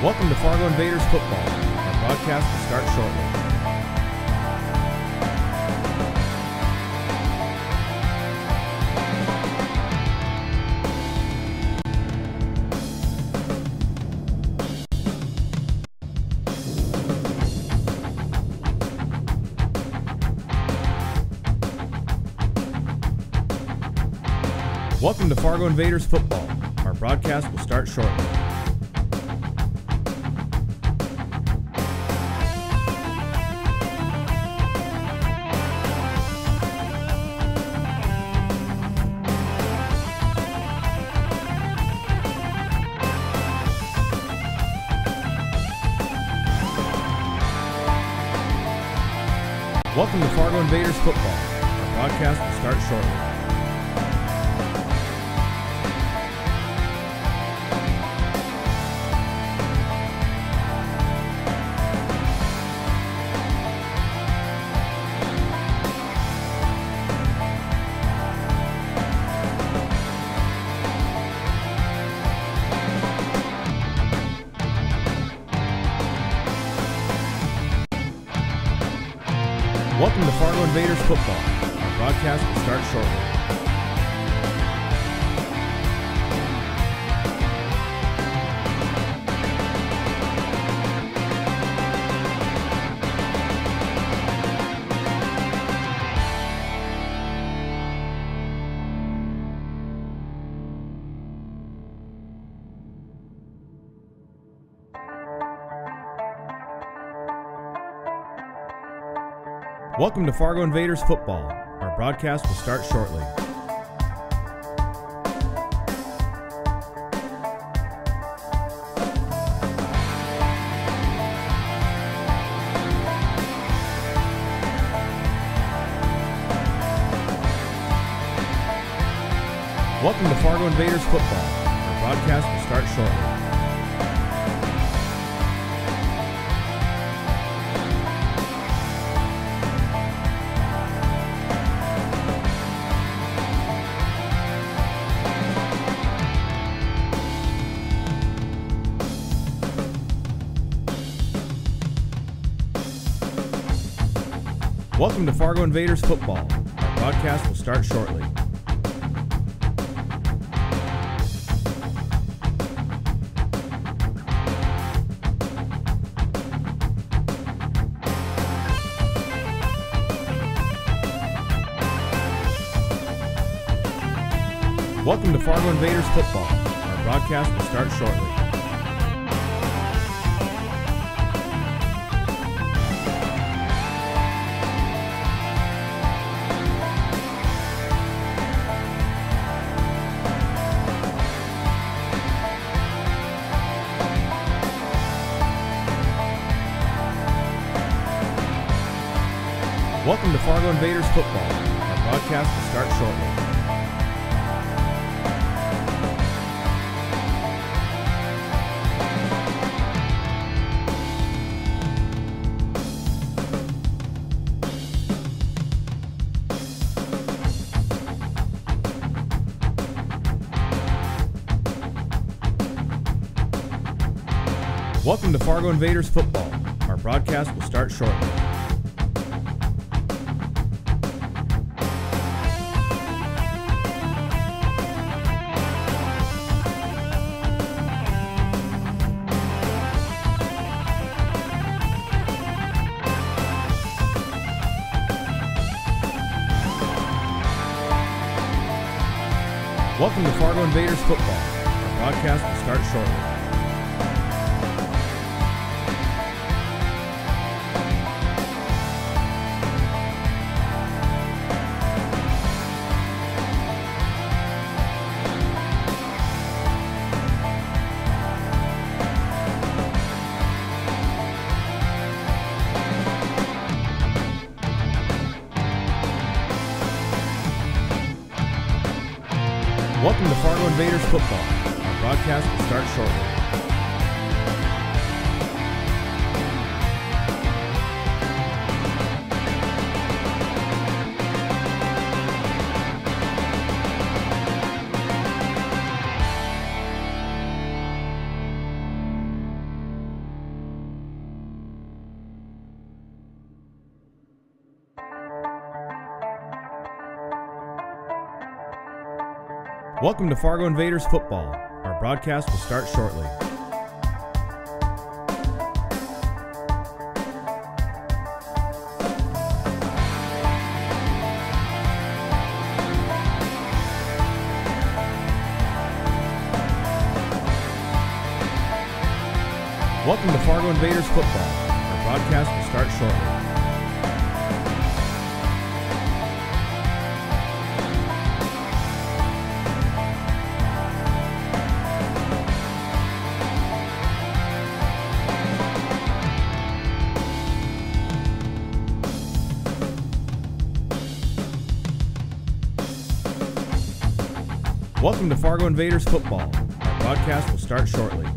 Welcome to Fargo Invaders football. Our broadcast will start shortly. Welcome to Fargo Invaders football. Our broadcast will start shortly. Welcome to Fargo Invaders football. Our broadcast will start shortly. Welcome to Fargo Invaders football. Our broadcast will start shortly. Welcome to Fargo Invaders football. Our broadcast will start shortly. Welcome to Fargo Invaders football. Our broadcast will start shortly. Welcome to Fargo Invaders football. Our broadcast will start shortly. Welcome to Fargo Invaders football. Our broadcast will start shortly. Welcome to Fargo Invaders football. Our broadcast will start shortly. Welcome to Fargo Invaders football. Our broadcast will start shortly. Welcome to Fargo Invaders football. Our broadcast will start shortly. Welcome to Fargo Invaders football. Our broadcast will start shortly. Welcome to Fargo Invaders football. Our broadcast will start shortly. Welcome to Fargo Invaders football. Our broadcast will start shortly. Welcome to Fargo Invaders football. Our broadcast will start shortly.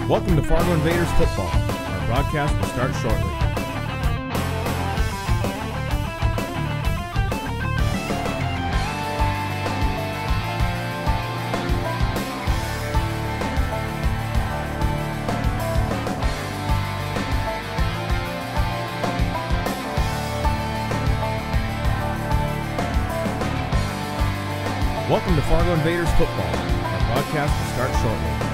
Welcome to Fargo Invaders football. Our broadcast will start shortly. Welcome to Fargo Invaders football. Our broadcast will start shortly.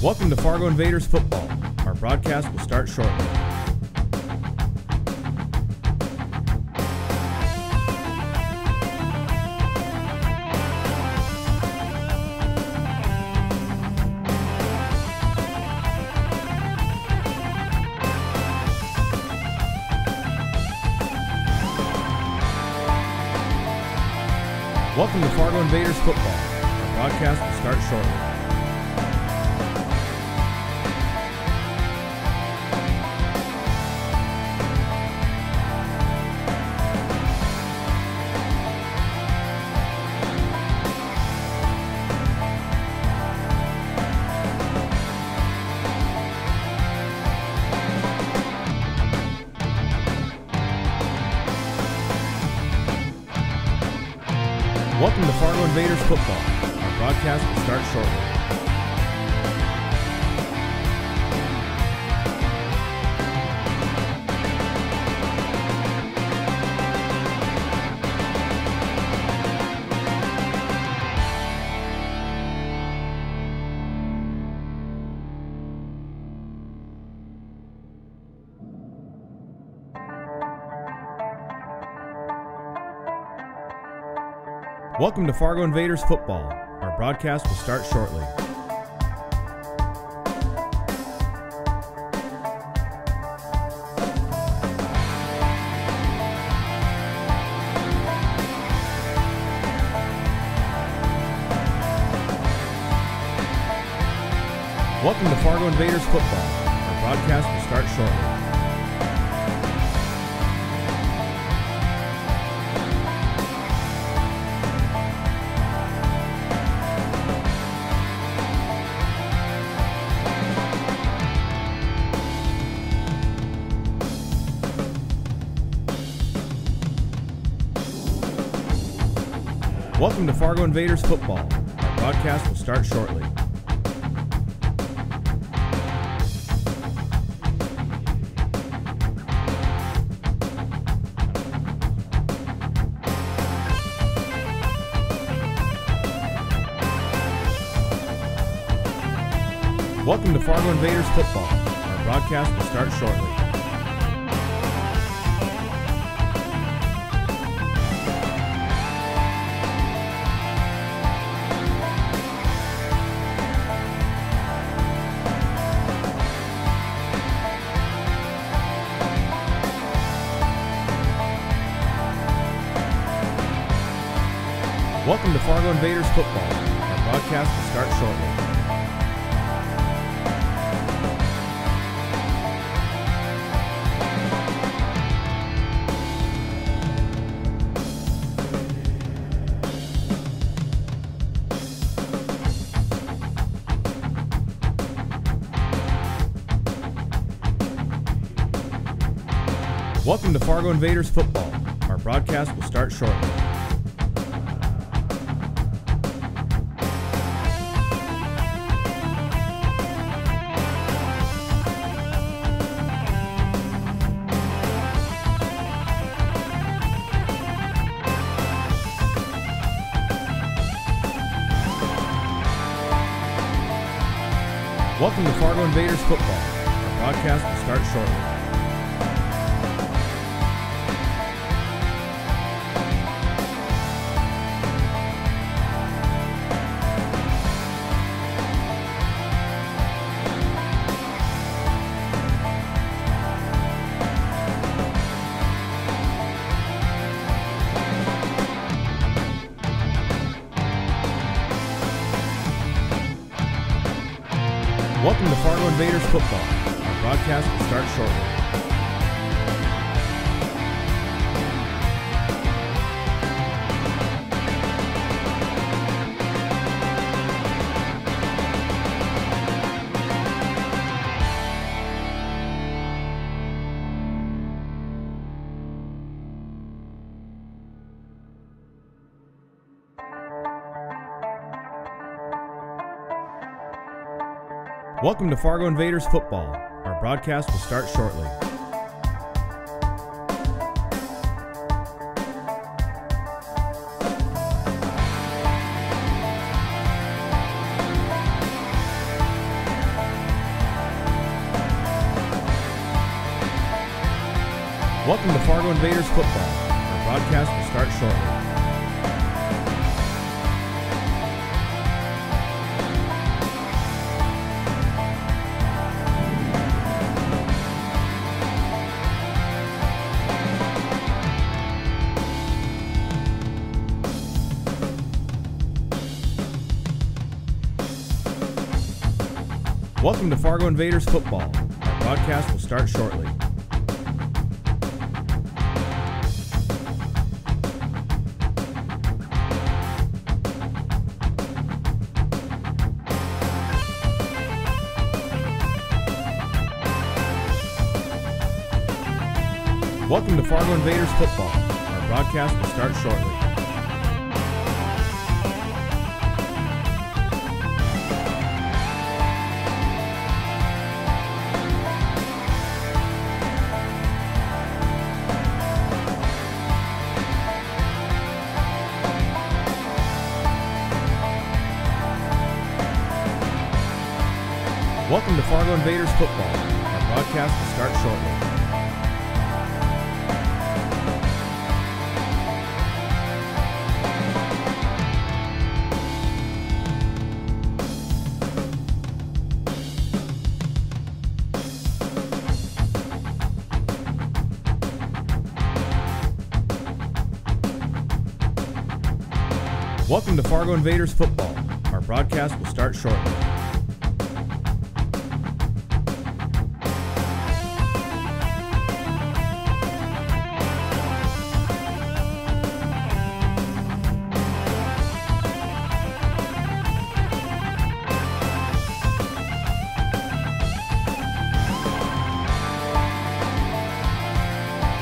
Welcome to Fargo Invaders football. Our broadcast will start shortly. Welcome to Fargo Invaders football. Our broadcast will start shortly. Welcome to Fargo Invaders football. Our broadcast will start shortly. Welcome to Fargo Invaders football. Our broadcast will start shortly. Welcome to Fargo Invaders football. Our broadcast will start shortly. Welcome to Fargo Invaders football. Our broadcast will start shortly. Welcome to Fargo Invaders football. Our broadcast will start shortly. Welcome to Fargo Invaders football. Our broadcast will start shortly. Welcome to Fargo Invaders football. Our broadcast will start shortly. Welcome to Fargo Invaders football. Our broadcast will start shortly. Welcome to Fargo Invaders football. Our broadcast will start shortly. Welcome to Fargo Invaders football. Our broadcast will start shortly. Welcome to Fargo Invaders football. Our broadcast will start shortly. Welcome to Fargo Invaders football. Our broadcast will start shortly. Welcome to Fargo Invaders football. Our broadcast will start shortly. Welcome to Fargo Invaders football. Our broadcast will start shortly. Welcome to Fargo Invaders football. Our broadcast will start shortly.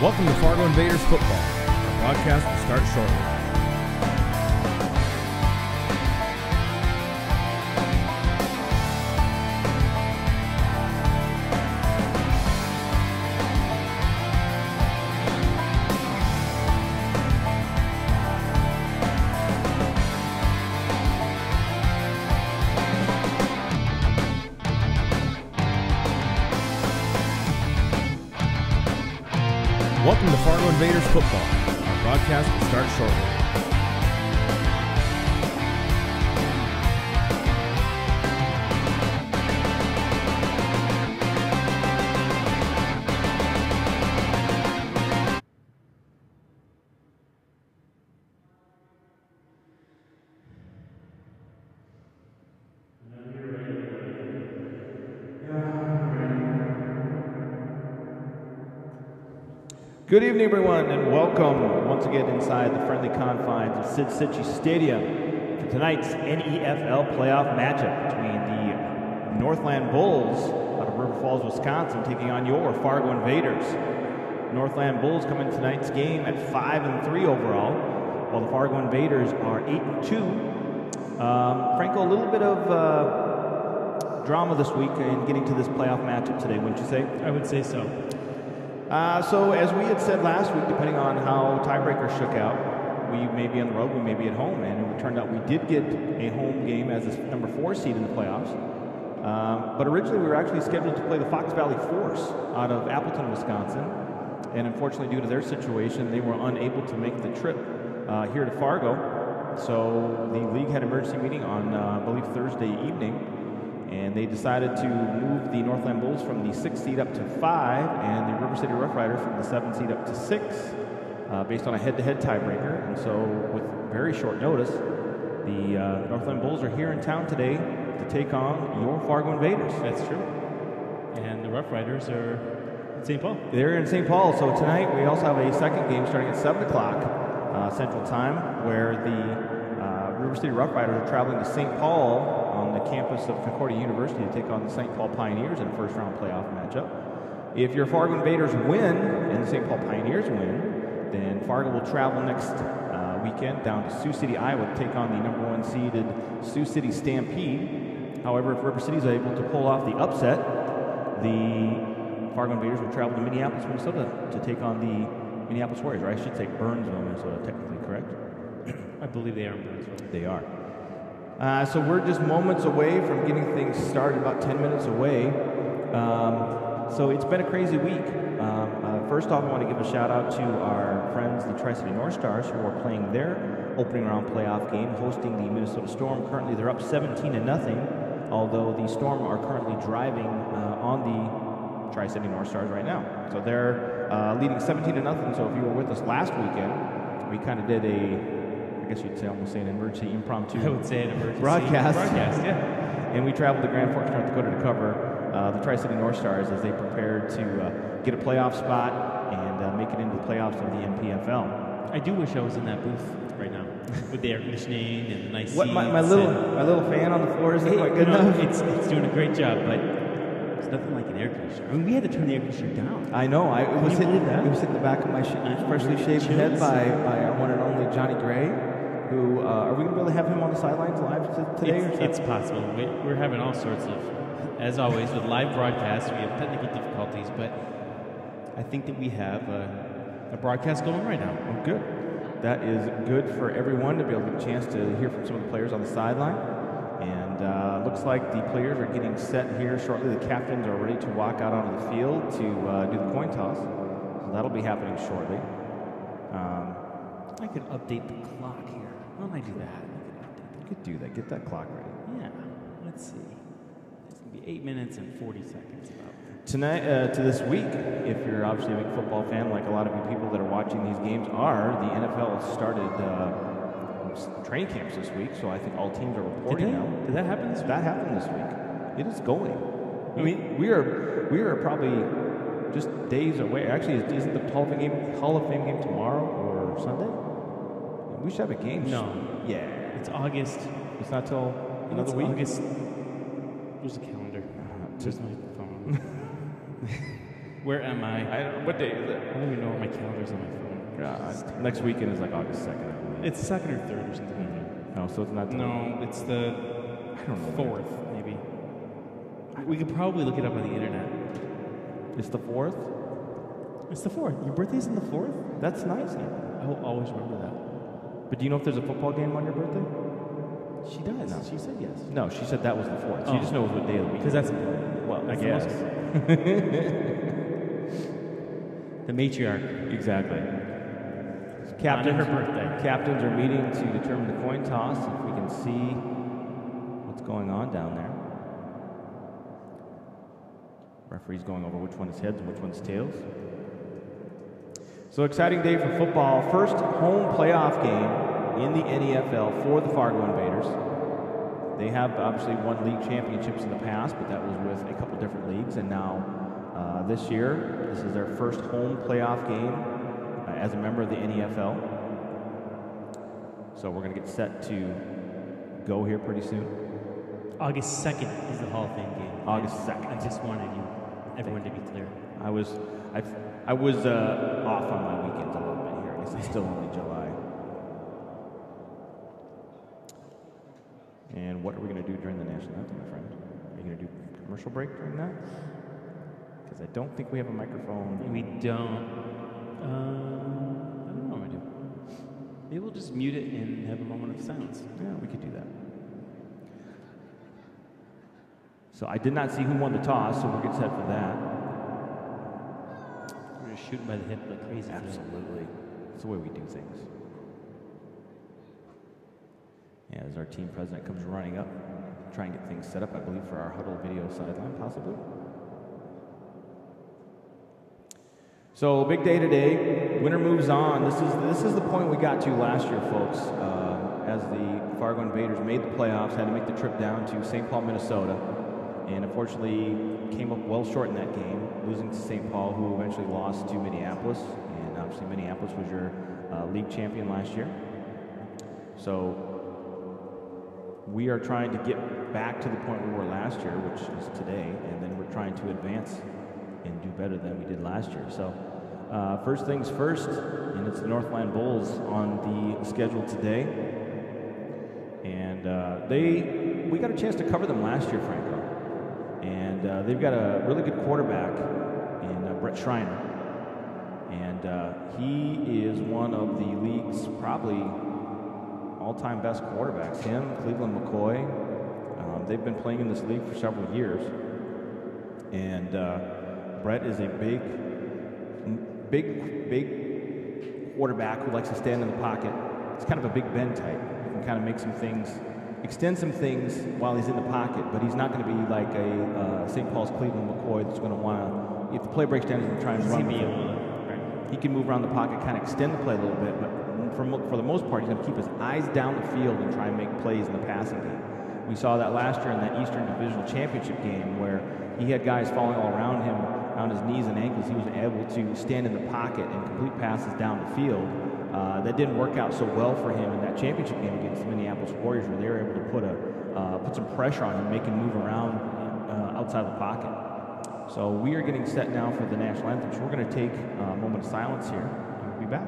Welcome to Fargo Invaders football. Our broadcast will start shortly. Welcome to Fargo Invaders football. Our broadcast will start shortly. Good evening, everyone, and welcome once again inside the friendly confines of Sid Cichy Stadium for tonight's NEFL playoff matchup between the Northland Bulls out of River Falls, Wisconsin, taking on your Fargo Invaders. Northland Bulls come in tonight's game at 5-3 overall, while the Fargo Invaders are 8-2. Franco, a little bit of drama this week in getting to this playoff matchup today, wouldn't you say? I would say so. So as we had said last week, depending on how tiebreakers shook out, we may be on the road, we may be at home, and it turned out we did get a home game as the number 4 seed in the playoffs. But originally we were actually scheduled to play the Fox Valley Force out of Appleton, Wisconsin, and unfortunately due to their situation, they were unable to make the trip here to Fargo. So the league had an emergency meeting on, I believe, Thursday evening, and they decided to move the Northland Bulls from the 6th seed up to 5, and the River City Rough Riders from the 7th seed up to 6. Based on a head-to-head tiebreaker, and so with very short notice, the Northland Bulls are here in town today to take on your Fargo Invaders. That's true. And the Rough Riders are in St. Paul. They're in St. Paul, so tonight we also have a second game starting at 7 o'clock Central Time, where the River City Rough Riders are traveling to St. Paul on the campus of Concordia University to take on the St. Paul Pioneers in a first-round playoff matchup. If your Fargo Invaders win and the St. Paul Pioneers win, then Fargo will travel next weekend down to Sioux City, Iowa to take on the number 1 seeded Sioux City Stampede. However, if River City is able to pull off the upset, the Fargo Invaders will travel to Minneapolis, Minnesota to take on the Minneapolis Warriors, or I should say Burnsville, Minnesota, technically, correct? I believe they are in Burnsville. They are. So we're just moments away from getting things started, about 10 minutes away. So it's been a crazy week. First off, I want to give a shout out to our friends, the Tri-City North Stars, who are playing their opening round playoff game, hosting the Minnesota Storm. Currently, they're up 17-0, although the Storm are currently driving on the Tri-City North Stars right now. So they're leading 17-0. So if you were with us last weekend, we kind of did I guess you'd say, almost say an emergency impromptu. I would say an emergency broadcast, yeah. And we traveled to Grand Forks, North Dakota to cover the Tri-City North Stars as they prepared to get a playoff spot and make it into the playoffs of the NPFL. I do wish I was in that booth right now with the air conditioning and the nice seats. My little fan on the floor isn't quite good enough. It's doing a great job, but it's nothing like an air conditioner. I mean, we had to turn the air conditioner down. I know. It was sitting in the back of my freshly shaved head by our one and only Johnny Gray. Who are we going to be able to have him on the sidelines live today? It's possible. We're having all sorts of, as always, with live broadcasts, we have technical difficulties, but I think that we have a broadcast going right now. Oh, good. That is good for everyone to be able to get a chance to hear from some of the players on the sideline. And looks like the players are getting set here shortly. The captains are ready to walk out onto the field to do the coin toss. So that'll be happening shortly. I could update the clock here. Why don't I do that? You could do that. Get that clock ready. Yeah. Let's see. It's going to be 8 minutes and 40 seconds. Tonight, to this week, if you're obviously a big football fan, like a lot of you people that are watching these games are, the NFL started training camps this week, so I think all teams are reporting now. Did that happen this week? That happened this week. It is going. I mean, we are probably just days away. Actually, isn't the Hall of Fame game tomorrow or Sunday? We should have a game. No. Yeah. It's August. It's not till another week? August. Where's the calendar? Where's my phone? Where am I? What day is it? I don't even know where my calendar's on my phone. Next weekend is like August 2nd. It's 2nd or 3rd or something. Mm-hmm. No, so it's not. No, it's the 4th, maybe. We could probably look it up on the internet. It's the 4th? It's the 4th. Your birthday's on the 4th? That's nice. I will always remember that. But do you know if there's a football game on your birthday? She does. No. She said yes. No, she said that was the 4th. She just knows what day of the week. Because that's important. Well, I guess. The matriarch. Exactly. Captains, her birthday. Captains are meeting to determine the coin toss. If we can see what's going on down there. Referee's going over which one is heads and which one's tails. So exciting day for football. First home playoff game in the NEFL for the Fargo Invaders. They have obviously won league championships in the past, but that was with a couple different leagues. And now this year, this is their first home playoff game as a member of the NEFL. So we're going to get set to go here pretty soon. August 2nd is the Hall of Fame game. August 2nd. I just wanted everyone to be clear. I was off on my weekends a little bit here. I guess it's still only July. And what are we going to do during the national anthem, my friend? Are you going to do a commercial break during that? Because I don't think we have a microphone. We don't. I don't know what we do. Maybe we'll just mute it and have a moment of silence. Yeah, we could do that. So I did not see who won the toss, so we'll get set for that. We're just shooting by the hip like crazy. Absolutely. That's the way we do things. Yeah, as our team president comes running up, try and get things set up, I believe, for our huddle video sideline, possibly. So big day today. Winner moves on. This is the point we got to last year, folks. As the Fargo Invaders made the playoffs, had to make the trip down to St. Paul, Minnesota, and unfortunately came up well short in that game, losing to St. Paul, who eventually lost to Minneapolis. And obviously, Minneapolis was your league champion last year. So we are trying to get back to the point we were last year, which is today, and then we're trying to advance and do better than we did last year. So first things first, and it's the Northland Bulls on the schedule today. And we got a chance to cover them last year, Franco. And they've got a really good quarterback in Brett Schreiner. And he is one of the league's probably all-time best quarterbacks. Him, Cleveland McCoy, they've been playing in this league for several years. And Brett is a big quarterback who likes to stand in the pocket. It's kind of a Big Ben type. He can kind of make some things, extend some things while he's in the pocket, but he's not going to be like a St. Paul's Cleveland McCoy that's going to want to, if the play breaks down, he's going to try and run. He can move around the pocket, kind of extend the play a little bit, but for the most part, he's going to keep his eyes down the field and try and make plays in the passing game. We saw that last year in that Eastern Divisional Championship game where he had guys falling all around him, around his knees and ankles. He was able to stand in the pocket and complete passes down the field. That didn't work out so well for him in that championship game against the Minneapolis Warriors, where they were able to put some pressure on him, make him move around outside the pocket. So we are getting set now for the national anthem. So we're going to take a moment of silence here, and we'll be back.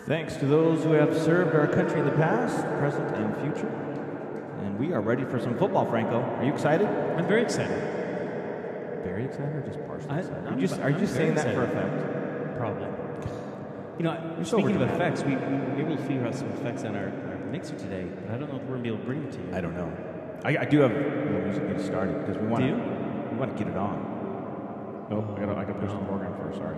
Thanks to those who have served our country in the past, present, and future. And we are ready for some football, Franco. Are you excited? I'm very excited. Very excited or just partially excited? Are you just saying that for effect? Probably. You know, speaking of effects, we were able to figure out some effects on our mixer today, but I don't know if we're going to be able to bring it to you. I don't know. I do have music to get started because we want to get it on. Nope, I got to push the program first, sorry.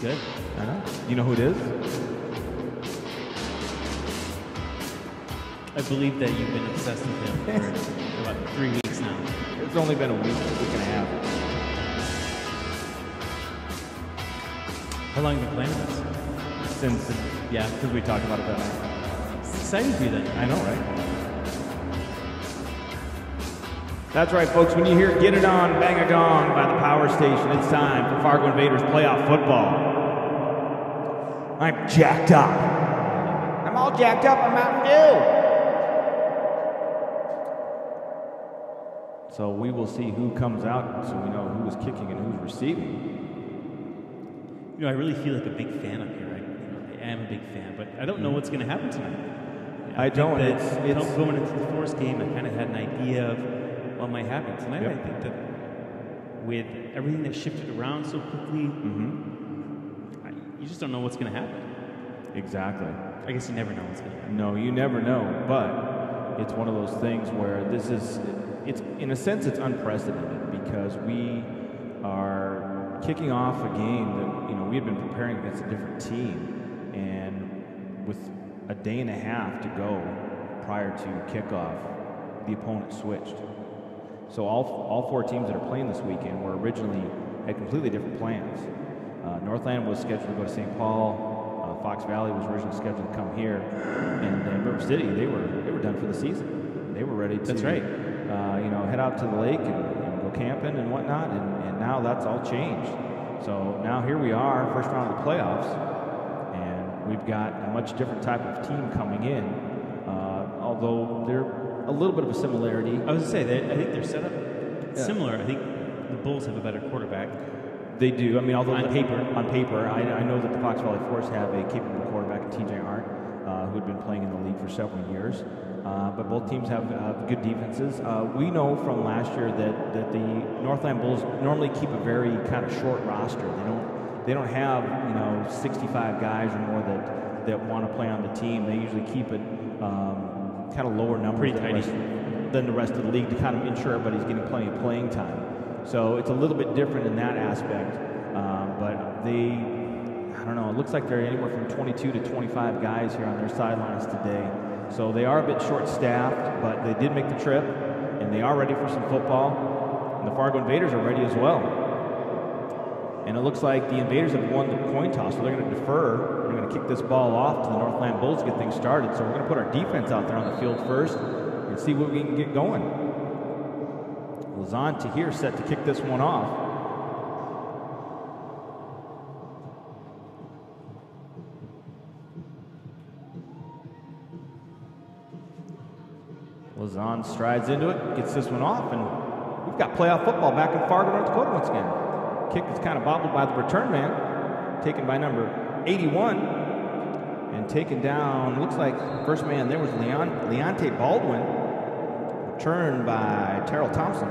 Good. I know. You know who it is? I believe that you've been obsessed with him for about 3 weeks now. It's only been a week and a half. How long have you been playing this? Since, yeah, because we talked about it that night. It's exciting for you then. I know, right? That's right, folks. When you hear Get It On, Bang a Gong by the Power Station, it's time for Fargo Invaders playoff football. I'm jacked up. I'm all jacked up on Mountain Dew. So we will see who comes out so we know who is kicking and who's receiving. You know, I really feel like a big fan up here. I am a big fan, but I don't know what's going to happen tonight. I don't. It's going into the Forest game. I kind of had an idea of what might happen tonight. Yep. I think that with everything that shifted around so quickly, you just don't know what's going to happen. Exactly. I guess you never know what's going to happen. No, you never know, but it's one of those things where it's in a sense, it's unprecedented because we are kicking off a game that, you know, we had been preparing against a different team, and with a day and a half to go prior to kickoff, the opponent switched. So all four teams that are playing this weekend were originally had completely different plans. Northland was scheduled to go to St. Paul. Fox Valley was originally scheduled to come here, and River City they were done for the season. They were ready to head out to the lake and go camping and whatnot, and now that's all changed. So now here we are, first round of the playoffs, and we've got a much different type of team coming in, although they're a little bit of a similarity. I was going to say, I think they're set up similar. I think the Bulls have a better quarterback. They do. I mean, although on paper, I know that the Fox Valley Force have a capable quarterback, TJ Arndt, who had been playing in the league for several years. But both teams have good defenses. We know from last year that the Northland Bulls normally keep a very kind of short roster. They don't have 65 guys or more that want to play on the team. They usually keep it kind of lower numbers than the rest of the league to kind of ensure everybody's getting plenty of playing time. So it's a little bit different in that aspect. But I don't know, it looks like they're anywhere from 22 to 25 guys here on their sidelines today. So they are a bit short-staffed, but they did make the trip, and they are ready for some football. And the Fargo Invaders are ready as well. And it looks like the Invaders have won the coin toss, so they're going to defer. They're going to kick this ball off to the Northland Bulls to get things started. So we're going to put our defense out there on the field first and see what we can get going. Lazan Tahir set to kick this one off. Lazan strides into it, gets this one off, and we've got playoff football back in Fargo, North Dakota once again. Kick is kind of bobbled by the return man, taken by number 81, and taken down, looks like first man there was Leonte Baldwin, returned by Terrell Thomas,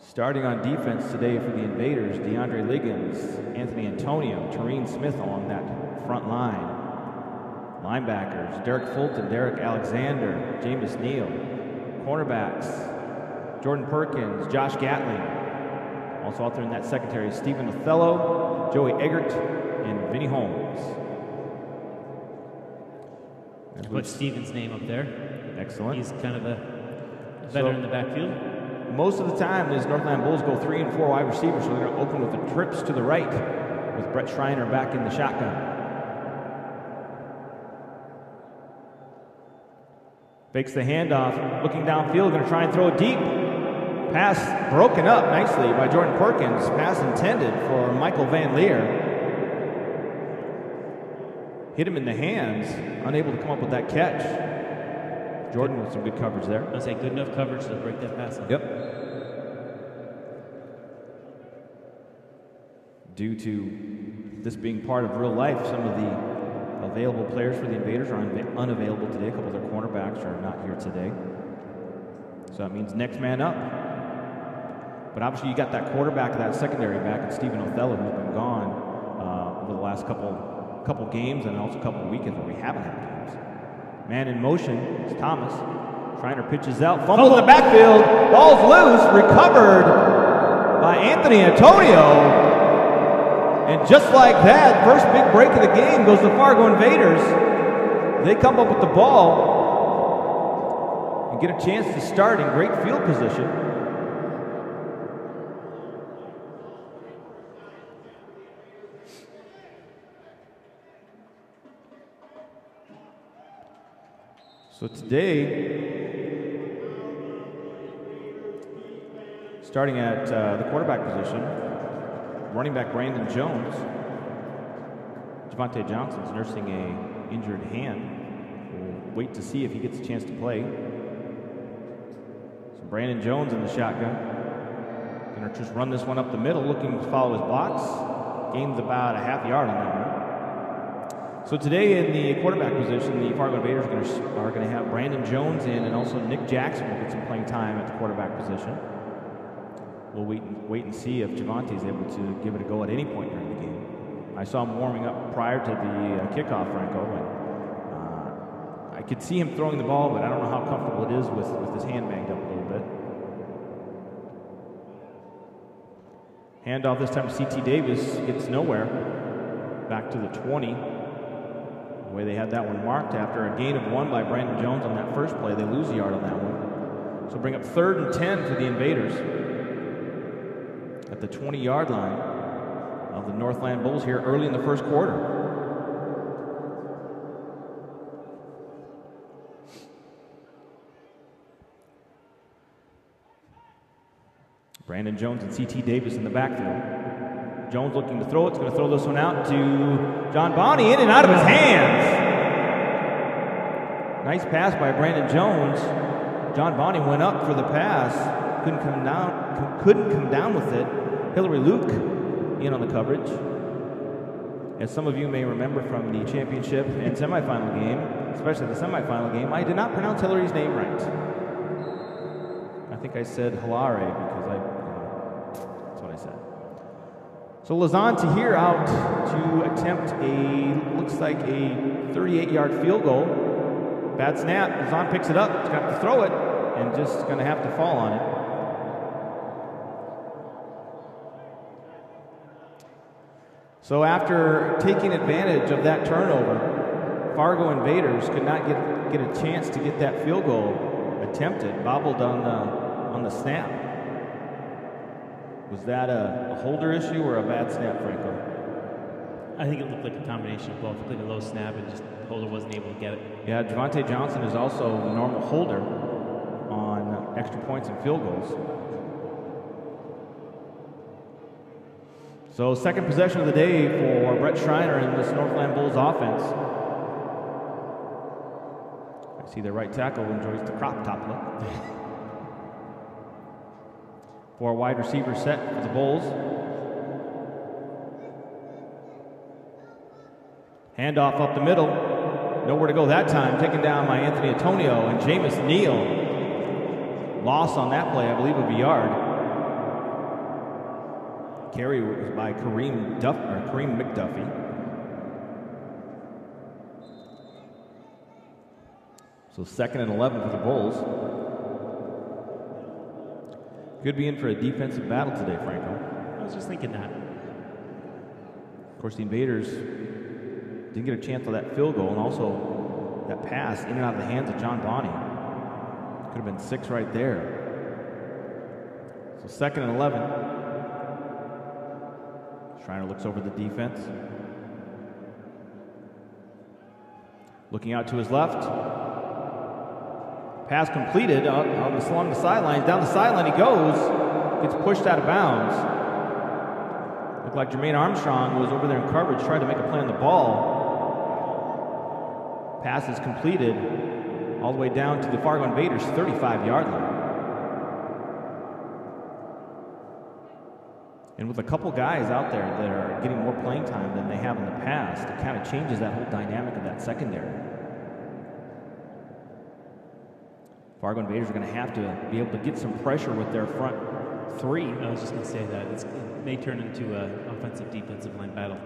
Starting on defense today for the Invaders, DeAndre Liggins, Anthony Antonio, Tareen Smith along that front line. Linebackers, Derek Fulton, Derek Alexander, Jameis Neal. Cornerbacks, Jordan Perkins, Josh Gatling. Also out there in that secondary, Stephen Othello, Joey Eggert, and Vinny Holmes. Put Stephen's name up there. Excellent. He's kind of a veteran in the backfield. Most of the time, these Northland Bulls go 3 and 4 wide receivers, so they're going to open with the trips to the right with Brett Schreiner back in the shotgun. Fakes the handoff, looking downfield, going to try and throw it deep. Pass broken up nicely by Jordan Perkins. Pass intended for Michael Van Leer. Hit him in the hands, unable to come up with that catch. Jordan with some good coverage there. I was saying good enough coverage to break that pass. Yep. Due to this being part of real life, some of the available players for the Invaders are unavailable today. A couple of their cornerbacks are not here today. So that means next man up. But obviously you got that quarterback of that secondary back in Stephen Othello, who's been gone over the last couple games and also a couple of weekends where we haven't had games. Man in motion is Thomas. Schreiner pitches out, fumble in the backfield, ball's loose, recovered by Anthony Antonio. And just like that, first big break of the game goes the Fargo Invaders. They come up with the ball and get a chance to start in great field position. So today, starting at the quarterback position, running back Brandon Jones, Javante Johnson's nursing a injured hand. We'll wait to see if he gets a chance to play. So Brandon Jones in the shotgun. Gonna just run this one up the middle, looking to follow his blocks. Gains about a half yard on that one. So today in the quarterback position, the Fargo Invaders are going to have Brandon Jones in, and also Nick Jackson will get some playing time at the quarterback position. We'll wait and see if Javante is able to give it a go at any point during the game. I saw him warming up prior to the kickoff, Franco, and I could see him throwing the ball, but I don't know how comfortable it is with his hand banged up a little bit. Handoff this time to C.T. Davis, gets nowhere. Back to the 20. The way they had that one marked after a gain of 1 by Brandon Jones on that first play, they lose a yard on that one. So bring up 3rd and 10 for the Invaders at the 20-yard line of the Northland Bulls here early in the first quarter. Brandon Jones and C.T. Davis in the backfield. Jones looking to throw it. It's going to throw this one out to John Bonney, in and out of his hands. Nice pass by Brandon Jones. John Bonney went up for the pass. Couldn't come down with it. Hillary Luke in on the coverage. As some of you may remember from the championship and semifinal game, especially the semifinal game, I did not pronounce Hillary's name right. I think I said Hilare because that's what I said. So Lazan Tahir out to attempt looks like a 38-yard field goal. Bad snap. Lazan picks it up. He's going to have to throw it and just going to have to fall on it. So after taking advantage of that turnover, Fargo Invaders could not get a chance to get that field goal attempted. Bobbled on the snap. Was that a holder issue or a bad snap, Franco? I think it looked like a combination of both. It looked like a low snap and just the holder wasn't able to get it. Yeah, Javante Johnson is also the normal holder on extra points and field goals. So second possession of the day for Brett Schreiner and this Northland Bulls offense. I see their right tackle enjoys the crop top look. 4 wide receivers set for the Bulls. Handoff up the middle. Nowhere to go that time. Taken down by Anthony Antonio and Jameis Neal. Loss on that play, I believe, of a yard. Carry was by Kareem McDuffie. So 2nd and 11 for the Bulls. Could be in for a defensive battle today, Franco. I was just thinking that. Of course, the Invaders didn't get a chance on that field goal, and also that pass in and out of the hands of John Bonney. Could have been 6 right there. So 2nd and 11. Schreiner looks over the defense. Looking out to his left. Pass completed along the sideline. Down the sideline he goes. Gets pushed out of bounds. Looked like Jermaine Armstrong was over there in coverage trying to make a play on the ball. Pass is completed all the way down to the Fargo Invaders' 35-yard line. And with a couple guys out there that are getting more playing time than they have in the past, it kind of changes that whole dynamic of that secondary. Fargo Invaders are going to have to be able to get some pressure with their front 3. I was just going to say that. It may turn into an offensive-defensive line battle.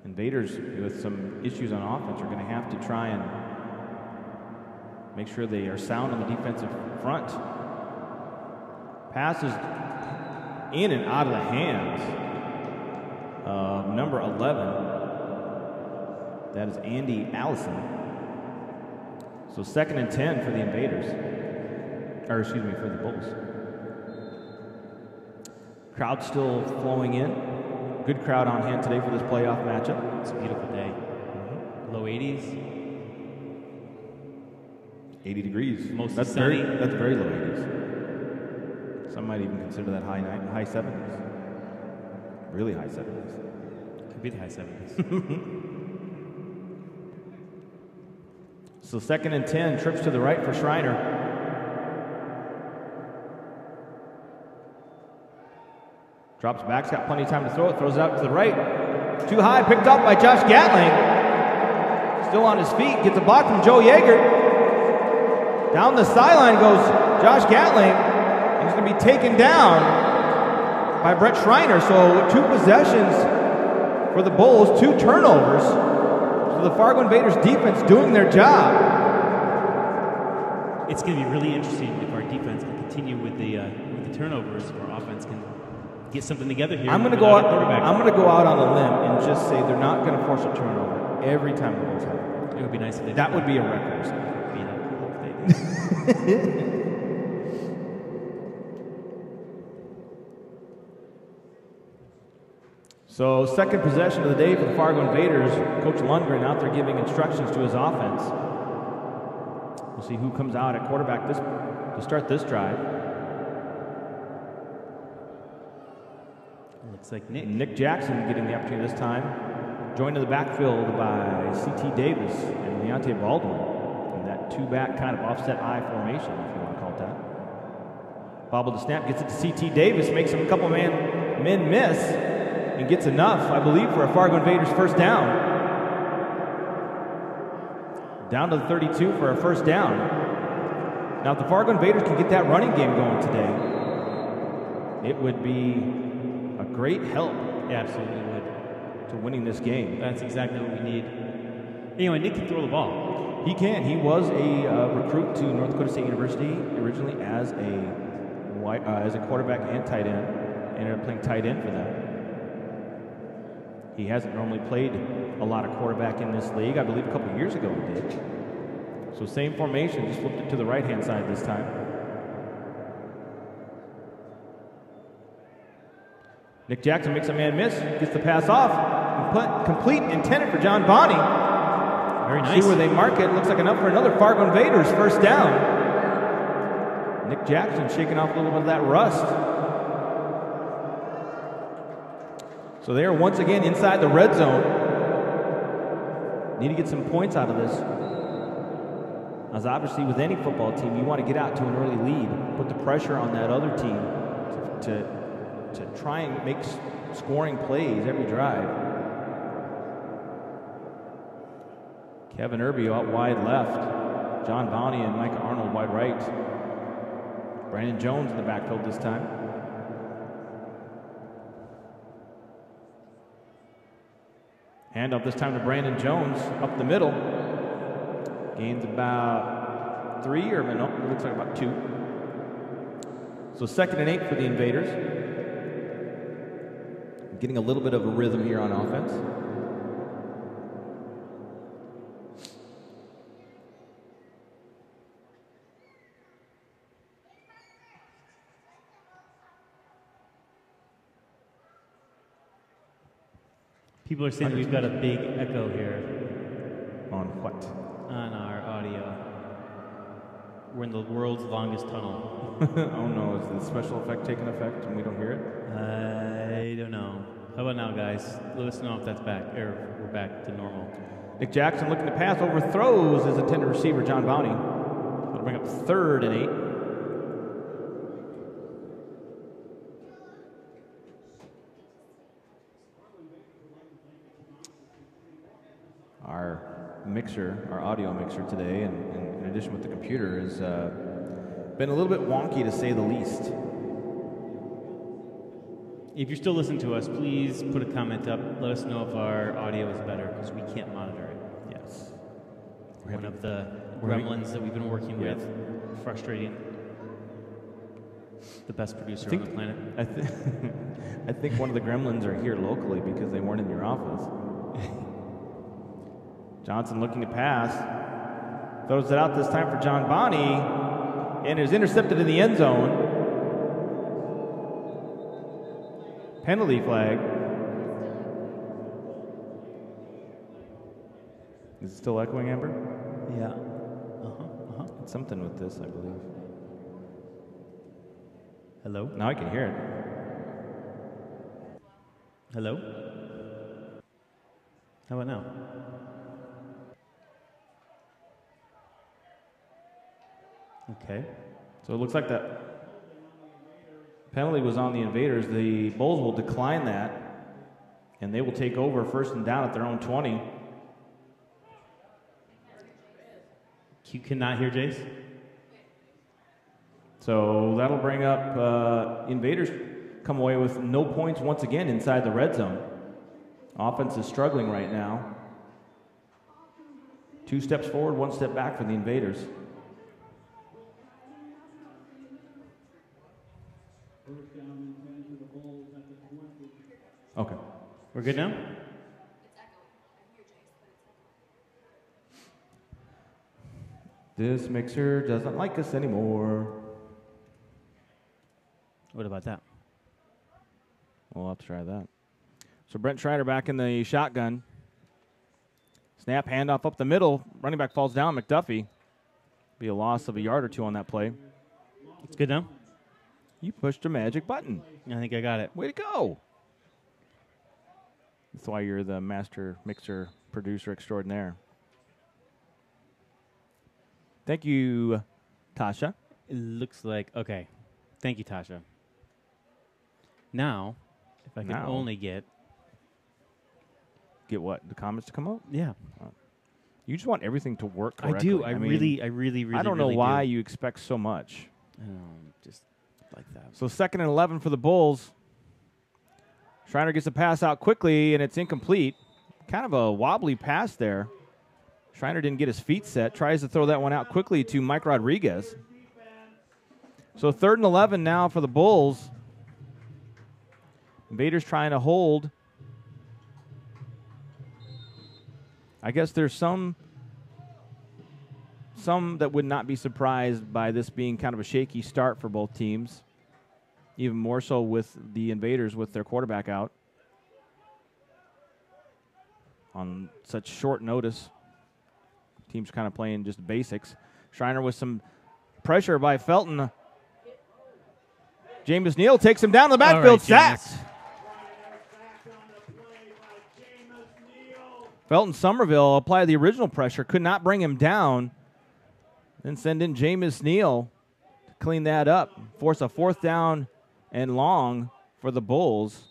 Invaders, with some issues on offense, are going to have to try and make sure they are sound on the defensive front. Pass is in and out of the hands of number 11. That is Andy Allison. So 2nd and 10 for the Invaders. Or excuse me, for the Bulls. Crowd still flowing in. Good crowd on hand today for this playoff matchup. It's a beautiful day. Low 80s. 80 degrees. Mostly sunny. That's very low 80s. Some might even consider that high 70s. Really high 70s. Could be the high 70s. So 2nd and 10, trips to the right for Schreiner. Drops back, he's got plenty of time to throw it, throws it out to the right. Too high, picked up by Josh Gatling. Still on his feet, gets a block from Joe Yeager. Down the sideline goes Josh Gatling, and he's going to be taken down by Brett Schreiner. So 2 possessions for the Bulls, 2 turnovers. So the Fargo Invaders defense doing their job. It's going to be really interesting if our defense can continue with the turnovers, if our offense can get something together here. I'm going to go out on a limb and just say they're not going to force a turnover every time the Bulls have it. It would be nice if they did. That would be a record. So 2nd possession of the day for the Fargo Invaders. Coach Lundgren out there giving instructions to his offense. We'll see who comes out at quarterback to start this drive. Looks like Nick. Nick Jackson getting the opportunity this time. Joined in the backfield by C.T. Davis and Leontae Baldwin. In that 2-back kind of offset I formation, if you want to call it that. Bobble the snap, gets it to C.T. Davis, makes him a couple men miss, and gets enough, I believe, for a Fargo Invaders first down. Down to the 32 for a first down. Now, if the Fargo Invaders can get that running game going today, it would be a great help. Yeah, absolutely would. To winning this game. That's exactly what we need. Anyway, Nick can throw the ball. He can. He was a recruit to North Dakota State University originally as a quarterback and tight end. Ended up playing tight end for them. He hasn't normally played a lot of quarterback in this league. I believe a couple of years ago he did. So same formation, just flipped it to the right-hand side this time. Nick Jackson makes a man miss, gets the pass off, complete, intended for John Bonney. Very nice. See where they mark it. Looks like enough for another Fargo Invaders first down. Nick Jackson shaking off a little bit of that rust. So they are once again inside the red zone. Need to get some points out of this. As obviously with any football team, you want to get out to an early lead, put the pressure on that other team to try and make scoring plays every drive. Kevin Irby out wide left. John Bonney and Micah Arnold wide right. Brandon Jones in the backfield this time. Handoff this time to Brandon Jones up the middle. Gains about 3 or no, it looks like about 2. So 2nd and 8 for the Invaders. Getting a little bit of a rhythm here on offense. People are saying that we've got a big echo here. On what? On our audio. We're in the world's longest tunnel. Oh no, is the special effect taking effect and we don't hear it? I don't know. How about now, guys? Let us know if that's back, or we're back to normal. Nick Jackson looking to pass, overthrows his intended receiver, John Bonney. That'll bring up 3rd and 8. Our audio mixer today, and in addition with the computer, has been a little bit wonky to say the least. If you're still listening to us, please put a comment up. Let us know if our audio is better, because we can't monitor it. Yes. One of the gremlins that we've been working with. Frustrating. The best producer on the planet. I think one of the gremlins are here locally because they weren't in your office. Johnson looking to pass. Throws it out this time for John Bonney. And is intercepted in the end zone. Penalty flag. Is it still echoing, Amber? Yeah. It's something with this, I believe. Hello? Now I can hear Hello? How about now? Okay. So it looks like that penalty was on the Invaders. The Bulls will decline that, and they will take over first and down at their own 20. You cannot hear Jace? So that'll bring up Invaders come away with no points once again inside the red zone. Offense is struggling right now. 2 steps forward, 1 step back for the Invaders. Okay. We're good now? This mixer doesn't like us anymore. What about that? We'll have to try that. So Brent Schreider back in the shotgun. Snap, handoff up the middle. Running back falls down. McDuffie. Be a loss of a yard or 2 on that play. It's good now? You pushed a magic button. I think I got it. Way to go. That's why you're the master mixer producer extraordinaire. Thank you, Tasha. It looks like, okay. Thank you, Tasha. Now, if I can only get... Get what? The comments to come up? Yeah. You just want everything to work correctly. I do. I really I don't know why you expect so much. Just like that. So 2nd and 11 for the Bulls. Schreiner gets the pass out quickly, and it's incomplete. Kind of a wobbly pass there. Schreiner didn't get his feet set. Tries to throw that one out quickly to Mike Rodriguez. So 3rd and 11 now for the Bulls. Invaders trying to hold. I guess there's some that would not be surprised by this being kind of a shaky start for both teams. Even more so with the Invaders with their quarterback out on such short notice. Teams kind of playing just basics. Schreiner with some pressure by Felton. James Neal takes him down to the backfield, sacked. Felton Somerville applied the original pressure, could not bring him down. Then send in Jameis Neal to clean that up. Force a 4th down and long for the Bulls.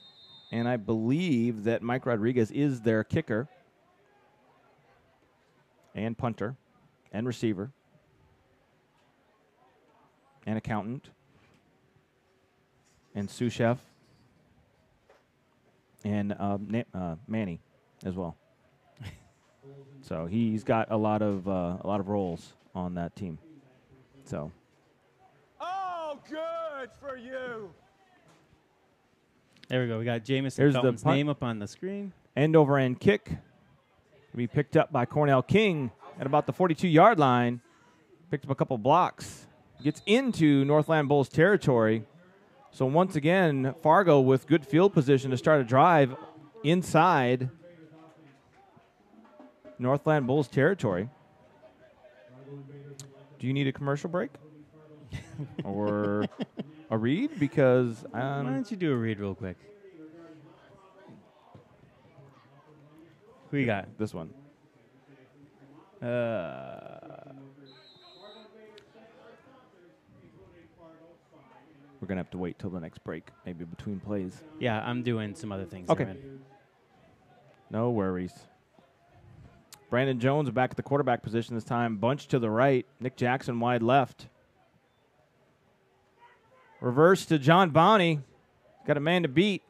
And I believe that Mike Rodriguez is their kicker and punter and receiver and accountant and sous chef and Manny as well. So he's got a lot of roles on that team. So. Oh, good for you. There we go. We got Jameis Here's Felton's the name up on the screen. End over end kick. To be picked up by Cornell King at about the 42-yard line. Picked up a couple blocks. Gets into Northland Bulls territory. So once again, Fargo with good field position to start a drive inside Northland Bulls territory. Do you need a commercial break? Or a read? Because why don't you do a read real quick? Who you got? This one. We're going to have to wait till the next break, maybe between plays. Yeah, I'm doing some other things. Okay. There, man. No worries. Brandon Jones back at the quarterback position this time. Bunch to the right. Nick Jackson wide left. Reverse to John Bonney. Got a man to beat.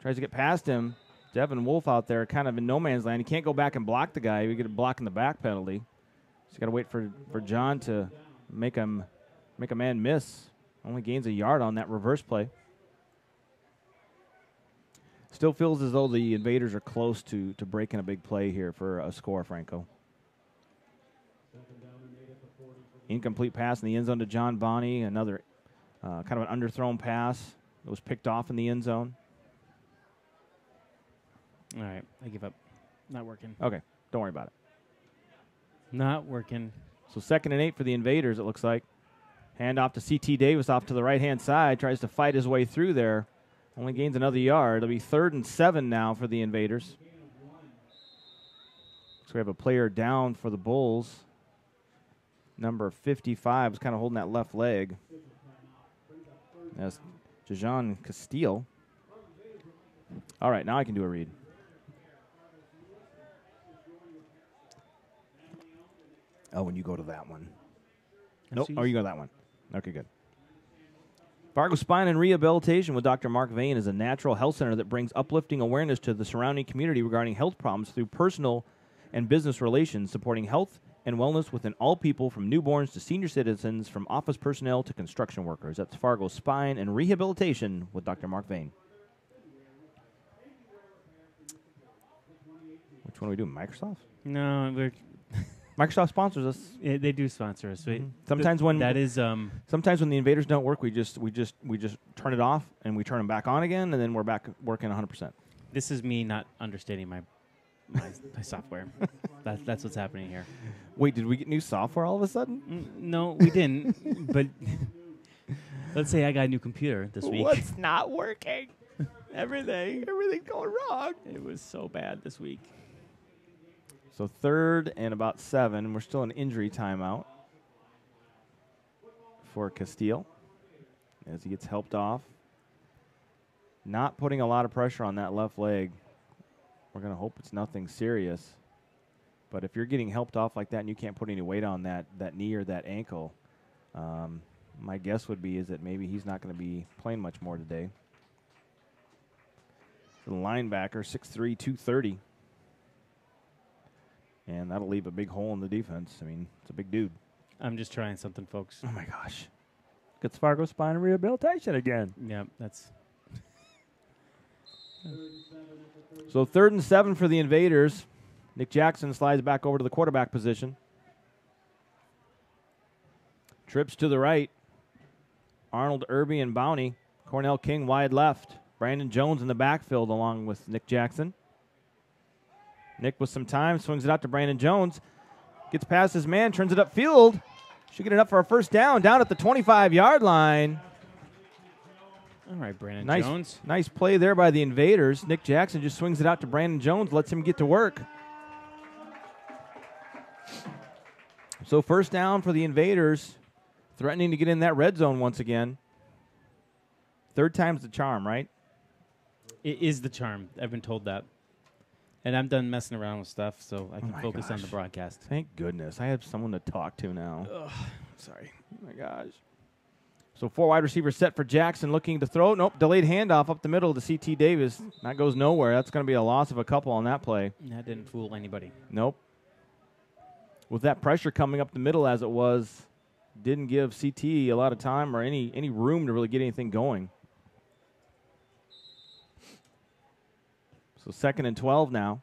Tries to get past him. Devin Wolf out there kind of in no man's land. He can't go back and block the guy. We get a block in the back penalty. So you got to wait for John to make a man miss. Only gains a yard on that reverse play. Still feels as though the Invaders are close to breaking a big play here for a score, Franco. Incomplete pass in the end zone to John Bonney. Another kind of an underthrown pass that was picked off in the end zone. All right, I give up. Not working. Okay, don't worry about it. Not working. So 2nd and 8 for the Invaders, it looks like. Hand off to C.T. Davis off to the right-hand side. Tries to fight his way through there. Only gains another yard. It'll be 3rd and 7 now for the Invaders. So we have a player down for the Bulls. Number 55 is kind of holding that left leg. That's Jajon Castile. All right, now I can do a read. Oh, when you go to that one. Nope. Oh, you go to that one. Okay, good. Fargo Spine and Rehabilitation with Dr. Mark Vane is a natural health center that brings uplifting awareness to the surrounding community regarding health problems through personal and business relations, supporting health and wellness within all people from newborns to senior citizens, from office personnel to construction workers. That's Fargo Spine and Rehabilitation with Dr. Mark Vane. Which one are we doing? Microsoft? No, we're Microsoft sponsors us. Yeah, they do sponsor us. Mm-hmm. Sometimes when sometimes when the Invaders don't work, we just turn it off and we turn them back on again, and then we're back working 100%. This is me not understanding my software. That's what's happening here. Wait, did we get new software all of a sudden? No, we didn't. But let's say I got a new computer this week. What's not working? Everything's going wrong. It was so bad this week. So 3rd and about 7. We're still in injury timeout for Castile as he gets helped off. Not putting a lot of pressure on that left leg. We're going to hope it's nothing serious. But if you're getting helped off like that and you can't put any weight on that knee or that ankle, my guess would be is that maybe he's not going to be playing much more today. The linebacker, 6'3", 230. And that'll leave a big hole in the defense. I mean, it's a big dude. I'm just trying something, folks. Oh, my gosh. Gets Fargo Spine and Rehabilitation again. Yeah, that's... So 3rd and 7 for the Invaders. Nick Jackson slides back over to the quarterback position. Trips to the right. Arnold, Irby, and Bounty. Cornell King wide left. Brandon Jones in the backfield along with Nick Jackson. Nick with some time, swings it out to Brandon Jones. Gets past his man, turns it upfield. Should get it up for a first down at the 25-yard line. All right, Brandon Jones. Nice play there by the Invaders. Nick Jackson just swings it out to Brandon Jones, lets him get to work. So first down for the Invaders, threatening to get in that red zone once again. 3rd time's the charm, right? It is the charm. I've been told that. And I'm done messing around with stuff, so I can focus on the broadcast. Thank goodness. I have someone to talk to now. Ugh, sorry. Oh, my gosh. So 4 wide receivers set for Jackson, looking to throw. Nope, delayed handoff up the middle to C.T. Davis. That goes nowhere. That's going to be a loss of a couple on that play. That didn't fool anybody. Nope. With that pressure coming up the middle as it was, didn't give C.T. a lot of time or any room to really get anything going. So 2nd and 12 now.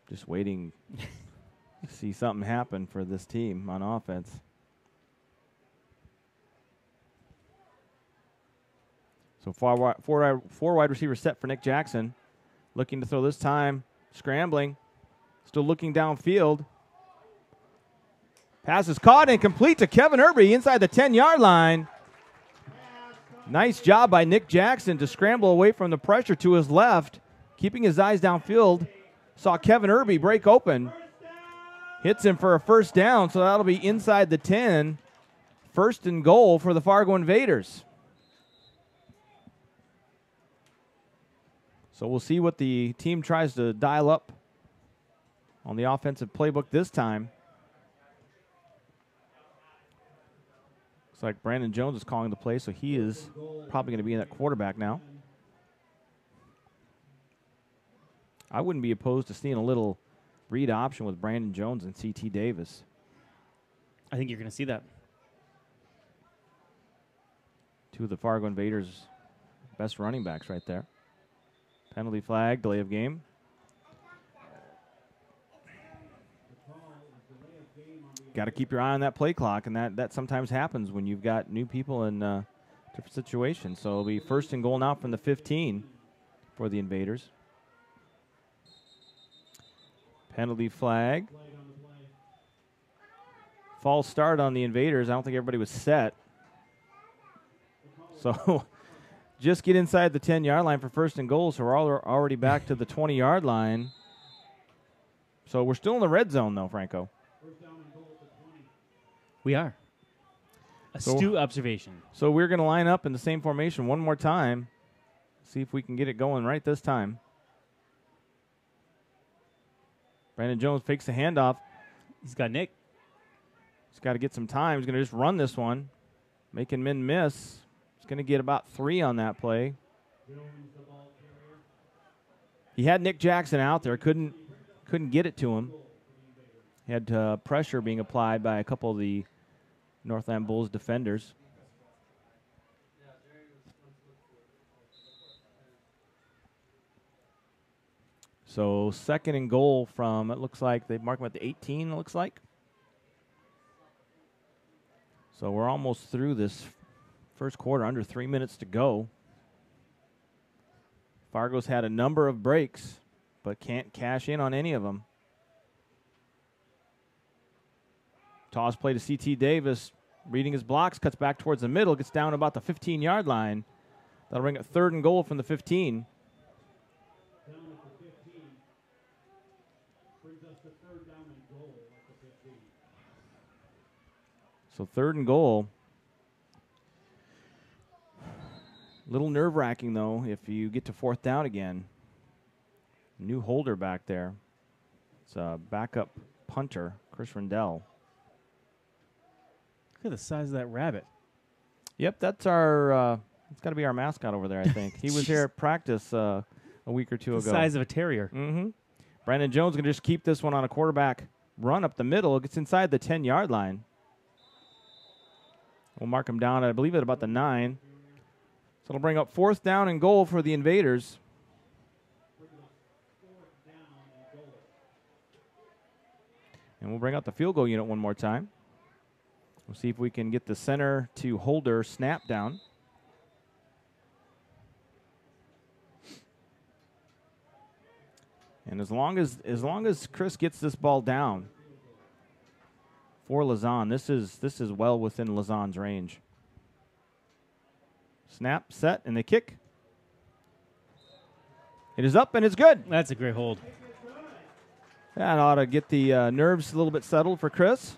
Just waiting to see something happen for this team on offense. So four wide receivers set for Nick Jackson. Looking to throw this time. Scrambling. Still looking downfield. Pass is caught and complete to Kevin Irby inside the 10-yard line. Nice job by Nick Jackson to scramble away from the pressure to his left, keeping his eyes downfield. Saw Kevin Irby break open. Hits him for a first down, so that'll be inside the 10. 1st and goal for the Fargo Invaders. So we'll see what the team tries to dial up on the offensive playbook this time. Looks like Brandon Jones is calling the play, so he is probably going to be in that quarterback now. I wouldn't be opposed to seeing a little read option with Brandon Jones and C.T. Davis. I think you're going to see that. 2 of the Fargo Invaders' best running backs right there. Penalty flag, delay of game. Got to keep your eye on that play clock, and that sometimes happens when you've got new people in different situations. So it'll be 1st and goal now from the 15 for the Invaders. Penalty flag. false start on the Invaders. I don't think everybody was set. So just get inside the 10-yard line for first and goal, so we're already back to the 20-yard line. So we're still in the red zone, though, Franco. We are. Astute observation. So we're going to line up in the same formation one more time. See if we can get it going right this time. Brandon Jones fakes the handoff. He's got Nick. He's got to get some time. He's going to just run this one, making men miss. He's going to get about 3 on that play. He had Nick Jackson out there. Couldn't get it to him. He had pressure being applied by a couple of the Northland Bulls defenders. So second and goal from, it looks like they mark him at the 18, it looks like. So we're almost through this first quarter, under 3 minutes to go. Fargo's had a number of breaks, but can't cash in on any of them. Toss play to C.T. Davis, reading his blocks, cuts back towards the middle, gets down about the 15-yard line. That'll bring it third and goal from the 15. So third and goal. A little nerve-wracking, though, if you get to fourth down again. New holder back there. It's a backup punter, Chris Rendell. Look at the size of that rabbit. Yep, that's our, it's got to be our mascot over there, I think. He was here at practice a week or two ago. The size of a terrier. Mm-hmm. Brandon Jones going to just keep this one on a quarterback run up the middle. It gets inside the 10-yard line. We'll mark him down, I believe, at about the 9. So it'll bring up fourth down and goal for the Invaders. And we'll bring out the field goal unit one more time. We'll see if we can get the center to holder snap down. And as long as Chris gets this ball down for Lazan, this is well within Lazan's range. Snap, set, and the kick. It is up and it's good. That's a great hold. That ought to get the nerves a little bit settled for Chris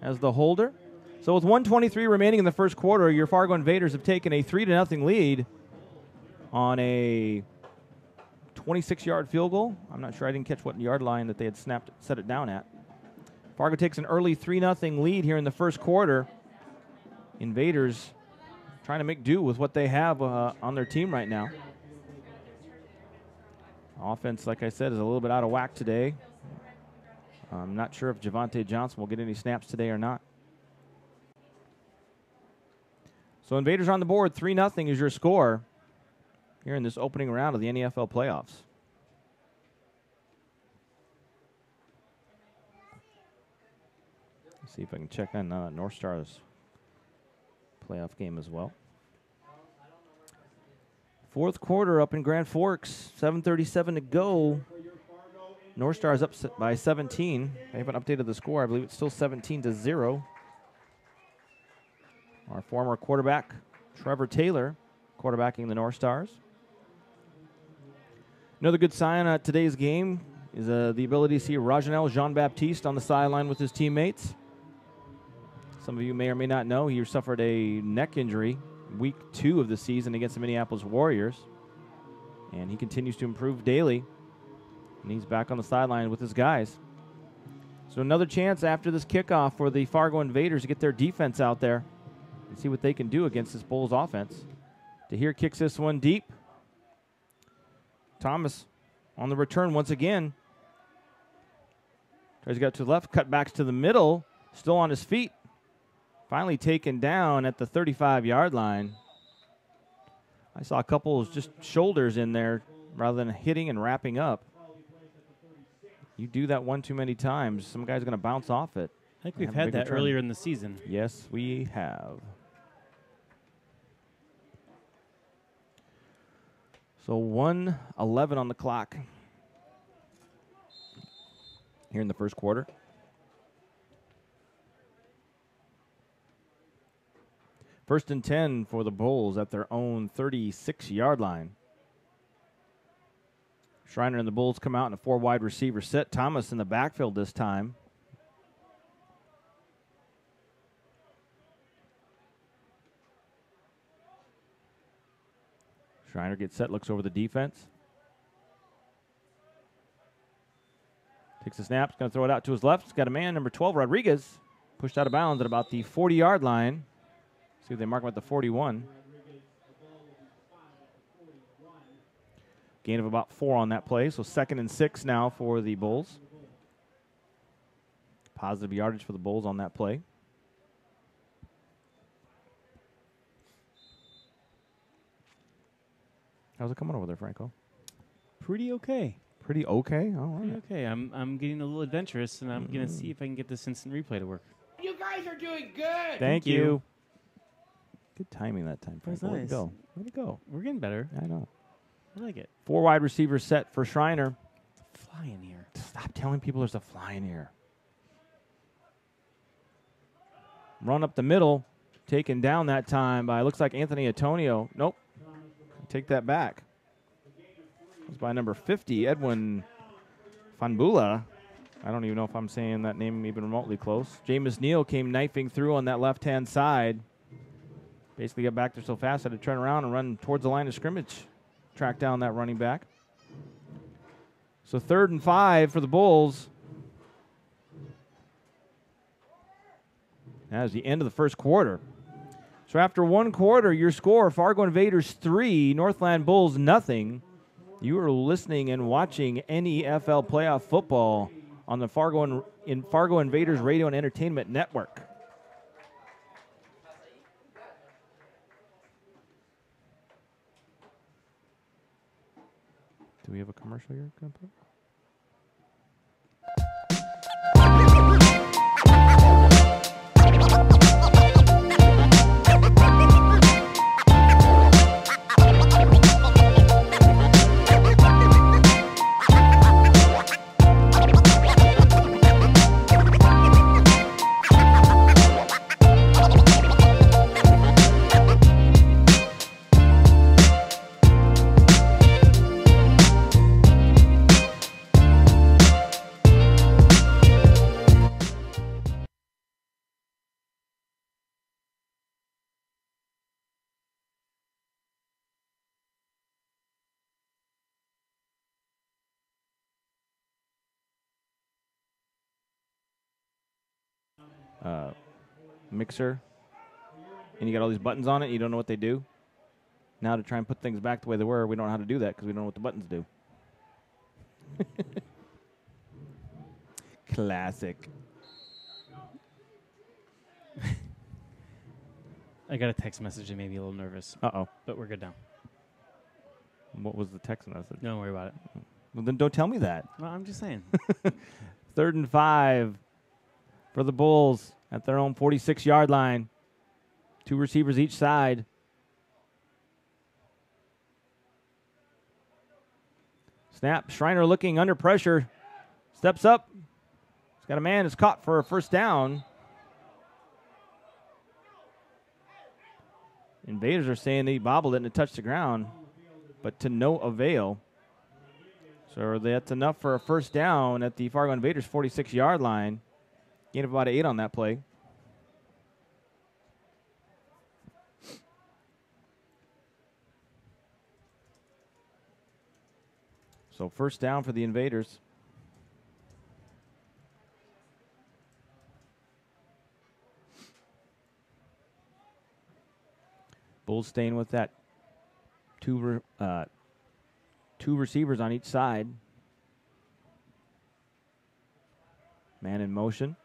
as the holder. So with 1:23 remaining in the first quarter, your Fargo Invaders have taken a 3-0 lead on a 26-yard field goal. I'm not sure. I didn't catch what yard line that they had set it down at. Fargo takes an early 3-0 lead here in the first quarter. Invaders trying to make do with what they have on their team right now. Offense, like I said, is a little bit out of whack today. I'm not sure if Javante Johnson will get any snaps today or not. So Invaders on the board. 3-0 is your score here in this opening round of the NEFL playoffs. Let's see if I can check on North Star's playoff game as well. Fourth quarter up in Grand Forks, 7:37 to go. North Star is up by 17. I haven't updated the score. I believe it's still 17-0. Our former quarterback, Trevor Taylor, quarterbacking the North Stars. Another good sign at today's game is the ability to see Rajanel Jean-Baptiste on the sideline with his teammates. Some of you may or may not know he suffered a neck injury week 2 of the season against the Minneapolis Warriors. And he continues to improve daily. And he's back on the sideline with his guys. So another chance after this kickoff for the Fargo Invaders to get their defense out there and see what they can do against this Bulls offense. Tahir kicks this one deep. Thomas on the return once again. Tries to get to the left, cut back to the middle, still on his feet. Finally taken down at the 35-yard line. I saw a couple of just shoulders in there rather than hitting and wrapping up. You do that one too many times, some guy's going to bounce off it. I think we've had that earlier in the season. Yes, we have. So 1:11 on the clock here in the first quarter. First and 10 for the Bulls at their own 36-yard line. Schreiner and the Bulls come out in a 4-wide receiver set. Thomas in the backfield this time. Schreiner gets set, looks over the defense. Takes the snap, going to throw it out to his left. He's got a man, number 12, Rodriguez, pushed out of bounds at about the 40-yard line. See if they mark him at the 41. Gain of about 4 on that play, so 2nd and 6 now for the Bulls. Positive yardage for the Bulls on that play. How's it coming over there, Franco? Pretty okay. Pretty okay? All right. Pretty okay. I'm getting a little adventurous, and I'm going to see if I can get this instant replay to work. You guys are doing good. Thank you. Good timing that time, That's Franco. Way to nice. go. Way to go. We're getting better. I know. I like it. 4 wide receiver set for Schreiner. Fly in here. Stop telling people there's a fly in here. Run up the middle. Taken down that time by, looks like Anthony Antonio. Nope. Take that back. It was by number 50, Edwin Fanbula. I don't even know if I'm saying that name even remotely close. Jameis Neal came knifing through on that left-hand side. Basically got back there so fast, had to turn around and run towards the line of scrimmage. Track down that running back. So 3rd and 5 for the Bulls. That is the end of the first quarter. So after 1 quarter, your score, Fargo Invaders 3, Northland Bulls nothing. You are listening and watching NEFL playoff football on the Fargo Invaders Radio and Entertainment Network. Do we have a commercial you're going to put? Mixer, and you got all these buttons on it, you don't know what they do. Now to try and put things back the way they were, we don't know how to do that because we don't know what the buttons do. Classic. I got a text message that made me a little nervous. Uh-oh. But we're good now. What was the text message? Don't worry about it. Well, then don't tell me that. Well, I'm just saying. 3rd and 5 for the Bulls at their own 46-yard line. 2 receivers each side. Snap. Schreiner looking under pressure. Steps up. He's got a man. Is caught for a first down. Invaders are saying they bobbled it and it touched the ground, but to no avail. So that's enough for a first down at the Fargo Invaders 46-yard line. Gain of about 8 on that play. So first down for the Invaders. Bulls staying with that. Two receivers on each side. Man in motion.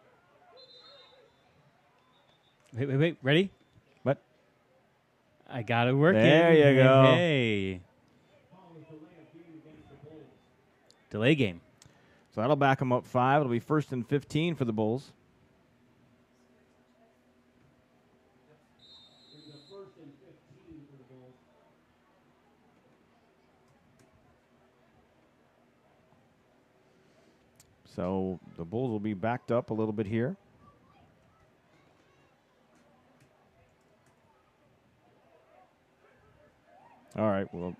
Wait. Ready? What? I got it working. There you go. Hey. Delay game. So that'll back them up 5. It'll be 1st and 15 for the Bulls. So the Bulls will be backed up a little bit here. All right, well,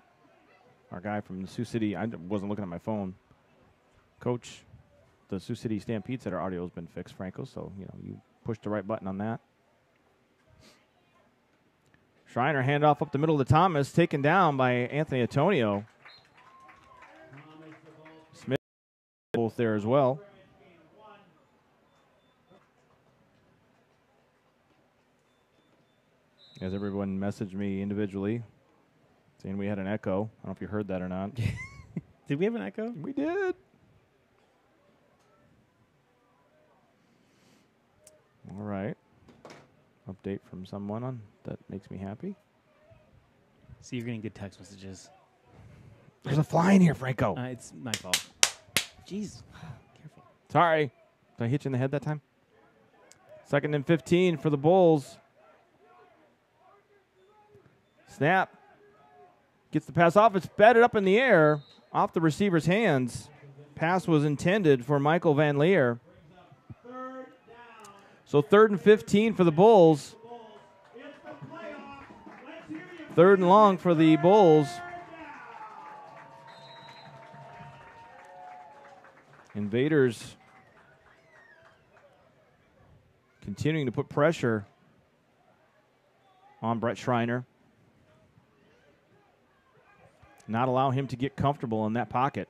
our guy from the Sioux City, I wasn't looking at my phone. Coach, the Sioux City Stampede said our audio has been fixed, Franco, so, you pushed the right button on that. Schreiner handoff up the middle to Thomas, taken down by Anthony Antonio. Smith both there as well. As everyone messaged me individually, saying we had an echo. I don't know if you heard that or not. Did we have an echo? We did. All right. Update from someone on that makes me happy. See, you're getting good text messages. There's a fly in here, Franco. It's my fault. Jeez. Careful. Sorry. Did I hit you in the head that time? 2nd and 15 for the Bulls. Snap. Gets the pass off. It's batted up in the air off the receiver's hands. Pass was intended for Michael Van Leer. So 3rd and 15 for the Bulls. 3rd and long for the Bulls. Invaders continuing to put pressure on Brett Schreiner. Not allow him to get comfortable in that pocket.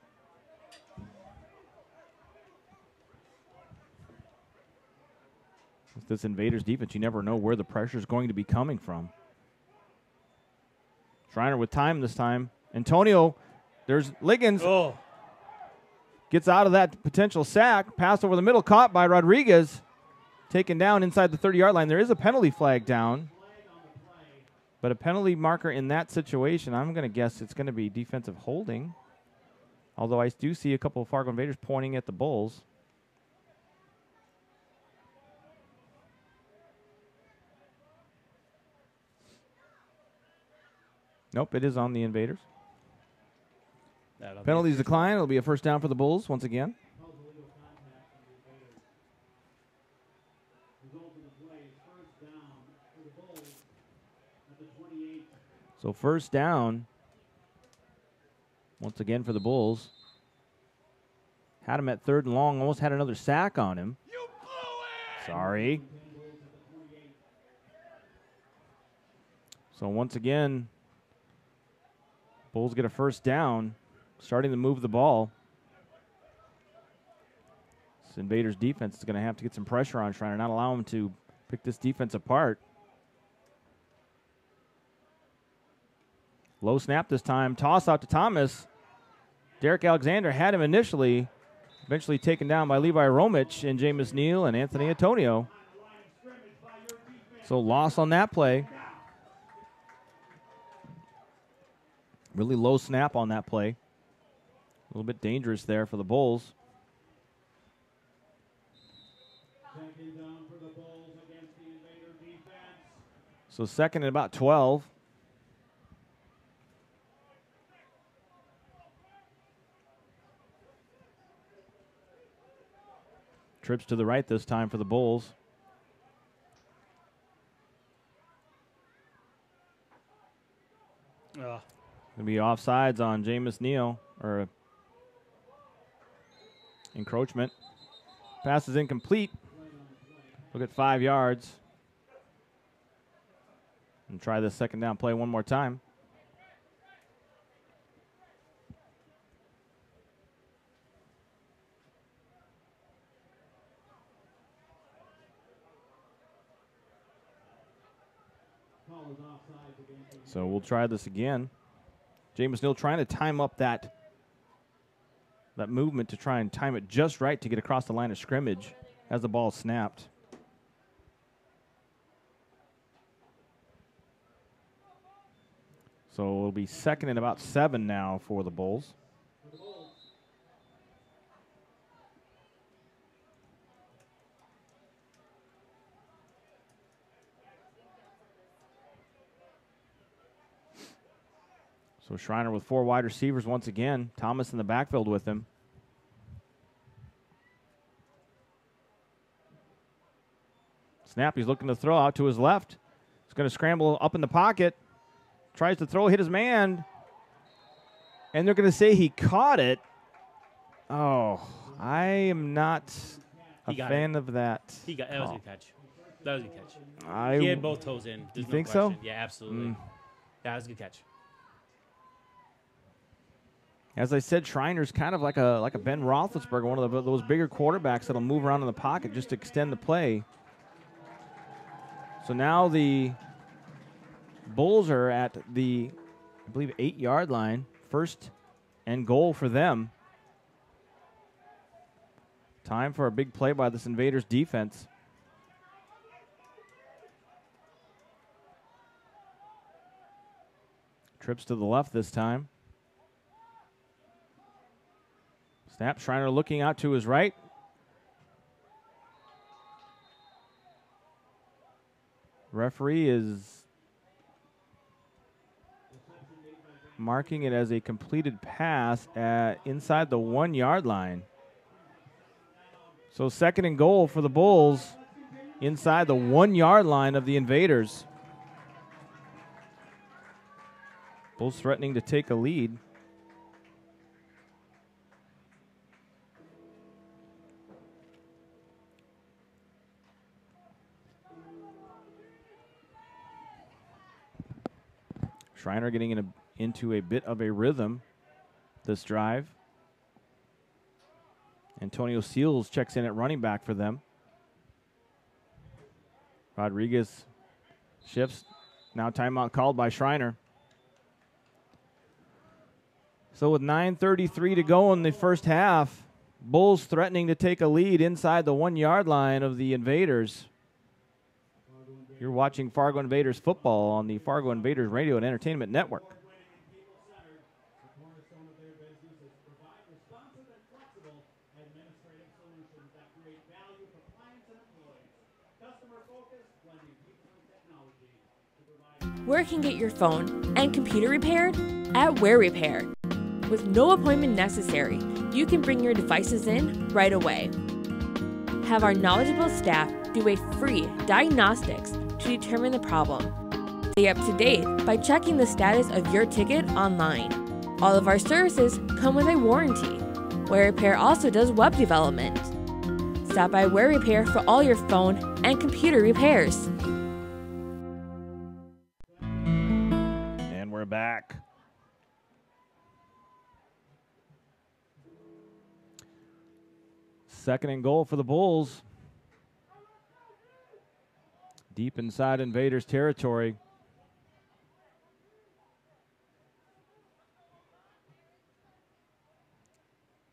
With this Invaders defense, you never know where the pressure is going to be coming from. Schreiner with time this time. Antonio, there's Liggins. Oh. Gets out of that potential sack. Pass over the middle, caught by Rodriguez. Taken down inside the 30-yard line. There is a penalty flag down. But a penalty marker in that situation, I'm going to guess it's going to be defensive holding. Although I do see a couple of Fargo Invaders pointing at the Bulls. Nope, it is on the Invaders. Penalties decline. It'll be a first down for the Bulls once again. So first down, once again for the Bulls. Had him at 3rd and long, almost had another sack on him. You blew it! Sorry. So once again, Bulls get a first down, starting to move the ball. This Invaders defense is going to have to get some pressure on Schreiner, not allow him to pick this defense apart. Low snap this time. Toss out to Thomas. Derek Alexander had him initially. Eventually taken down by Levi Romich and Jameis Neal and Anthony Antonio. So loss on that play. Really low snap on that play. A little bit dangerous there for the Bulls. So 2nd and about 12. Trips to the right this time for the Bulls. Going to be offsides on Jameis Neal, or encroachment. Pass is incomplete. Look at 5 yards. And try this 2nd down play one more time. So we'll try this again. Jameis Neal trying to time up that movement to try and time it just right to get across the line of scrimmage as the ball snapped. So it'll be 2nd and about 7 now for the Bulls. So Schreiner with 4 wide receivers once again. Thomas in the backfield with him. Snap, he's looking to throw out to his left. He's going to scramble up in the pocket. tries to throw, hit his man, and they're going to say he caught it. Oh, I am not a fan of that. That was a good catch. That was a good catch. He had both toes in. You think so? Yeah, absolutely. That was a good catch. As I said, Schreiner's kind of like a Ben Roethlisberger, one of those bigger quarterbacks that'll move around in the pocket just to extend the play. So now the Bulls are at the, I believe, 8-yard line. First and goal for them. Time for a big play by this Invaders defense. Trips to the left this time. Snap, Schreiner looking out to his right. Referee is marking it as a completed pass inside the 1-yard line. So second and goal for the Bulls inside the 1-yard line of the Invaders. Bulls threatening to take a lead. Schreiner getting into a bit of a rhythm this drive. Antonio Seals checks in at running back for them. Rodriguez shifts. Now timeout called by Schreiner. So with 9:33 to go in the first half, Bulls threatening to take a lead inside the 1-yard line of the Invaders. You're watching Fargo Invaders football on the Fargo Invaders Radio and Entertainment Network. Where can get your phone and computer repaired? At Wear Repair. With no appointment necessary, you can bring your devices in right away. Have our knowledgeable staff do a free diagnostics to determine the problem. Stay up to date by checking the status of your ticket online. All of our services come with a warranty. Wear Repair also does web development. Stop by Wear Repair for all your phone and computer repairs. And we're back. Second and goal for the Bulls. Deep inside Invaders territory.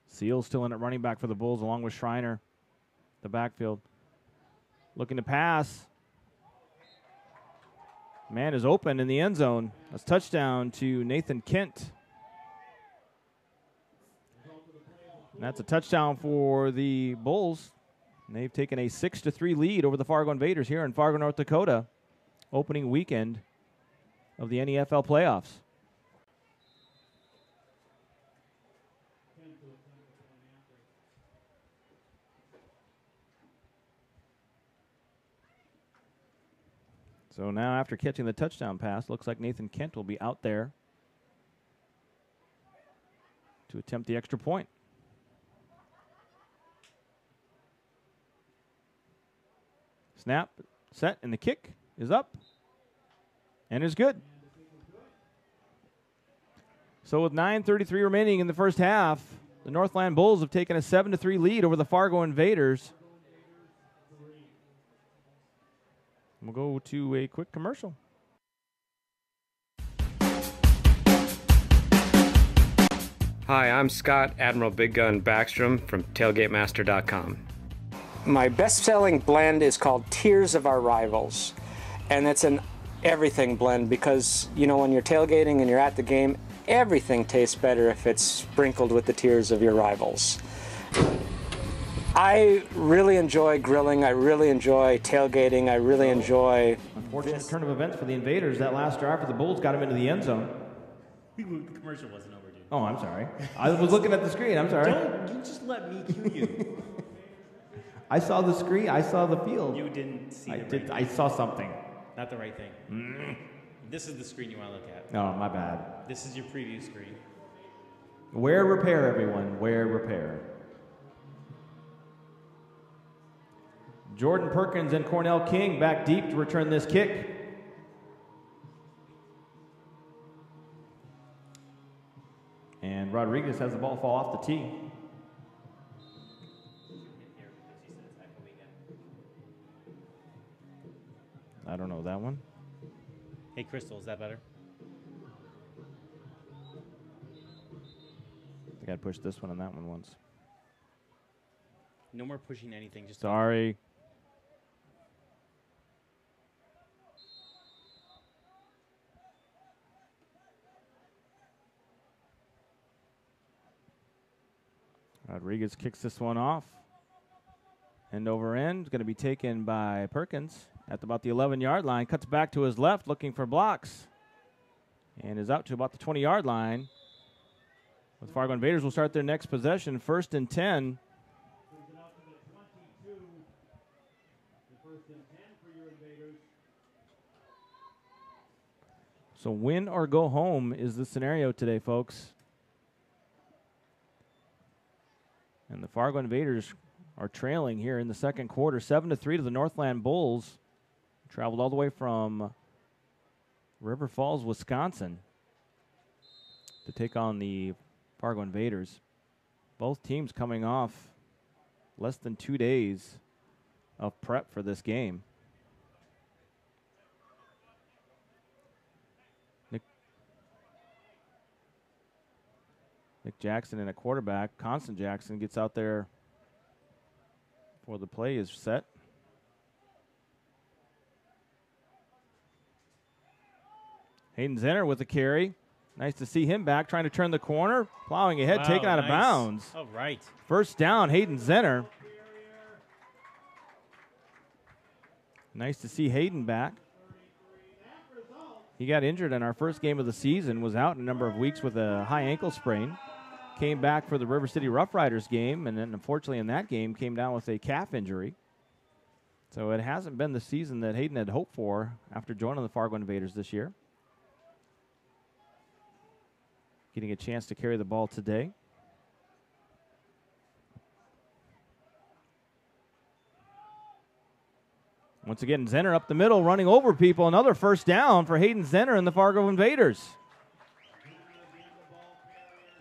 Seal still in at running back for the Bulls along with Schreiner. The backfield. Looking to pass. Man is open in the end zone. That's touchdown to Nathan Kent. And that's a touchdown for the Bulls. And they've taken a 6-3 lead over the Fargo Invaders here in Fargo, North Dakota, opening weekend of the NEFL playoffs. So now after catching the touchdown pass, looks like Nathan Kent will be out there to attempt the extra point. Snap, set, and the kick is up and is good. So with 9:33 remaining in the first half, the Northland Bulls have taken a 7-3 lead over the Fargo Invaders. We'll go to a quick commercial. Hi, I'm Scott, Admiral Big Gun Backstrom from TailgateMaster.com. My best-selling blend is called Tears of Our Rivals, and it's an everything blend because, you know, when you're tailgating and you're at the game, everything tastes better if it's sprinkled with the tears of your rivals. I really enjoy grilling, I really enjoy tailgating, I really enjoy... Unfortunate turn of events for the Invaders. That last drive for the Bulls got him into the end zone. The commercial wasn't over, dude. Oh, I'm sorry. I was looking at the screen, I'm sorry. Don't, you just let me cue you. I saw the screen, I saw the field. You didn't see it. I saw something. Not the right thing. This is the screen you want to look at. Oh, my bad. This is your preview screen. Wear repair, everyone. Wear repair. Jordan Perkins and Cornell King back deep to return this kick. And Rodriguez has the ball fall off the tee. I don't know that one. Hey, Crystal, is that better? I think I pushed this one and that one once. No more pushing anything. Just Sorry. Rodriguez kicks this one off. End over end. Going to be taken by Perkins at about the 11-yard line. Cuts back to his left looking for blocks. And is out to about the 20-yard line. The Fargo Invaders will start their next possession. 1st and 10. So win or go home is the scenario today, folks. And the Fargo Invaders are trailing here in the second quarter, 7-3 to the Northland Bulls. Traveled all the way from River Falls, Wisconsin to take on the Fargo Invaders. Both teams coming off less than 2 days of prep for this game. Nick Jackson and a quarterback. Constant Jackson gets out there before the play is set. Hayden Zenner with the carry. Nice to see him back, trying to turn the corner. Plowing ahead, taken out of bounds. All right. First down, Hayden Zenner. Nice to see Hayden back. He got injured in our first game of the season, was out in a number of weeks with a high ankle sprain. Came back for the River City Rough Riders game, and then unfortunately in that game came down with a calf injury. So it hasn't been the season that Hayden had hoped for after joining the Fargo Invaders this year. Getting a chance to carry the ball today. Once again, Zenner up the middle, running over people. Another first down for Hayden Zenner and the Fargo Invaders.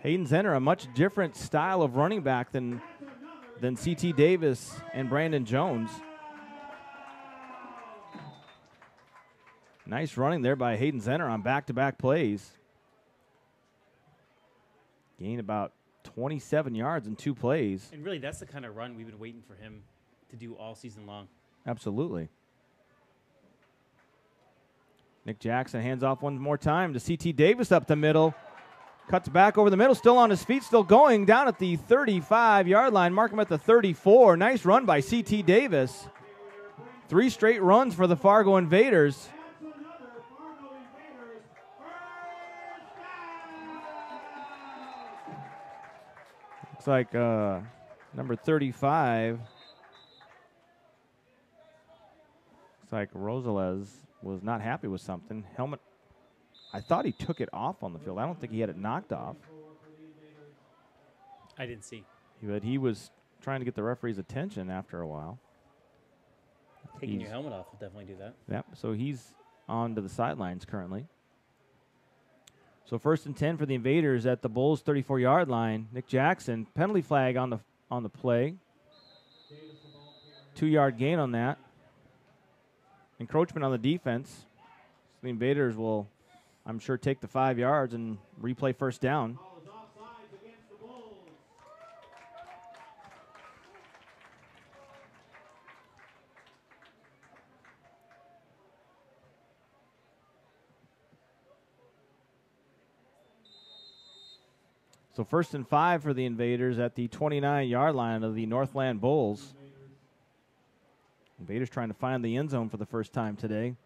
Hayden Zenner, a much different style of running back than C.T. Davis and Brandon Jones. Nice running there by Hayden Zenner on back-to-back plays. Gained about 27 yards in 2 plays. And really, that's the kind of run we've been waiting for him to do all season long. Absolutely. Nick Jackson hands off one more time to C.T. Davis up the middle. Cuts back over the middle, still on his feet, still going down at the 35-yard line. Mark him at the 34. Nice run by C.T. Davis. 3 straight runs for the Fargo Invaders. Looks like number 35. Looks like Rosales was not happy with something. Helmet. I thought he took it off on the field. I don't think he had it knocked off. I didn't see. But he was trying to get the referee's attention after a while. Taking your helmet off will definitely do that. Yep, so he's on to the sidelines currently. So 1st and 10 for the Invaders at the Bulls' 34-yard line. Nick Jackson, penalty flag on the play. 2-yard gain on that. Encroachment on the defense. So the Invaders will, I'm sure, take the 5 yards and replay first down. So 1st and 5 for the Invaders at the 29-yard line of the Northland Bulls. Invaders trying to find the end zone for the first time today.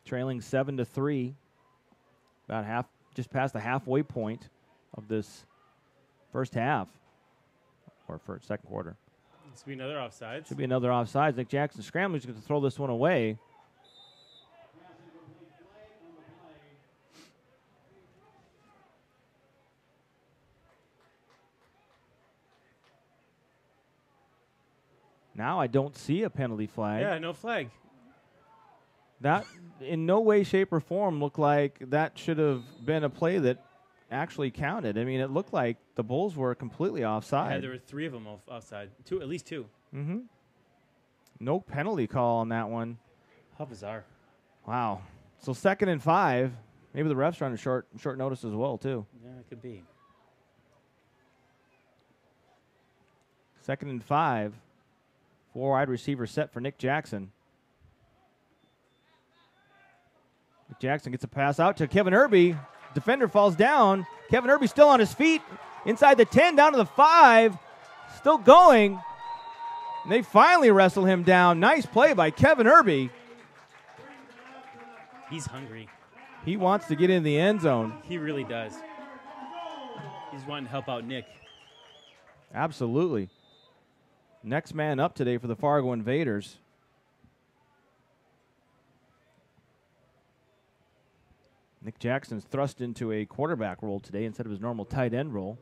Trailing 7-3. About just past the halfway point of this first half. Or first, second quarter. This will be another offside. Should be another offside. Nick Jackson scrambling. He's going to throw this one away. Now I don't see a penalty flag. Yeah, no flag. That in no way, shape, or form looked like that should have been a play that actually counted. I mean, it looked like the Bulls were completely offside. Yeah, there were 3 of them offside. At least 2. Mm-hmm. No penalty call on that one. How bizarre. Wow. So 2nd and 5. Maybe the refs are on short notice as well, too. Yeah, it could be. 2nd and 5. 4 wide receiver set for Nick Jackson. Nick Jackson gets a pass out to Kevin Irby. Defender falls down. Kevin Irby still on his feet. Inside the 10, down to the 5. Still going. And they finally wrestle him down. Nice play by Kevin Irby. He's hungry. He wants to get in the end zone. He really does. He's wanting to help out Nick. Absolutely. Next man up today for the Fargo Invaders. Nick Jackson's thrust into a quarterback role today instead of his normal tight end role.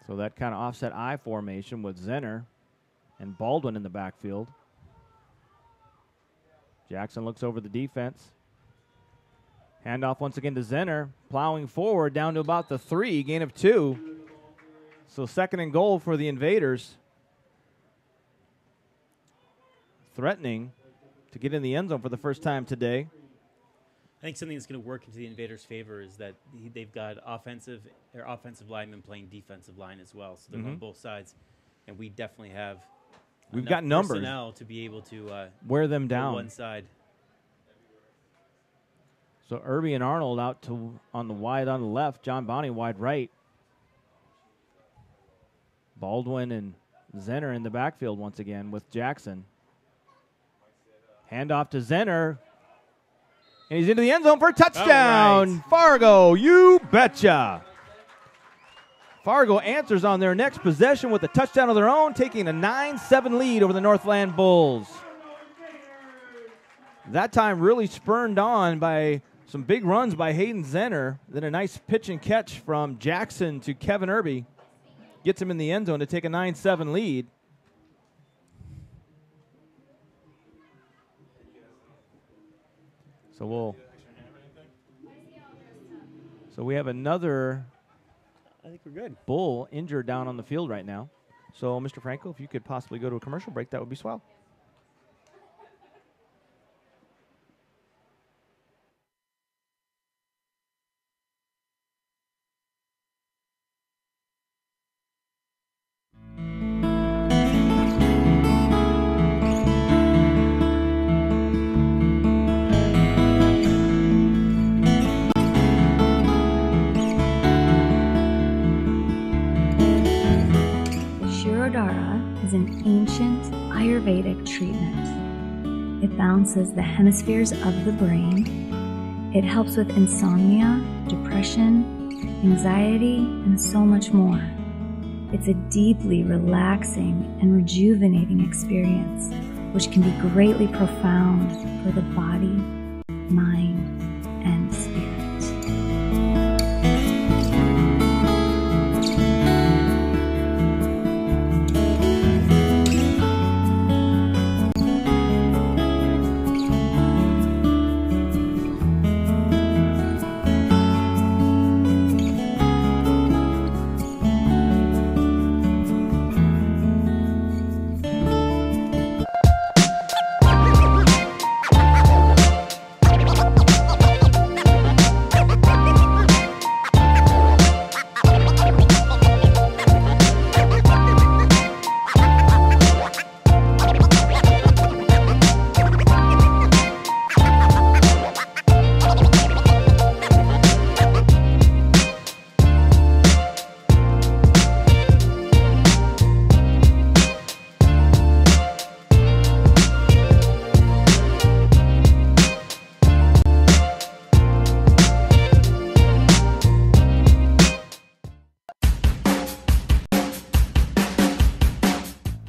So that kind of offset I formation with Zenner and Baldwin in the backfield. Jackson looks over the defense. Handoff once again to Zenner, plowing forward down to about the 3, gain of 2. So 2nd and goal for the Invaders. Threatening to get in the end zone for the first time today. I think something that's going to work into the Invaders' favor is that they've got offensive linemen playing defensive line as well. So they're on both sides. And we definitely have We've got numbers personnel to be able to wear them down. One side. So Irby and Arnold out to on the wide on the left. John Bonney wide right. Baldwin and Zenner in the backfield once again with Jackson. Handoff to Zenner. And he's into the end zone for a touchdown. Right. Fargo, you betcha. Fargo answers on their next possession with a touchdown of their own, taking a 9-7 lead over the Northland Bulls. That time really spurned on by some big runs by Hayden Zenner. Then a nice pitch and catch from Jackson to Kevin Irby. Gets him in the end zone to take a 9-7 lead. So we have another I think we're good. Bull injured down on the field right now. So, Mr. Franco, if you could possibly go to a commercial break, that would be swell. Is an ancient Ayurvedic treatment. It balances the hemispheres of the brain. It helps with insomnia, depression, anxiety, and so much more. It's a deeply relaxing and rejuvenating experience, which can be greatly profound for the body, mind, and spirit.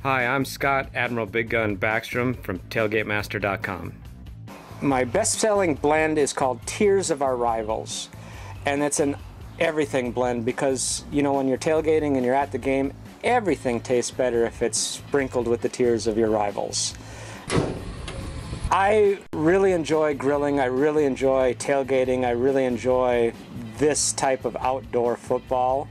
Hi, I'm Scott Admiral Big Gun Backstrom from TailgateMaster.com. My best-selling blend is called Tears of Our Rivals, and it's an everything blend because, you know, when you're tailgating and you're at the game, everything tastes better if it's sprinkled with the tears of your rivals. I really enjoy grilling, I really enjoy tailgating, I really enjoy this type of outdoor football.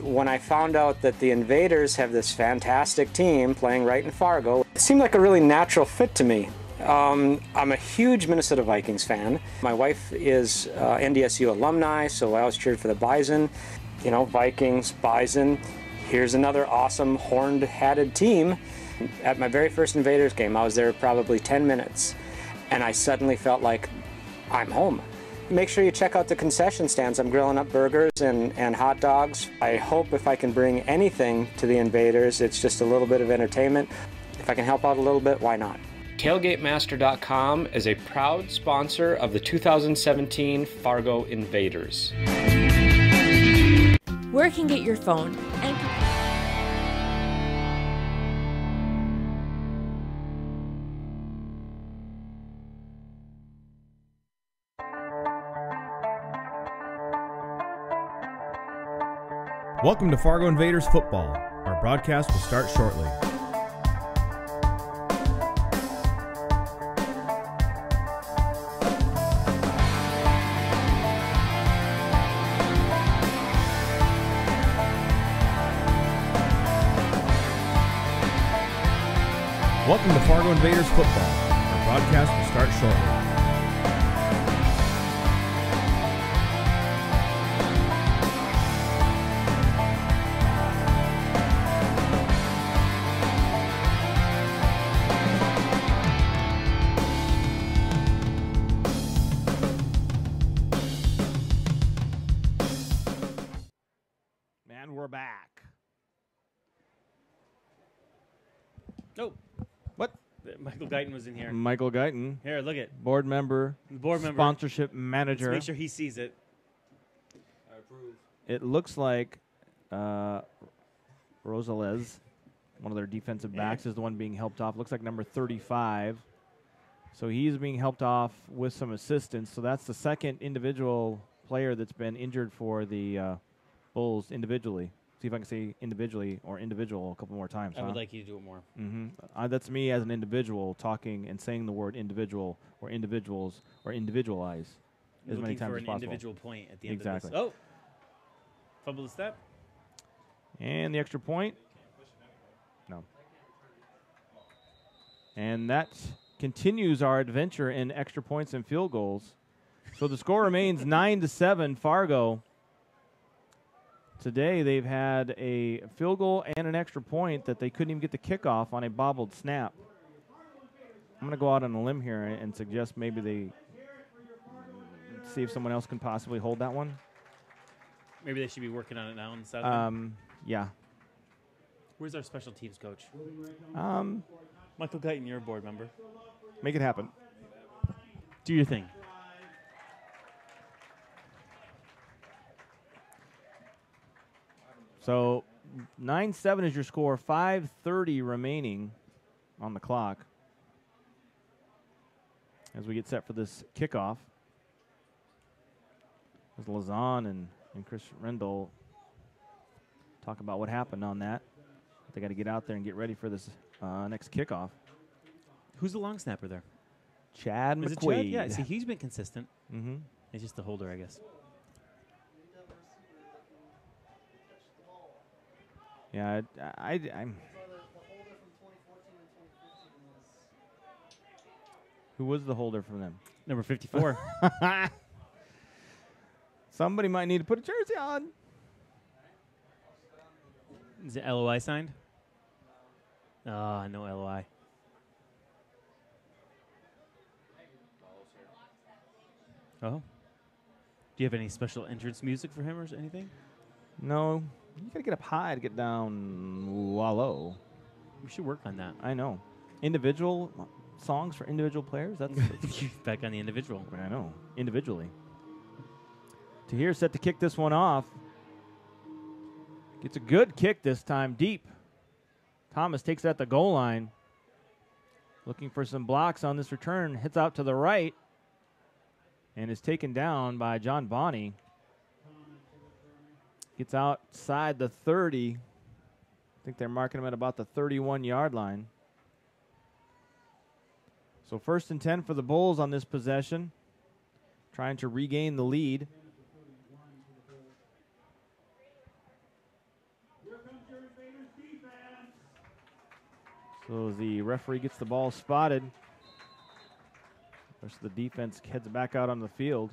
When I found out that the Invaders have this fantastic team playing right in Fargo, it seemed like a really natural fit to me. I'm a huge Minnesota Vikings fan. My wife is NDSU alumni, so I always cheered for the Bison. You know, Vikings, Bison. Here's another awesome horned-hatted team. At my very first Invaders game, I was there probably 10 minutes, and I suddenly felt like I'm home. Make sure you check out the concession stands. I'm grilling up burgers and hot dogs. I hope if I can bring anything to the Invaders, it's just a little bit of entertainment. If I can help out a little bit, why not? TailgateMaster.com is a proud sponsor of the 2017 Fargo Invaders. Where can get your phone and Welcome to Fargo Invaders Football. Our broadcast will start shortly. Welcome to Fargo Invaders Football. Our broadcast will start shortly. And we're back. Oh. What? Michael Guyton was in here. Michael Guyton. Here, look at Board member. Board member. Sponsorship manager. Let's make sure he sees it. I approve. It looks like Rosales, one of their defensive backs, is the one being helped off. Looks like number 35. So he's being helped off with some assistance. So that's the second individual player that's been injured for the Bulls individually. See if I can say individually or individual a couple more times. I would like you to do it more. That's me as an individual talking and saying the word individual or individuals or individualize as many times as possible. Looking for an individual point at the end exactly. of this. Oh, fumble the step. And the extra point. No. And that continues our adventure in extra points and field goals. So the score remains 9-7 Fargo. Today they've had a field goal and an extra point that they couldn't even get the kickoff on a bobbled snap. I'm going to go out on a limb here and suggest maybe they see if someone else can possibly hold that one. Maybe they should be working on it now on the side. Yeah. Where's our special teams coach? Michael Guyton, you're a board member. Make it happen. Do your thing. So 9-7 is your score, 5:30 remaining on the clock as we get set for this kickoff. As Lazan and Chris Rendell talk about what happened on that. They got to get out there and get ready for this next kickoff. Who's the long snapper there? Chad Is it McQuaid. Chad? Yeah, see, he's been consistent. Mm-hmm. He's just the holder, I guess. Yeah, I'm. Who was the holder from them? Number 54. Somebody might need to put a jersey on. Is it LOI signed? No LOI. Oh. Do you have any special entrance music for him or anything? No. You got to get up high to get down low. We should work on that. I know. Individual songs for individual players? That's back on the individual. I know. Individually. Tahir set to kick this one off. Gets a good kick this time, deep. Thomas takes it at the goal line. Looking for some blocks on this return. Hits out to the right. And is taken down by John Bonney. Gets outside the 30. I think they're marking him at about the 31-yard line. So 1st and 10 for the Bulls on this possession, trying to regain the lead. So the referee gets the ball spotted. The rest of the defense heads back out on the field.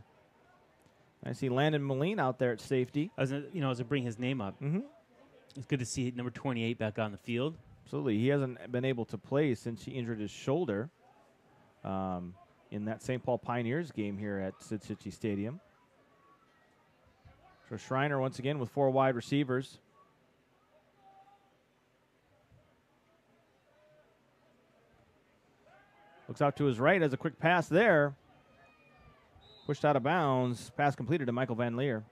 I see Landon Moline out there at safety. As I bring his name up, it's good to see number 28 back on the field. Absolutely. He hasn't been able to play since he injured his shoulder in that St. Paul Pioneers game here at Sid-City Stadium. So Schreiner once again with 4 wide receivers. Looks out to his right, has a quick pass there. Pushed out of bounds. Pass completed to Michael Van Leer.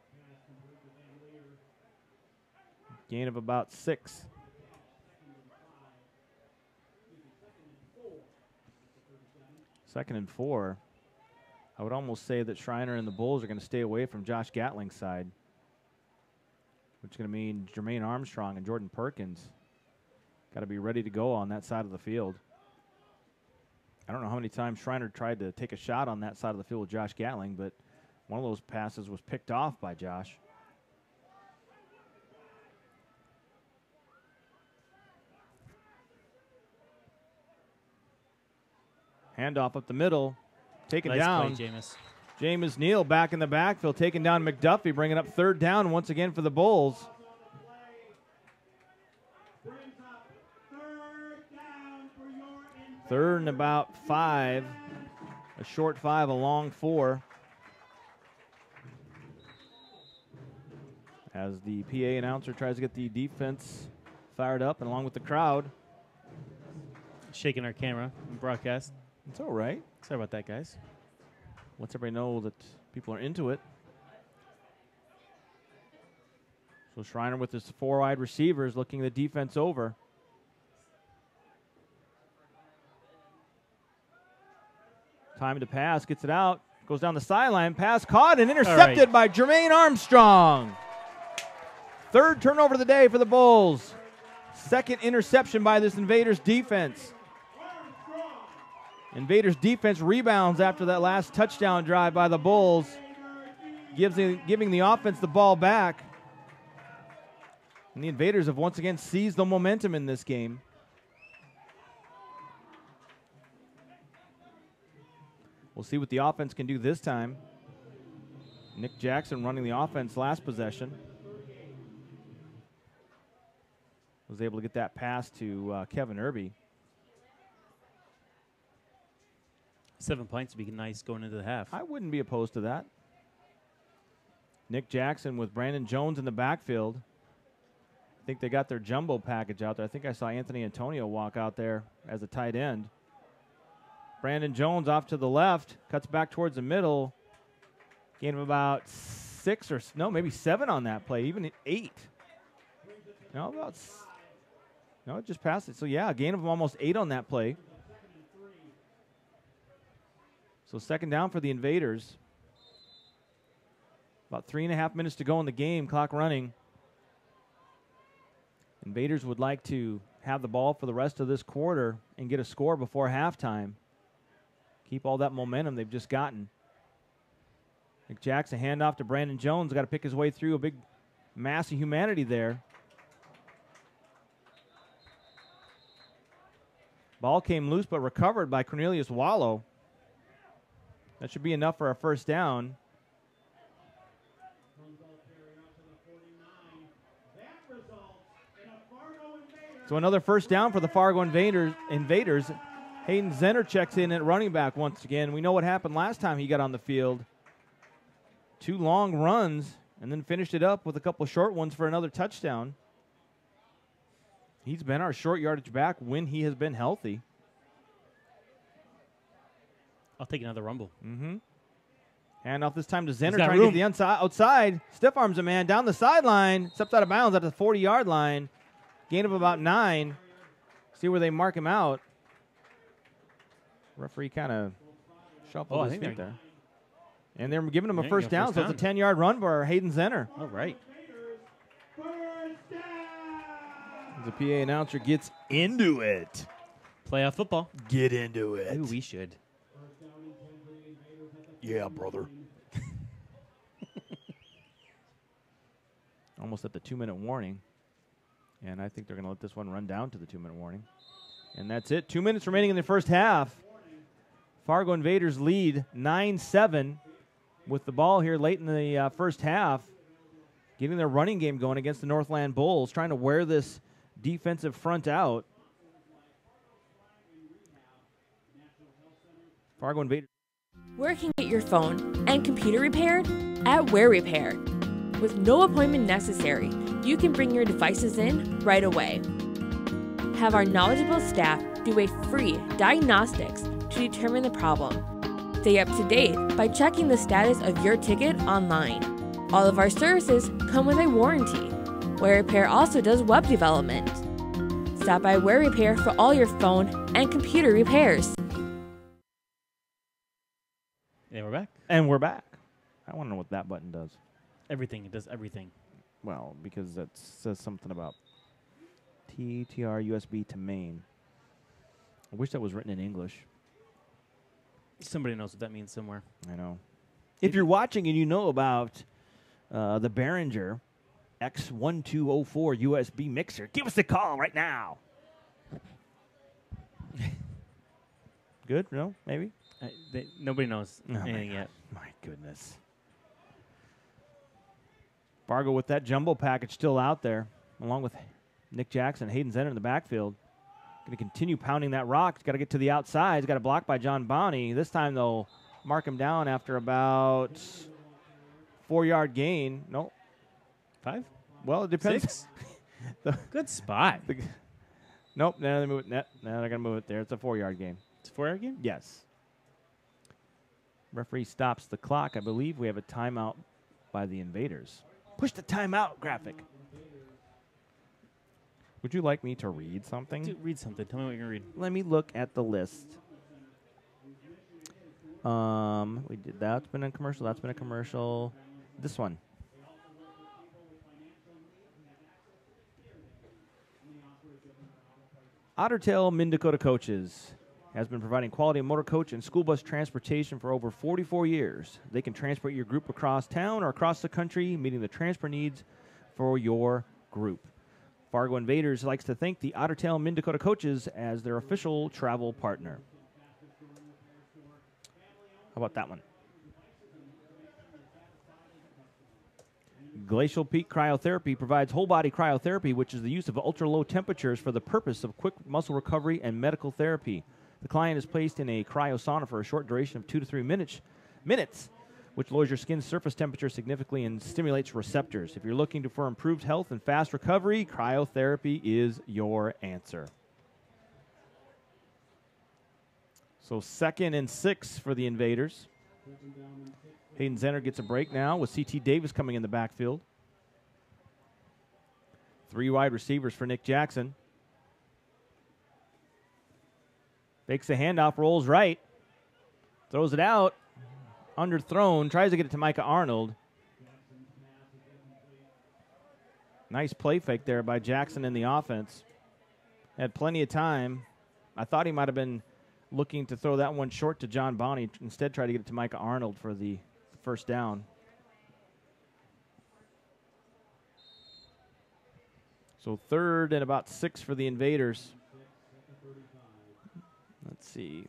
Gain of about 6. Second and 4. I would almost say that Schreiner and the Bulls are going to stay away from Josh Gatling's side, which is going to mean Jermaine Armstrong and Jordan Perkins got to be ready to go on that side of the field. I don't know how many times Schreiner tried to take a shot on that side of the field with Josh Gatling, but one of those passes was picked off by Josh. Handoff up the middle, taken down. Play, Jameis. Jameis Neal back in the backfield, taking down McDuffie, bringing up 3rd down once again for the Bulls. Third and about 5. A short 5, a long 4. As the PA announcer tries to get the defense fired up and along with the crowd. Shaking our camera and broadcast. It's all right. Sorry about that, guys. Lets everybody know that people are into it. So Schreiner with his 4 wide receivers looking the defense over. Time to pass, gets it out, goes down the sideline, pass caught and intercepted by Jermaine Armstrong. 3rd turnover of the day for the Bulls. 2nd interception by this Invaders defense. Invaders defense rebounds after that last touchdown drive by the Bulls, giving the offense the ball back. And the Invaders have once again seized the momentum in this game. We'll see what the offense can do this time. Nick Jackson running the offense last possession. Was able to get that pass to Kevin Irby. 7 points would be nice going into the half. I wouldn't be opposed to that. Nick Jackson with Brandon Jones in the backfield. I think they got their jumbo package out there. I think I saw Anthony Antonio walk out there as a tight end. Brandon Jones off to the left, cuts back towards the middle. Gain of about 6 or maybe 7 on that play, even 8. No, it just passed it. So yeah, a gain of almost 8 on that play. So 2nd down for the Invaders. About 3.5 minutes to go in the game, clock running. Invaders would like to have the ball for the rest of this quarter and get a score before halftime. Keep all that momentum they've just gotten. Nick Jackson, handoff to Brandon Jones. Got to pick his way through a big mass of humanity there. Ball came loose but recovered by Cornelius Wallow. That should be enough for a 1st down. So another 1st down for the Fargo Invaders. Hayden Zenner checks in at running back once again. We know what happened last time he got on the field. 2 long runs and then finished it up with a couple short ones for another touchdown. He's been our short yardage back when he has been healthy. I'll take another rumble. Hand off this time to Zenner, trying to get the outside. Stiff arms a man down the sideline. Steps out of bounds at the 40-yard line. Gain of about 9. See where they mark him out. Referee kind of shuffled his feet there. And they're giving him a 1st down, so it's a 10-yard run for Hayden Zenner. All right. The PA announcer gets into it. Playoff football. Get into it. Ooh, we should. Yeah, brother. Almost at the 2-minute warning. And I think they're going to let this one run down to the 2-minute warning. And that's it. 2 minutes remaining in the first half. Fargo Invaders lead 9-7 with the ball here late in the first half. Getting their running game going against the Northland Bulls, trying to wear this defensive front out. Fargo Invaders. Where can you get your phone and computer repaired? At Where Repair. With no appointment necessary, you can bring your devices in right away. Have our knowledgeable staff do a free diagnostics to determine the problem. Stay up to date by checking the status of your ticket online. All of our services come with a warranty. Where Repair also does web development. Stop by Where Repair for all your phone and computer repairs. And we're back. And we're back. I want to know what that button does. Everything. It does everything. Well, because that says something about TTR USB to main. I wish that was written in English. Somebody knows what that means somewhere. I know. If you're watching and you know about the Behringer X1204 USB mixer, give us a call right now. Good? No? Maybe? Nobody knows anything yet. My goodness. Fargo with that jumbo package still out there, along with Nick Jackson, Hayden Zenner in the backfield. Going to continue pounding that rock. He's got to get to the outside. He's got a block by John Bonney. This time they'll mark him down after about 4-yard gain. No. 5? Well, it depends. 6? Good spot. Nope. Now they move it. Now they're going to move it there. It's a 4-yard gain. It's a 4-yard game? Yes. Referee stops the clock. I believe we have a timeout by the Invaders. Push the timeout graphic. Would you like me to read something? Read something. Tell me what you're going to read. Let me look at the list. We did that. That's been a commercial. That's been a commercial. This one. Ottertail Minn-Dakota Coaches has been providing quality motor coach and school bus transportation for over 44 years. They can transport your group across town or across the country, meeting the transfer needs for your group. Fargo Invaders likes to thank the Ottertail Minn-Dakota Coaches as their official travel partner. How about that one? Glacial Peak Cryotherapy provides whole-body cryotherapy, which is the use of ultra-low temperatures for the purpose of quick muscle recovery and medical therapy. The client is placed in a cryosauna for a short duration of 2 to 3 minutes, which lowers your skin's surface temperature significantly and stimulates receptors. If you're looking for improved health and fast recovery, cryotherapy is your answer. So 2nd and 6 for the Invaders. Hayden Zenner gets a break now with C.T. Davis coming in the backfield. 3 wide receivers for Nick Jackson. Fakes the handoff, rolls right. Throws it out. Underthrown. Tries to get it to Micah Arnold. Nice play fake there by Jackson in the offense. Had plenty of time. I thought he might have been looking to throw that one short to John Bonney. Instead, tried to get it to Micah Arnold for the first down. So 3rd and about 6 for the Invaders. Let's see.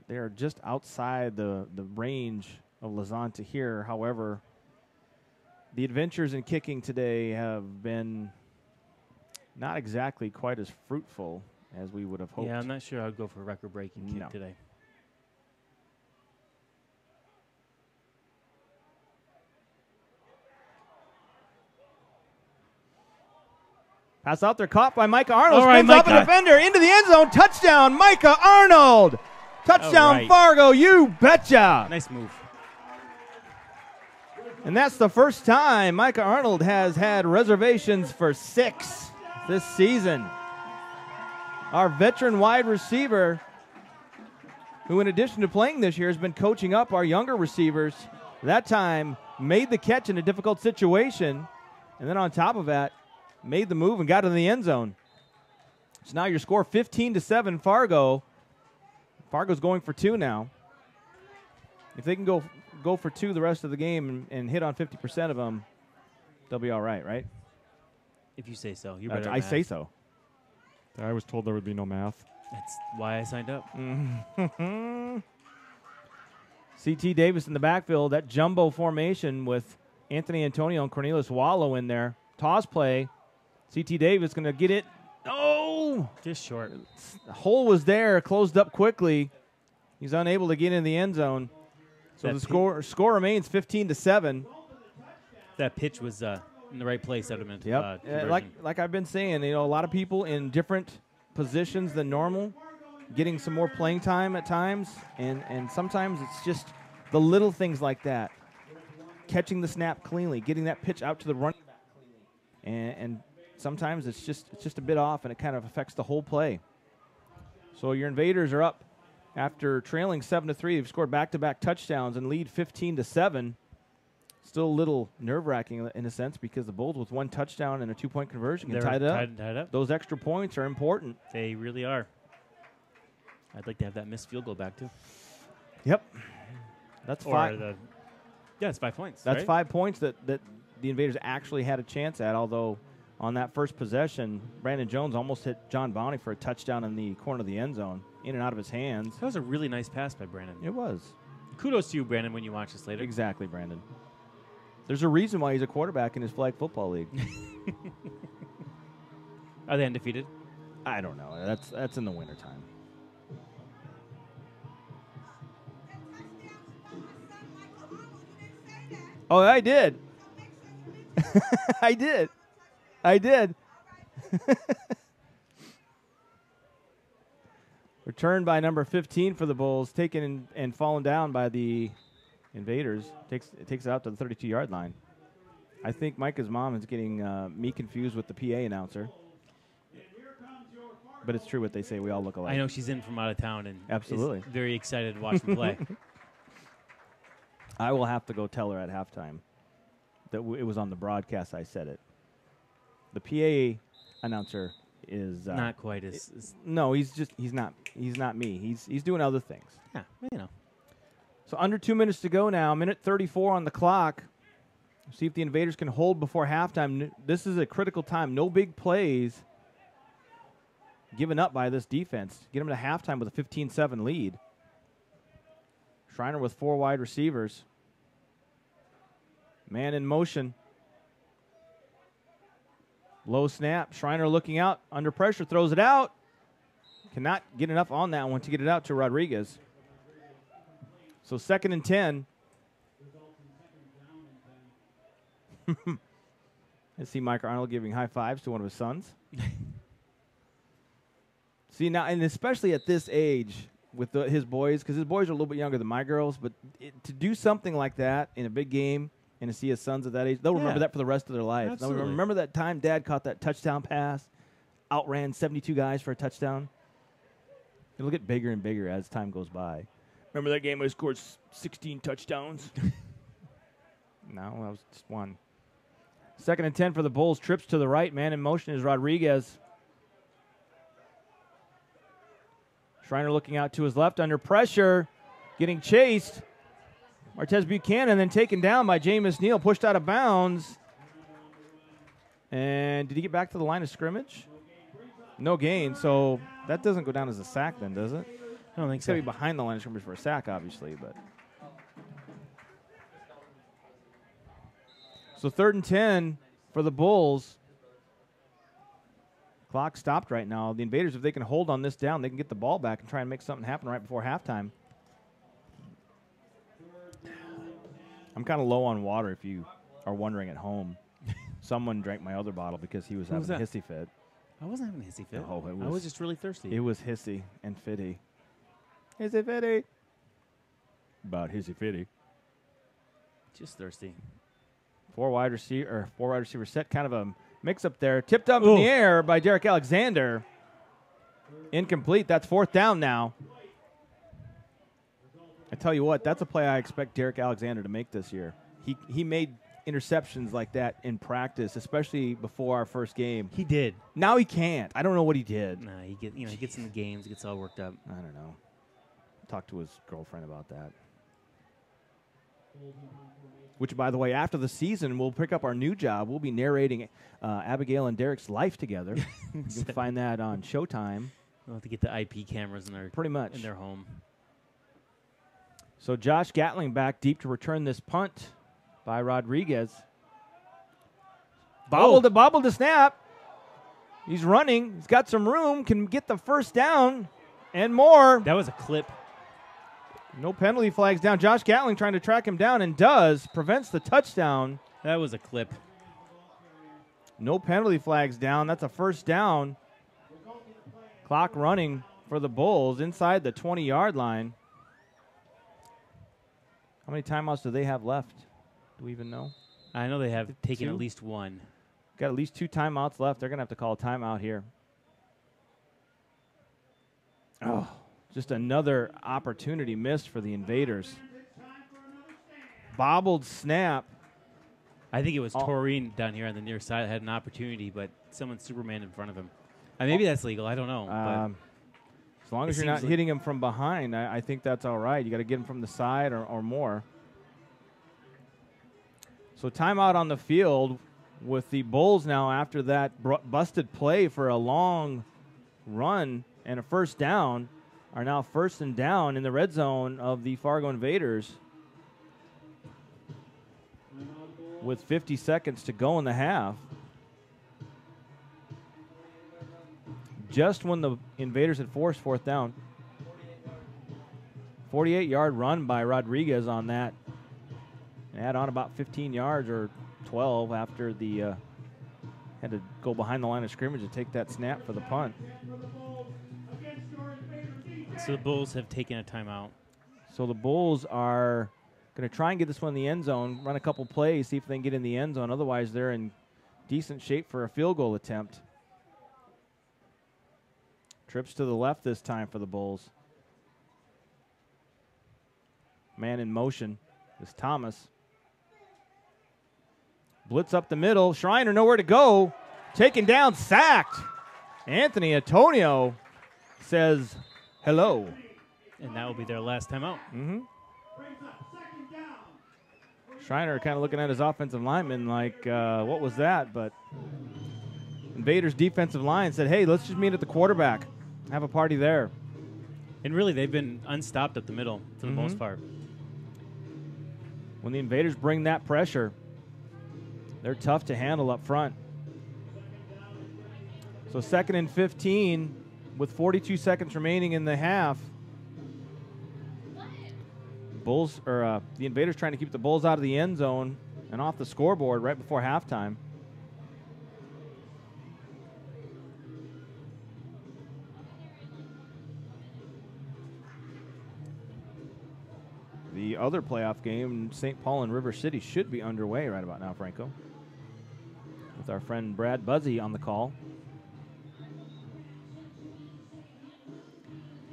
They are just outside the range of Lazanta here. However, the adventures in kicking today have been not exactly quite as fruitful as we would have hoped. Yeah, I'm not sure I'd go for a record-breaking kick today. Pass out there, caught by Micah Arnold. All right, Spins off a defender into the end zone. Touchdown, Micah Arnold. Touchdown, Fargo. You betcha. Nice move. And that's the first time Micah Arnold has had reservations for 6 this season. Our veteran wide receiver, who in addition to playing this year has been coaching up our younger receivers, that time made the catch in a difficult situation. And then on top of that, made the move and got in the end zone. So now your score 15-7 Fargo. Fargo's going for 2 now. If they can go for 2 the rest of the game and hit on 50% of them, they'll be all right, right? If you say so. You're better at I math. say so. I was told there would be no math. That's why I signed up. C.T. Davis in the backfield, that jumbo formation with Anthony Antonio and Cornelius Wallow in there. Toss play. C.T. Davis going to get it. Oh! Just short. The hole was there, closed up quickly. He's unable to get in the end zone. So the score remains 15-7. That pitch was in the right place. That would have Yep. been Like I've been saying, a lot of people in different positions than normal, getting some more playing time at times, and sometimes it's just the little things like that. Catching the snap cleanly, getting that pitch out to the running back cleanly. And sometimes it's just a bit off, and it kind of affects the whole play. So your Invaders are up after trailing 7-3. They've scored back-to-back touchdowns and lead 15-7. Still a little nerve-wracking in a sense because the Bulls with 1 touchdown and a 2-point conversion can tie it up. Tied up. Those extra points are important. They really are. I'd like to have that missed field goal back too. Yep. That's 5. Yeah, it's 5 points. That's right? 5 points that the Invaders actually had a chance at, although on that first possession, Brandon Jones almost hit John Bounty for a touchdown in the corner of the end zone, in and out of his hands. That was a really nice pass by Brandon. It was. Kudos to you, Brandon, when you watch this later. Exactly, Brandon. There's a reason why he's a quarterback in his flag football league. Are they undefeated? I don't know. That's in the wintertime. Oh, I did. I did. Returned by number 15 for the Bulls, taken and fallen down by the Invaders. Takes it out to the 32-yard line. I think Micah's mom is getting me confused with the PA announcer. But it's true what they say. We all look alike. I know she's in from out of town and absolutely is very excited to watch them play. I will have to go tell her at halftime that it was on the broadcast I said it. The PA announcer is not quite as no, he's not me. He's doing other things. Yeah, you know. So under 2 minutes to go now, minute 34 on the clock. See if the Invaders can hold before halftime. This is a critical time. No big plays given up by this defense. Get them to halftime with a 15-7 lead. Schreiner with 4 wide receivers. Man in motion. Low snap. Schreiner looking out. Under pressure. Throws it out. Cannot get enough on that one to get it out to Rodriguez. So 2nd and 10. I see Mike Arnold giving high fives to one of his sons. See, now, and especially at this age with his boys, because his boys are a little bit younger than my girls, but to do something like that in a big game and to see his sons at that age, they'll remember that for the rest of their life. Absolutely. They'll remember that time Dad caught that touchdown pass, outran 72 guys for a touchdown. It'll get bigger and bigger as time goes by. Remember that game where he scored 16 touchdowns? No, that was just 1. 2nd and 10 for the Bulls. Trips to the right. Man in motion is Rodriguez. Schreiner looking out to his left under pressure. Getting chased. Martez Buchanan then taken down by Jameis Neal. Pushed out of bounds. And did he get back to the line of scrimmage? No gain. So that doesn't go down as a sack then, does it? I don't think It's so. got to be behind the line of scrimmage for a sack, obviously. But so 3rd and 10 for the Bulls. Clock stopped right now. The Invaders, if they can hold on this down, they can get the ball back and try and make something happen right before halftime. I'm kind of low on water if you are wondering at home. Someone drank my other bottle because he was having a hissy fit. I wasn't having a hissy fit. No, I was just really thirsty. It was hissy and fitty. Hissy fitty. About hissy fitty. Just thirsty. 4 wide receiver set, kind of a mix up there. Tipped up in the air by Derek Alexander. Incomplete. That's 4th down now. I tell you what, that's a play I expect Derek Alexander to make this year. He made interceptions like that in practice, especially before our first game. He did. Now he can't. I don't know what he did. Nah, he gets in the games, gets all worked up. I don't know. Talk to his girlfriend about that. Which, by the way, after the season, we'll pick up our new job. We'll be narrating Abigail and Derek's life together. You can find that on Showtime. We'll have to get the IP cameras in their in their home. So Josh Gatling back deep to return this punt by Rodriguez. Bobbled to snap. He's running. He's got some room. Can get the first down and more. That was a clip. No penalty flags down. Josh Gatling trying to track him down and does. Prevents the touchdown. That was a clip. No penalty flags down. That's a first down. Clock running for the Bulls inside the 20-yard line. How many timeouts do they have left? Do we even know? I know they have taken at least one. Got at least 2 timeouts left. They're going to have to call a timeout here. Oh, just another opportunity missed for the Invaders. Bobbled snap. I think it was Taurine down here on the near side that had an opportunity, but someone Superman in front of him. Maybe that's legal. I don't know. But as long as you're not hitting him from behind, I think that's all right. You got to get him from the side or more. So timeout on the field with the Bulls now after that busted play for a long run and a first down are now first and down in the red zone of the Fargo Invaders with 50 seconds to go in the half. Just when the Invaders had forced fourth down. 48-yard run by Rodriguez on that. Add on about 15 yards or 12 after the had to go behind the line of scrimmage to take that snap for the punt. So the Bulls have taken a timeout. So the Bulls are going to try and get this one in the end zone, run a couple plays, see if they can get in the end zone. Otherwise, they're in decent shape for a field goal attempt. Trips to the left this time for the Bulls. Man in motion is Thomas. Blitz up the middle. Schreiner nowhere to go. Taken down, sacked. Anthony Antonio says hello. And that will be their last timeout. Mm-hmm. Schreiner kind of looking at his offensive lineman like, what was that? But Invaders' defensive line said, hey, let's just meet at the quarterback. Have a party there. And really, they've been unstopped at the middle for the most part. When the Invaders bring that pressure, they're tough to handle up front. So 2nd and 15 with 42 seconds remaining in the half. The Invaders trying to keep the Bulls out of the end zone and off the scoreboard right before halftime. The other playoff game, St. Paul and River City, should be underway right about now, Franco, with our friend Brad Buzzy on the call.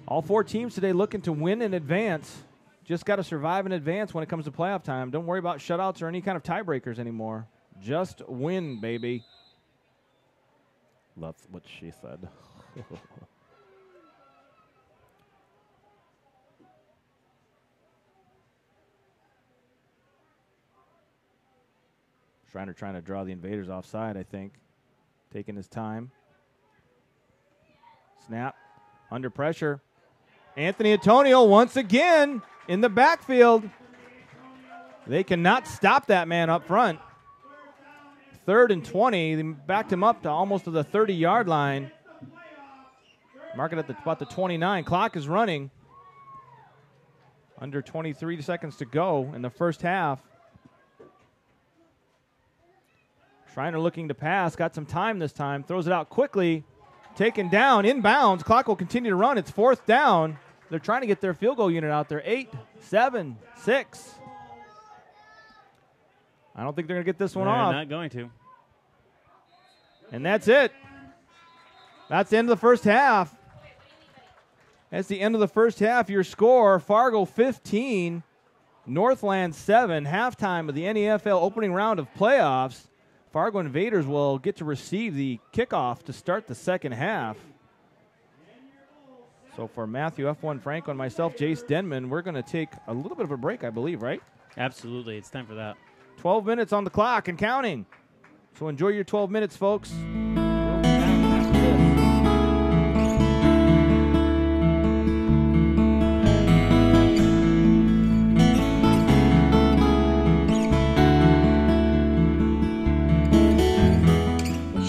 All 4 teams today looking to win in advance. Just got to survive in advance when it comes to playoff time. Don't worry about shutouts or any kind of tiebreakers anymore. Just win, baby. That's what she said. Schreiner trying to draw the Invaders offside, I think. Taking his time. Snap. Under pressure. Anthony Antonio once again in the backfield. They cannot stop that man up front. 3rd and 20. They backed him up to almost to the 30-yard line. Mark it at about the 29. Clock is running. Under 23 seconds to go in the first half. Schreiner looking to pass. Got some time this time. Throws it out quickly. Taken down. Inbounds. Clock will continue to run. It's 4th down. They're trying to get their field goal unit out there. 8, 7, 6. I don't think they're going to get this one off. They're not going to. And that's it. That's the end of the first half. That's the end of the first half. Your score, Fargo 15, Northland 7, halftime of the NEFL opening round of playoffs. Fargo Invaders will get to receive the kickoff to start the second half. So for Matthew F1 Franco and myself, Jace Denman, we're going to take a little bit of a break, I believe, right? Absolutely. It's time for that. 12 minutes on the clock and counting. So enjoy your 12 minutes, folks.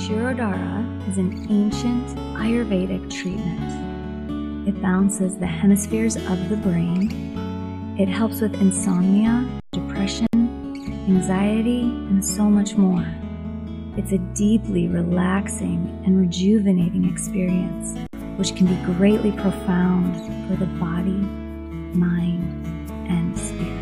Shirodara is an ancient Ayurvedic treatment. It balances the hemispheres of the brain. It helps with insomnia, depression, anxiety, and so much more. It's a deeply relaxing and rejuvenating experience, which can be greatly profound for the body, mind, and spirit.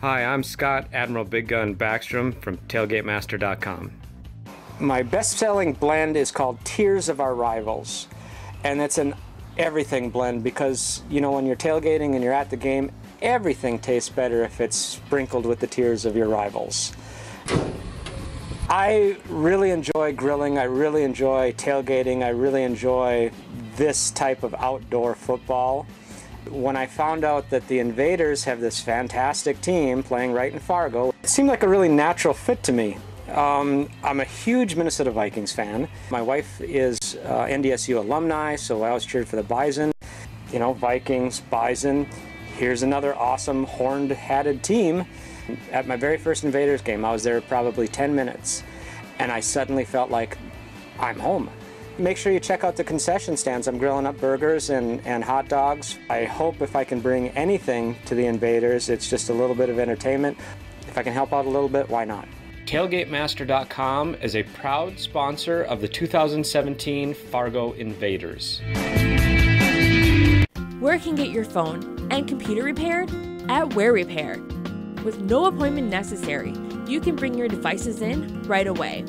Hi, I'm Scott Admiral Big Gun Backstrom from TailgateMaster.com. My best-selling blend is called Tears of Our Rivals, and it's an everything blend because, you know, when you're tailgating and you're at the game, everything tastes better if it's sprinkled with the tears of your rivals. I really enjoy grilling, I really enjoy tailgating, I really enjoy this type of outdoor football. When I found out that the Invaders have this fantastic team playing right in Fargo, it seemed like a really natural fit to me. I'm a huge Minnesota Vikings fan. My wife is NDSU alumni, so I always cheered for the Bison. You know, Vikings, Bison. Here's another awesome horned-hatted team. At my very first Invaders game, I was there probably 10 minutes, and I suddenly felt like I'm home. Make sure you check out the concession stands. I'm grilling up burgers and hot dogs. I hope if I can bring anything to the Invaders, it's just a little bit of entertainment. If I can help out a little bit, why not? TailgateMaster.com is a proud sponsor of the 2017 Fargo Invaders. Where can get your phone and computer repaired? At Where Repair. With no appointment necessary, you can bring your devices in right away.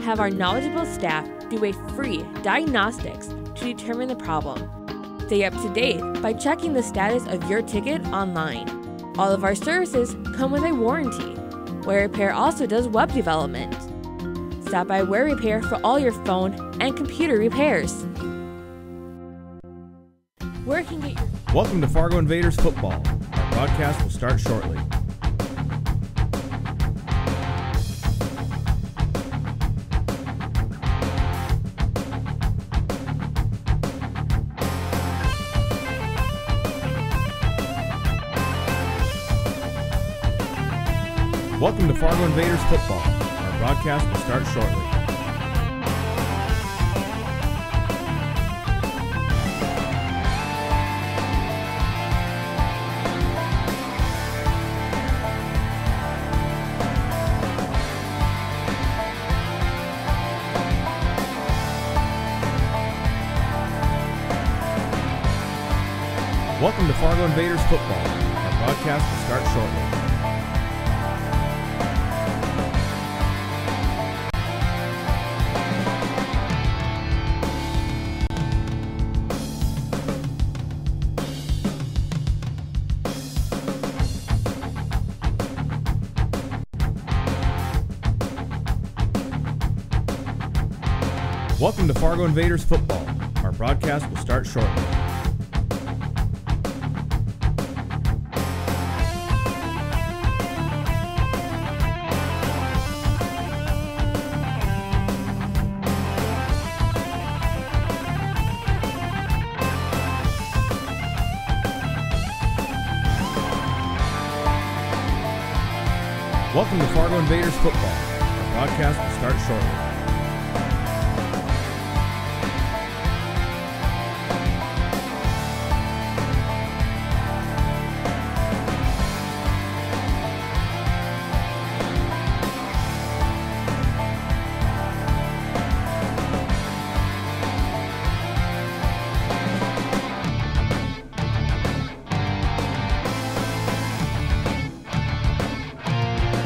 Have our knowledgeable staff do a free diagnostics to determine the problem. Stay up to date by checking the status of your ticket online. All of our services come with a warranty. Where Repair also does web development. Stop by Where Repair for all your phone and computer repairs. Where can get your... Welcome to Fargo Invaders football. Our broadcast will start shortly. Welcome to Fargo Invaders football. Our broadcast will start shortly. Welcome to Fargo Invaders football. Our broadcast will start shortly. Welcome to Fargo Invaders football. Our broadcast will start shortly. Welcome to Fargo Invaders football. Our broadcast will start shortly.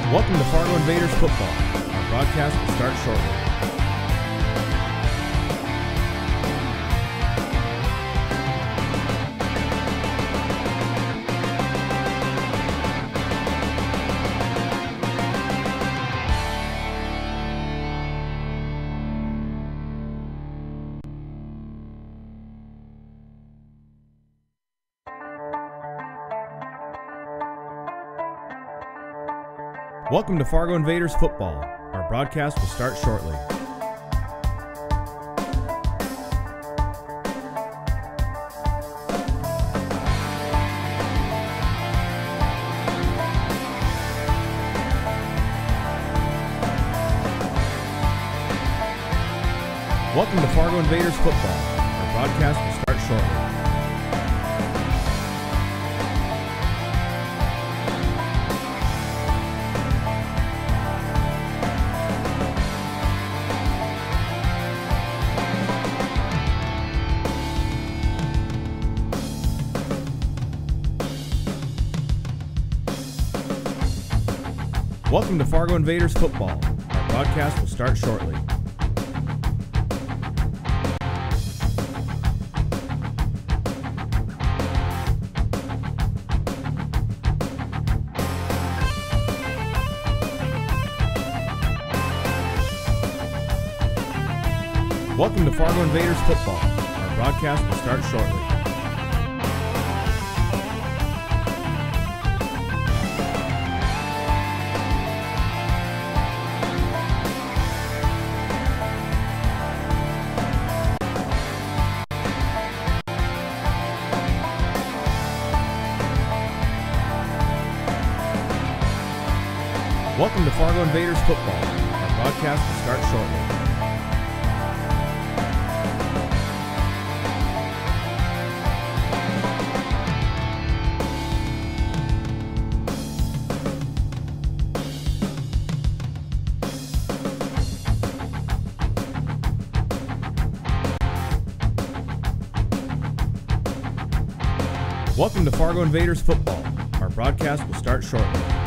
Welcome to Fargo Invaders football. Our broadcast will start shortly. Welcome to Fargo Invaders football. Our broadcast will start shortly. Welcome to Fargo Invaders football. Our broadcast will start shortly. Welcome to Fargo Invaders football. Our broadcast will start shortly. Welcome to Fargo Invaders football. Our broadcast will start shortly. Welcome to Fargo Invaders football. Our broadcast will start shortly. Welcome to Fargo Invaders football. Our broadcast will start shortly.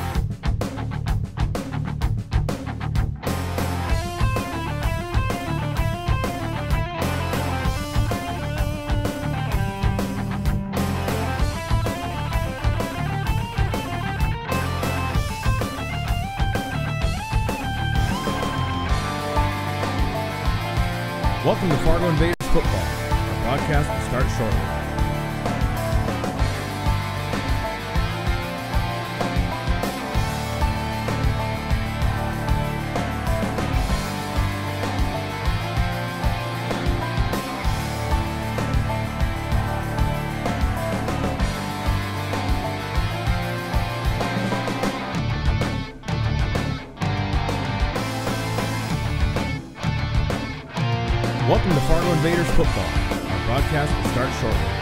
Welcome to Fargo Invaders football. Our broadcast will start shortly. Welcome to Fargo Invaders football. Our broadcast will start shortly.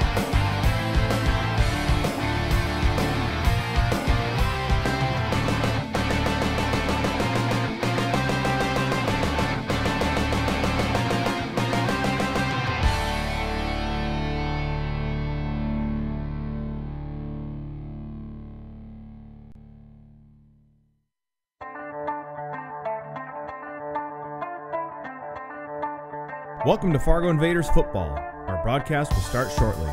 Welcome to Fargo Invaders football. Our broadcast will start shortly.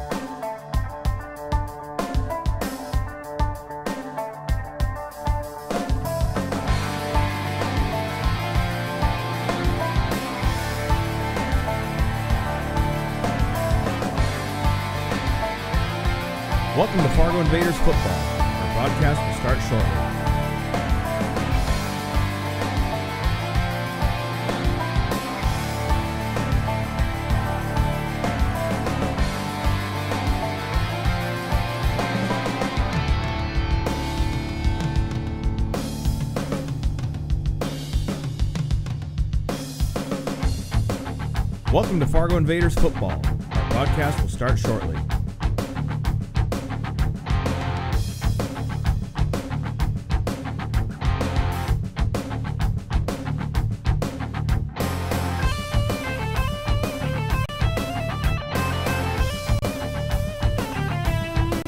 Welcome to Fargo Invaders football. Our broadcast will start shortly. Welcome to Fargo Invaders football. Our broadcast will start shortly.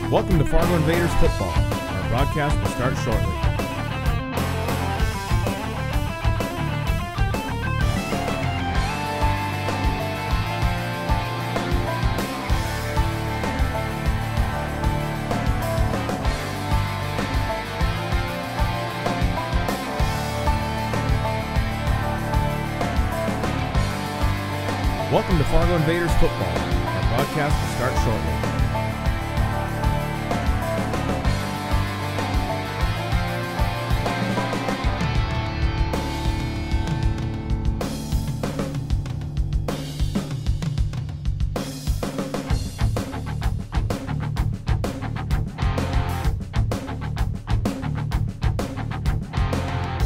Welcome to Fargo Invaders football. Our broadcast will start shortly. Welcome to Fargo Invaders football. Our broadcast will start shortly.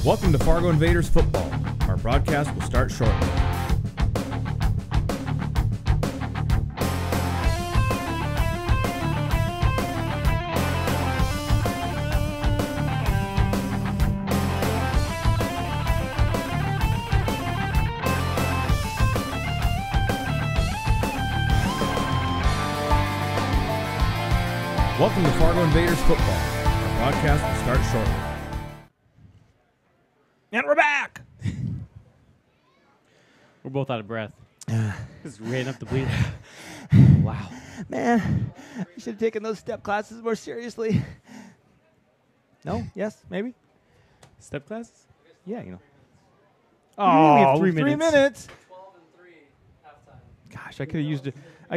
Welcome to Fargo Invaders football. Our broadcast will start shortly. Welcome to Fargo Invaders football. Our broadcast will start shortly. And we're back. We're both out of breath. Just ran up the bleed. Wow. Man, I should have taken those step classes more seriously. No? Yes? Maybe? Step classes? Yeah, you know. Oh, we have 3 3 minutes. minutes. 12 and 3 halftime. Gosh, I could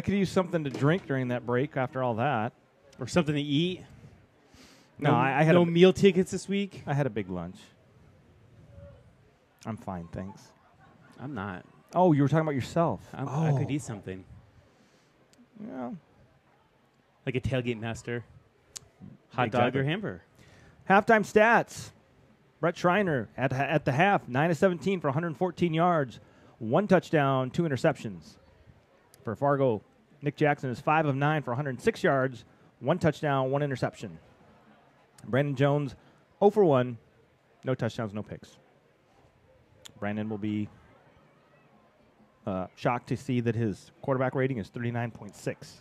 have used something to drink during that break after all that. Or something to eat. No, I had no meal tickets this week. I had a big lunch. I'm fine, thanks. I'm not. Oh, you were talking about yourself. I could eat something. Yeah. Like a tailgate master. Hot Exactly. dog or hamburger. Halftime stats. Brett Schreiner at the half, 9 of 17 for 114 yards, 1 touchdown, 2 interceptions. For Fargo, Nick Jackson is 5 of 9 for 106 yards, 1 touchdown, 1 interception. Brandon Jones, 0 for 1, no touchdowns, no picks. Brandon will be shocked to see that his quarterback rating is 39.6.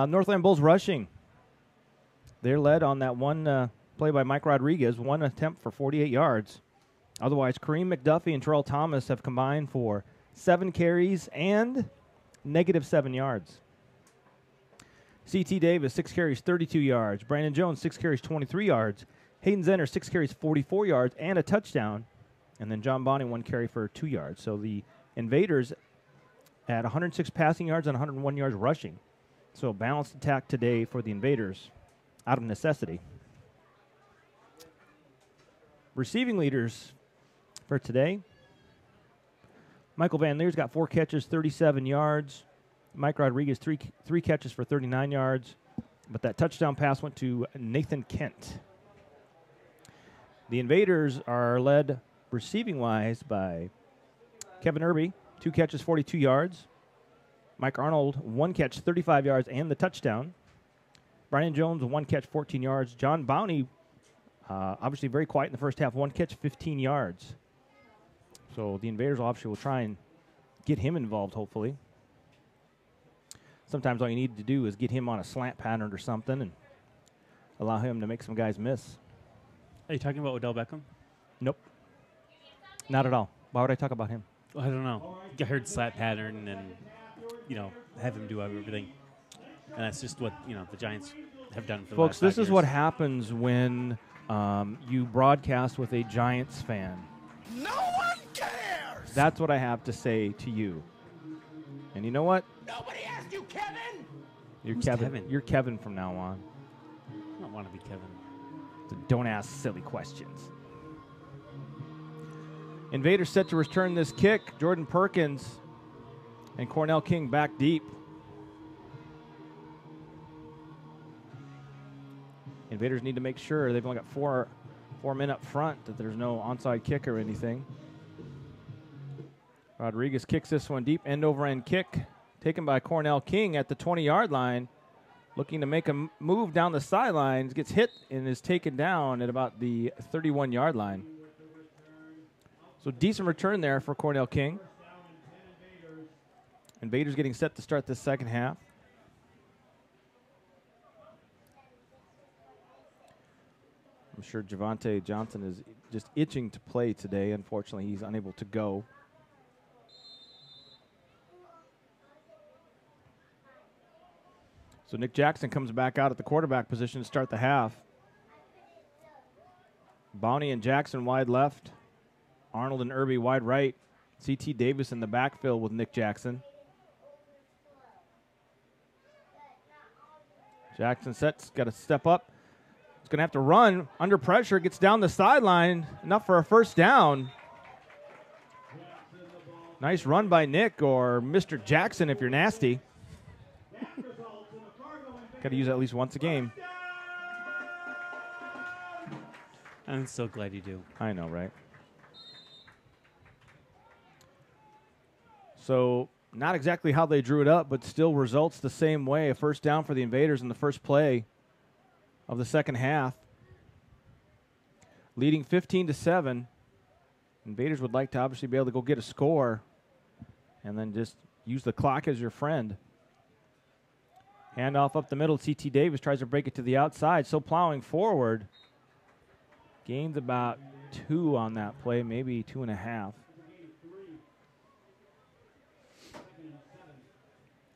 Northland Bulls rushing. They're led on that one play by Mike Rodriguez, 1 attempt for 48 yards. Otherwise, Kareem McDuffie and Terrell Thomas have combined for 7 carries and -7 yards. C.T. Davis, 6 carries, 32 yards. Brandon Jones, 6 carries, 23 yards. Hayden Zenner, 6 carries, 44 yards, and a touchdown. And then John Bonney, 1 carry for 2 yards. So the Invaders had 106 passing yards and 101 yards rushing. So a balanced attack today for the Invaders out of necessity. Receiving leaders for today. Michael Van Leer's got 4 catches, 37 yards. Mike Rodriguez, three catches for 39 yards. But that touchdown pass went to Nathan Kent. The Invaders are led receiving-wise by Kevin Irby, 2 catches, 42 yards. Mike Arnold, 1 catch, 35 yards, and the touchdown. Brian Jones, 1 catch, 14 yards. John Bowney, obviously very quiet in the first half, 1 catch, 15 yards. So the Invaders obviously will try and get him involved, hopefully. Sometimes all you need to do is get him on a slant pattern or something and allow him to make some guys miss. Are you talking about Odell Beckham? Nope. Not at all. Why would I talk about him? I don't know. I heard slat pattern and, have him do everything. And that's just what, the Giants have done for the Folks, last 5 this is years. what happens when you broadcast with a Giants fan. No one cares! That's what I have to say to you. And you know what? Nobody asked you, Kevin! You're Who's Kevin? You're Kevin from now on. I don't want to be Kevin. So don't ask silly questions. Invaders set to return this kick. Jordan Perkins and Cornell King back deep. Invaders need to make sure they've only got four men up front, that there's no onside kick or anything. Rodriguez kicks this one deep, end over end kick taken by Cornell King at the 20-yard line. Looking to make a move down the sidelines, gets hit and is taken down at about the 31-yard line. So decent return there for Cornell King. Invaders getting set to start this second half. I'm sure Javante Johnson is just itching to play today. Unfortunately, he's unable to go. So Nick Jackson comes back out at the quarterback position to start the half. Bowney and Jackson wide left. Arnold and Irby wide right. C.T. Davis in the backfield with Nick Jackson. Jackson sets, got to step up. He's going to have to run under pressure, gets down the sideline, enough for a first down. Nice run by Nick, or Mr. Jackson if you're nasty. Got to use that at least once a game. I'm so glad you do. I know, right? So not exactly how they drew it up, but still results the same way. A first down for the Invaders in the first play of the second half. Leading 15-7. Invaders would like to obviously be able to go get a score and then just use the clock as your friend. Handoff up the middle. C.T. Davis tries to break it to the outside. So plowing forward. Gains about 2 on that play, maybe 2.5.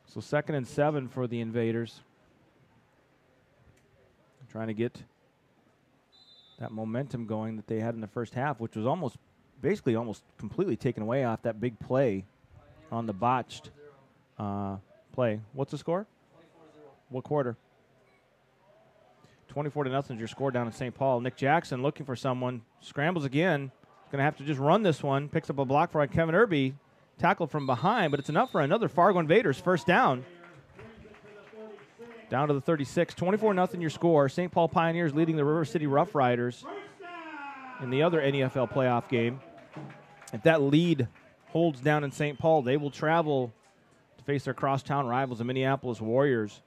So 2nd and 7 for the Invaders. Trying to get that momentum going that they had in the first half, which was basically almost completely taken away off that big play on the botched play. What's the score? What quarter? 24-0 is your score down in St. Paul. Nick Jackson looking for someone. Scrambles again. Going to have to just run this one. Picks up a block for Kevin Irby. Tackled from behind, but it's enough for another Fargo Invaders first down. Down to the 36. 24-0 your score. St. Paul Pioneers leading the River City Rough Riders in the other NEFL playoff game. If that lead holds down in St. Paul, they will travel to face their crosstown rivals, the Minneapolis Warriors.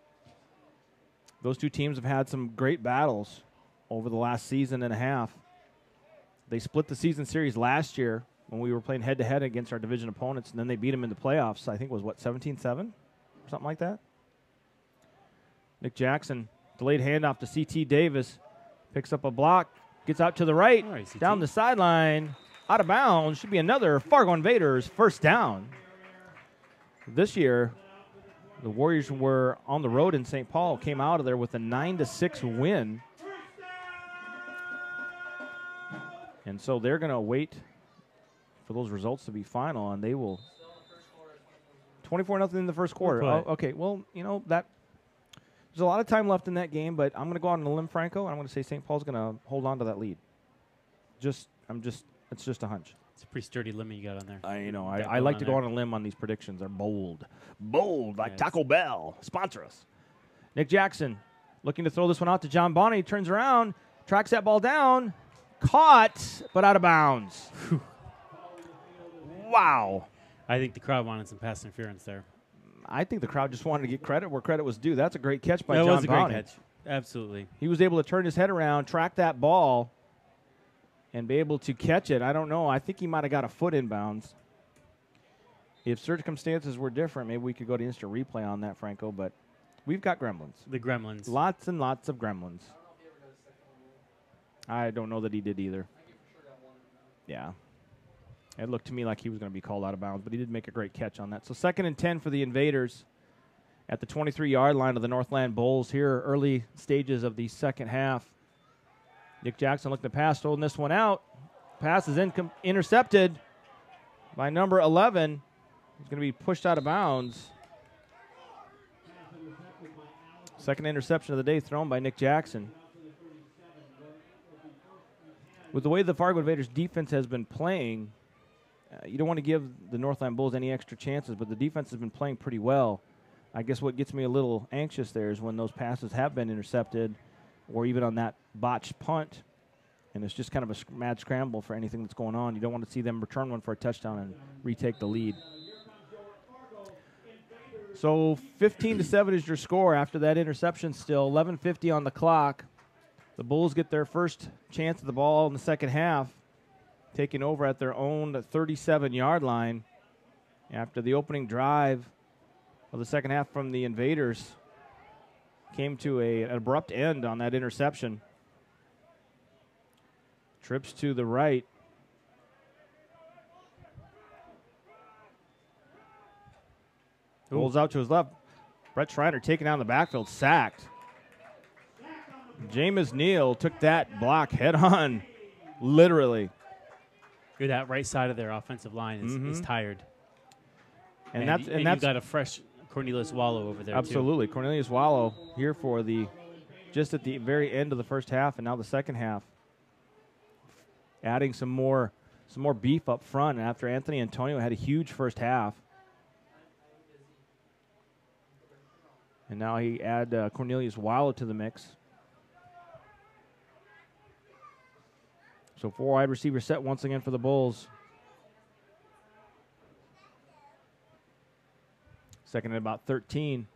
Those two teams have had some great battles over the last season and a half. They split the season series last year when we were playing head-to-head against our division opponents, and then they beat them in the playoffs. I think it was, 17-7? Something like that? Nick Jackson, delayed handoff to C.T. Davis. Picks up a block, gets out to the right, down the sideline, out of bounds. Should be another Fargo Invaders first down. This year, the Warriors were on the road in St. Paul, came out of there with a 9-6 win. And so they're going to wait for those results to be final, and they will 24-0 in the first quarter. Oh, okay, well, you know, there's a lot of time left in that game, but I'm going to go out on a limb, Franco, and I'm going to say St. Paul's going to hold on to that lead. It's just a hunch. It's a pretty sturdy limb you got on there. I like to go on a limb on these predictions. They're bold. Bold, like Taco Bell. Sponsor us. Nick Jackson looking to throw this one out to John Bonney. Turns around, tracks that ball down. Caught, but out of bounds. Wow. I think the crowd wanted some pass interference there. I think the crowd just wanted to get credit where credit was due. That's a great catch by John Bonney. That was a great catch. Absolutely. He was able to turn his head around, track that ball, and be able to catch it. I don't know. I think he might have got a foot inbounds. If circumstances were different, maybe we could go to instant replay on that, Franco, but we've got gremlins. The gremlins. Lots and lots of gremlins. I don't know that he did either. Yeah. It looked to me like he was going to be called out of bounds, but he did make a great catch on that. So 2nd and 10 for the Invaders at the 23-yard line of the Northland Bulls here, early stages of the second half. Nick Jackson looking to pass, holding this one out. Pass is intercepted by number 11, He's going to be pushed out of bounds. Second interception of the day thrown by Nick Jackson. With the way the Fargo Invaders defense has been playing, you don't want to give the Northland Bulls any extra chances, but the defense has been playing pretty well. I guess what gets me a little anxious there is when those passes have been intercepted or even on that botched punt, and it's just kind of a mad scramble for anything that's going on. You don't want to see them return one for a touchdown and retake the lead. So 15-7 is your score after that interception still. 11:50 on the clock. The Bulls get their first chance at the ball in the second half, taking over at their own 37-yard line after the opening drive of the second half from the Invaders came to an abrupt end on that interception. Trips to the right. Rolls out to his left. Brett Schreiner taken down the backfield, sacked. Jameis Neal took that block head on, literally. That right side of their offensive line is tired. And that's you've got a fresh Cornelius Wallow over there. Absolutely. Cornelius Wallow here for just at the very end of the first half and now the second half. Adding some more beef up front after Anthony Antonio had a huge first half. And now he add Cornelius Wallow to the mix. So 4 wide receiver set once again for the Bulls. Second at about 13.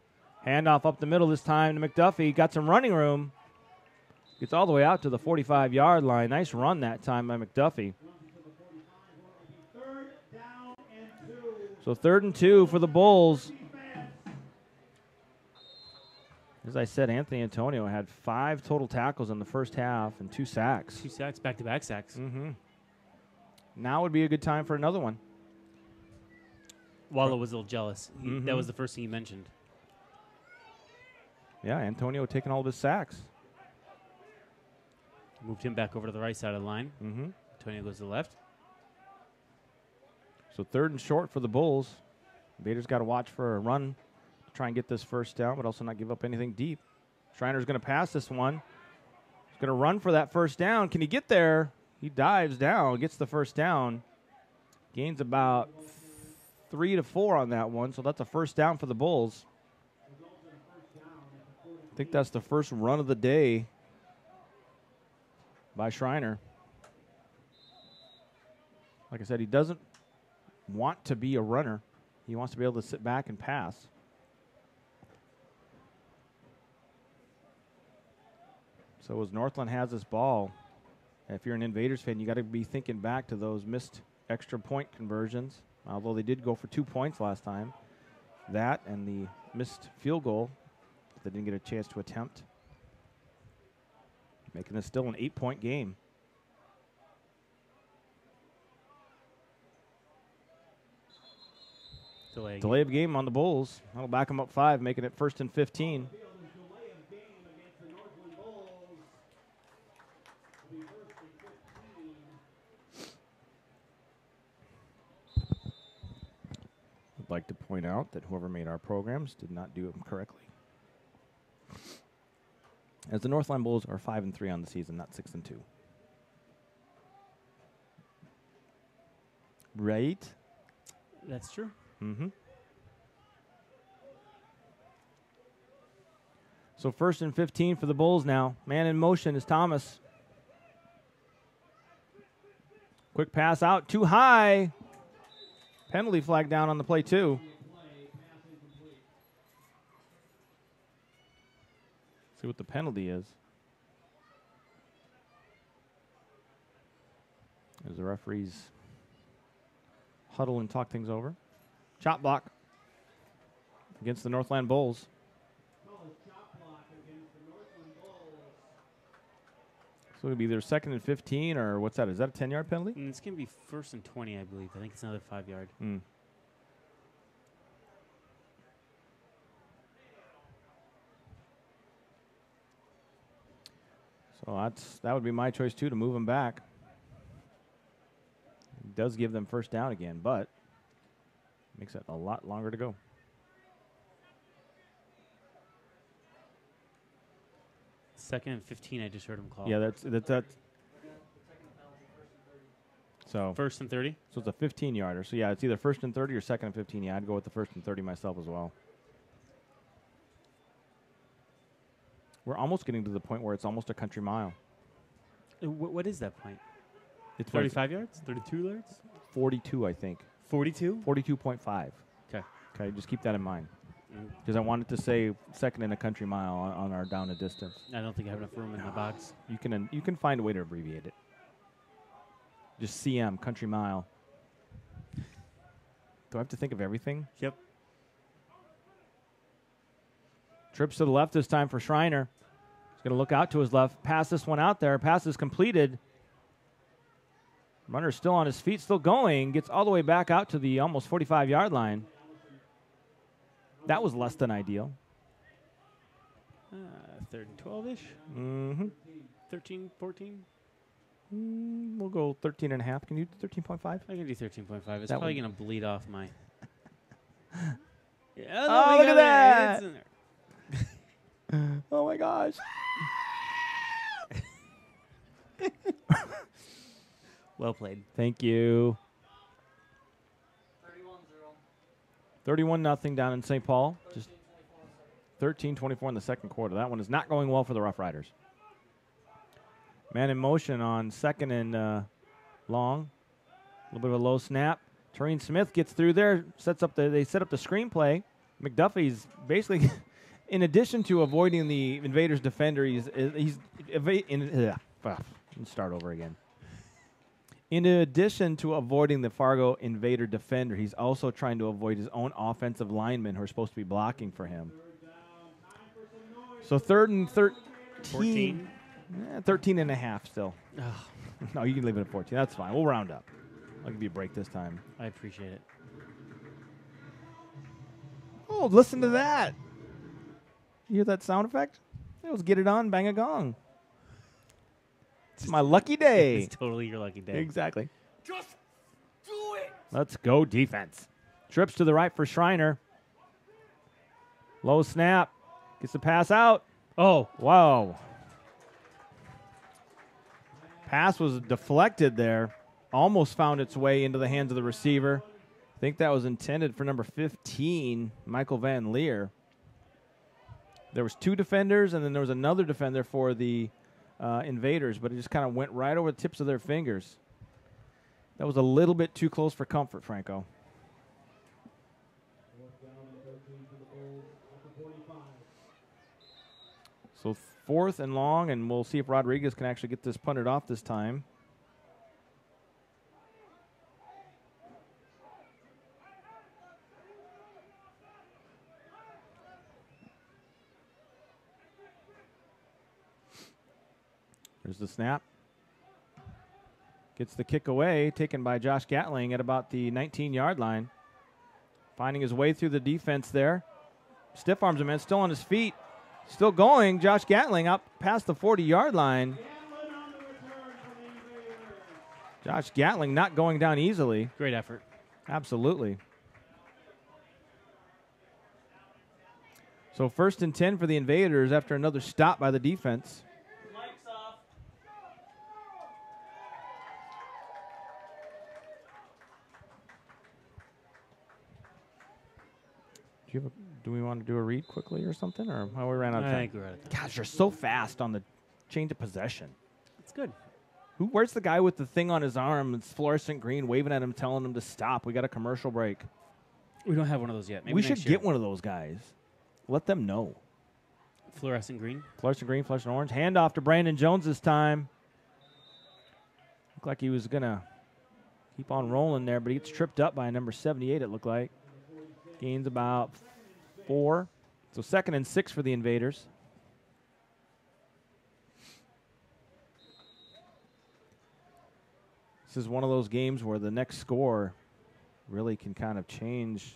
Handoff up the middle this time to McDuffie. Got some running room. Gets all the way out to the 45-yard line. Nice run that time by McDuffie. So 3rd and 2 for the Bulls. As I said, Anthony Antonio had 5 total tackles in the first half and 2 sacks. 2 sacks, back-to-back sacks. Now would be a good time for another one. Wallow was a little jealous. That was the first thing he mentioned. Yeah, Antonio taking all of his sacks. Moved him back over to the right side of the line. Antonio goes to the left. So 3rd and short for the Bulls. Invaders got to watch for a run to try and get this first down, but also not give up anything deep. Schreiner's going to pass this one. He's going to run for that first down. Can he get there? He dives down, gets the first down. Gains about 3 to 4 on that one, so that's a first down for the Bulls. I think that's the first run of the day by Schreiner. Like I said, he doesn't want to be a runner. He wants to be able to sit back and pass. So as Northland has this ball, if you're an Invaders fan, you got to be thinking back to those missed extra point conversions, although they did go for 2 points last time. That and the missed field goal that they didn't get a chance to attempt, making this still an 8-point game. Delay of game on the Bulls. That'll back them up 5, making it 1st and 15. I'd like to point out that whoever made our programs did not do them correctly, as the Northland Bulls are 5-3 on the season, not 6-2. Right? That's true. So 1st and 15 for the Bulls now. Man in motion is Thomas. Quick pass out, too high. Penalty flag down on the play, too. See what the penalty is. As the referees huddle and talk things over. Chop block against the Northland Bulls. So it'll be either 2nd and 15 or what's that? Is that a 10-yard penalty? It's going to be 1st and 20, I believe. I think it's another 5-yard. So that would be my choice, too, to move them back. It does give them first down again, but makes it a lot longer to go. Second and 15, I just heard him call. Yeah, that's. So First and 30? So it's a 15-yarder. So, yeah, it's either first and 30 or second and 15. Yeah, I'd go with the first and 30 myself as well. We're almost getting to the point where it's almost a country mile. What is that point? It's 35 yards? 32 yards? 42, I think. 42? 42.5. Okay. Okay, just keep that in mind. Because I wanted to say second in a country mile on our down a distance. I don't think I have enough room in the box. You can find a way to abbreviate it. Just CM, country mile. Do I have to think of everything? Yep. Trips to the left this time for Schreiner. He's going to look out to his left. Pass this one out there. Pass is completed. Runner's still on his feet, still going. Gets all the way back out to the almost 45-yard line. That was less than ideal. Third and 12-ish? Mm-hmm. 13, 14? We'll go 13 and a half. Can you do 13.5? I can do 13.5. It's That probably would- going to bleed off my... Oh, look at that. Oh, my gosh. Well played. Thank you. 31-0. 31-0 down in St. Paul. Just 13-24 in the second quarter. That one is not going well for the Rough Riders. Man in motion on second and long. A little bit of a low snap. Tareen Smith gets through there. They set up the screenplay. McDuffie's basically, in addition to avoiding the Invaders defender, start over again. In addition to avoiding the Fargo Invader defender, he's also trying to avoid his own offensive linemen who are supposed to be blocking for him. So 3rd and 13. 14. 13 and a half still. Oh. No, you can leave it at 14. That's fine. We'll round up. I'll give you a break this time. I appreciate it. Oh, listen to that. You hear that sound effect? It was get it on, bang a gong. It's my lucky day. It's totally your lucky day. Exactly. Just do it! Let's go defense. Trips to the right for Schreiner. Low snap. Gets the pass out. Oh. Wow. Pass was deflected there. Almost found its way into the hands of the receiver. I think that was intended for number 15, Michael Van Leer. There was 2 defenders, and then there was another defender for the Invaders, but it just kind of went right over the tips of their fingers. That was a little bit too close for comfort, Franco. So 4th and long, and we'll see if Rodriguez can actually get this punted off this time. There's the snap. Gets the kick away, taken by Josh Gatling at about the 19-yard line. Finding his way through the defense there. Stiff arms him in, still on his feet. Still going. Josh Gatling up past the 40-yard line. Josh Gatling not going down easily. Great effort. Absolutely. So 1st and 10 for the Invaders after another stop by the defense. Do we want to do a read quickly or something, or how we ran out of time? I think we're out of time. Gosh, you're so fast on the change of possession. It's good. Where's the guy with the thing on his arm? It's fluorescent green, waving at him, telling him to stop. We got a commercial break. We don't have one of those yet. Maybe we next should year. get one of those guys. Let them know. Fluorescent green. Fluorescent green, fluorescent orange. Handoff to Brandon Jones this time. Looked like he was going to keep on rolling there, but he gets tripped up by a number 78, it looked like. Gains about 4. So 2nd and 6 for the Invaders. This is one of those games where the next score really can kind of change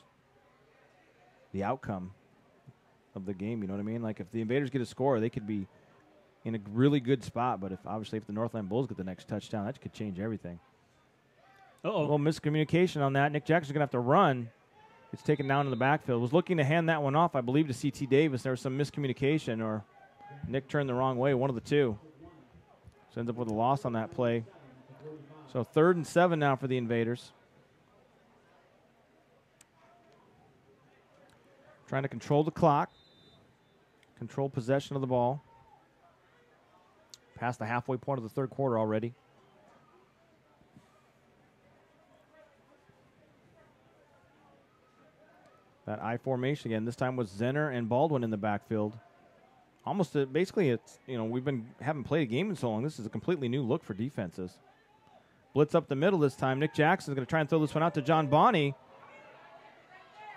the outcome of the game, you know what I mean? Like if the Invaders get a score, they could be in a really good spot, but if the Northland Bulls get the next touchdown, that could change everything. Uh-oh. A little miscommunication on that. Nick Jackson's going to have to run. Gets taken down in the backfield. Was looking to hand that one off, I believe, to C.T. Davis. There was some miscommunication, or Nick turned the wrong way, one of the two. So ends up with a loss on that play. So 3rd and 7 now for the Invaders. Trying to control the clock, control possession of the ball. Past the halfway point of the 3rd quarter already. That I formation again. This time was Zenner and Baldwin in the backfield. Almost basically, it's, you know, haven't played a game in so long. This is a completely new look for defenses. Blitz up the middle this time. Nick Jackson's going to try and throw this one out to John Bonney.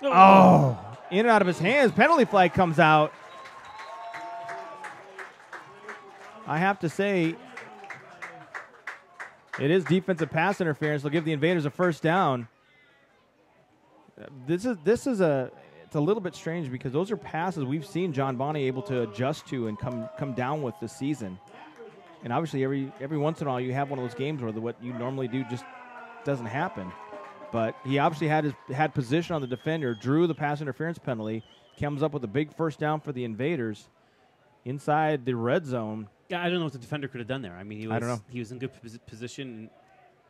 Oh, in and out of his hands. Penalty flag comes out. I have to say, it is defensive pass interference. They'll give the Invaders a 1st down. It's a little bit strange because those are passes we've seen John Bonney able to adjust to and come down with this season. And obviously every once in a while you have one of those games where what you normally do just doesn't happen. But he obviously had position on the defender, drew the pass interference penalty, comes up with a big 1st down for the Invaders inside the red zone. Yeah, I don't know what the defender could have done there. I mean, I don't know. He was in good position.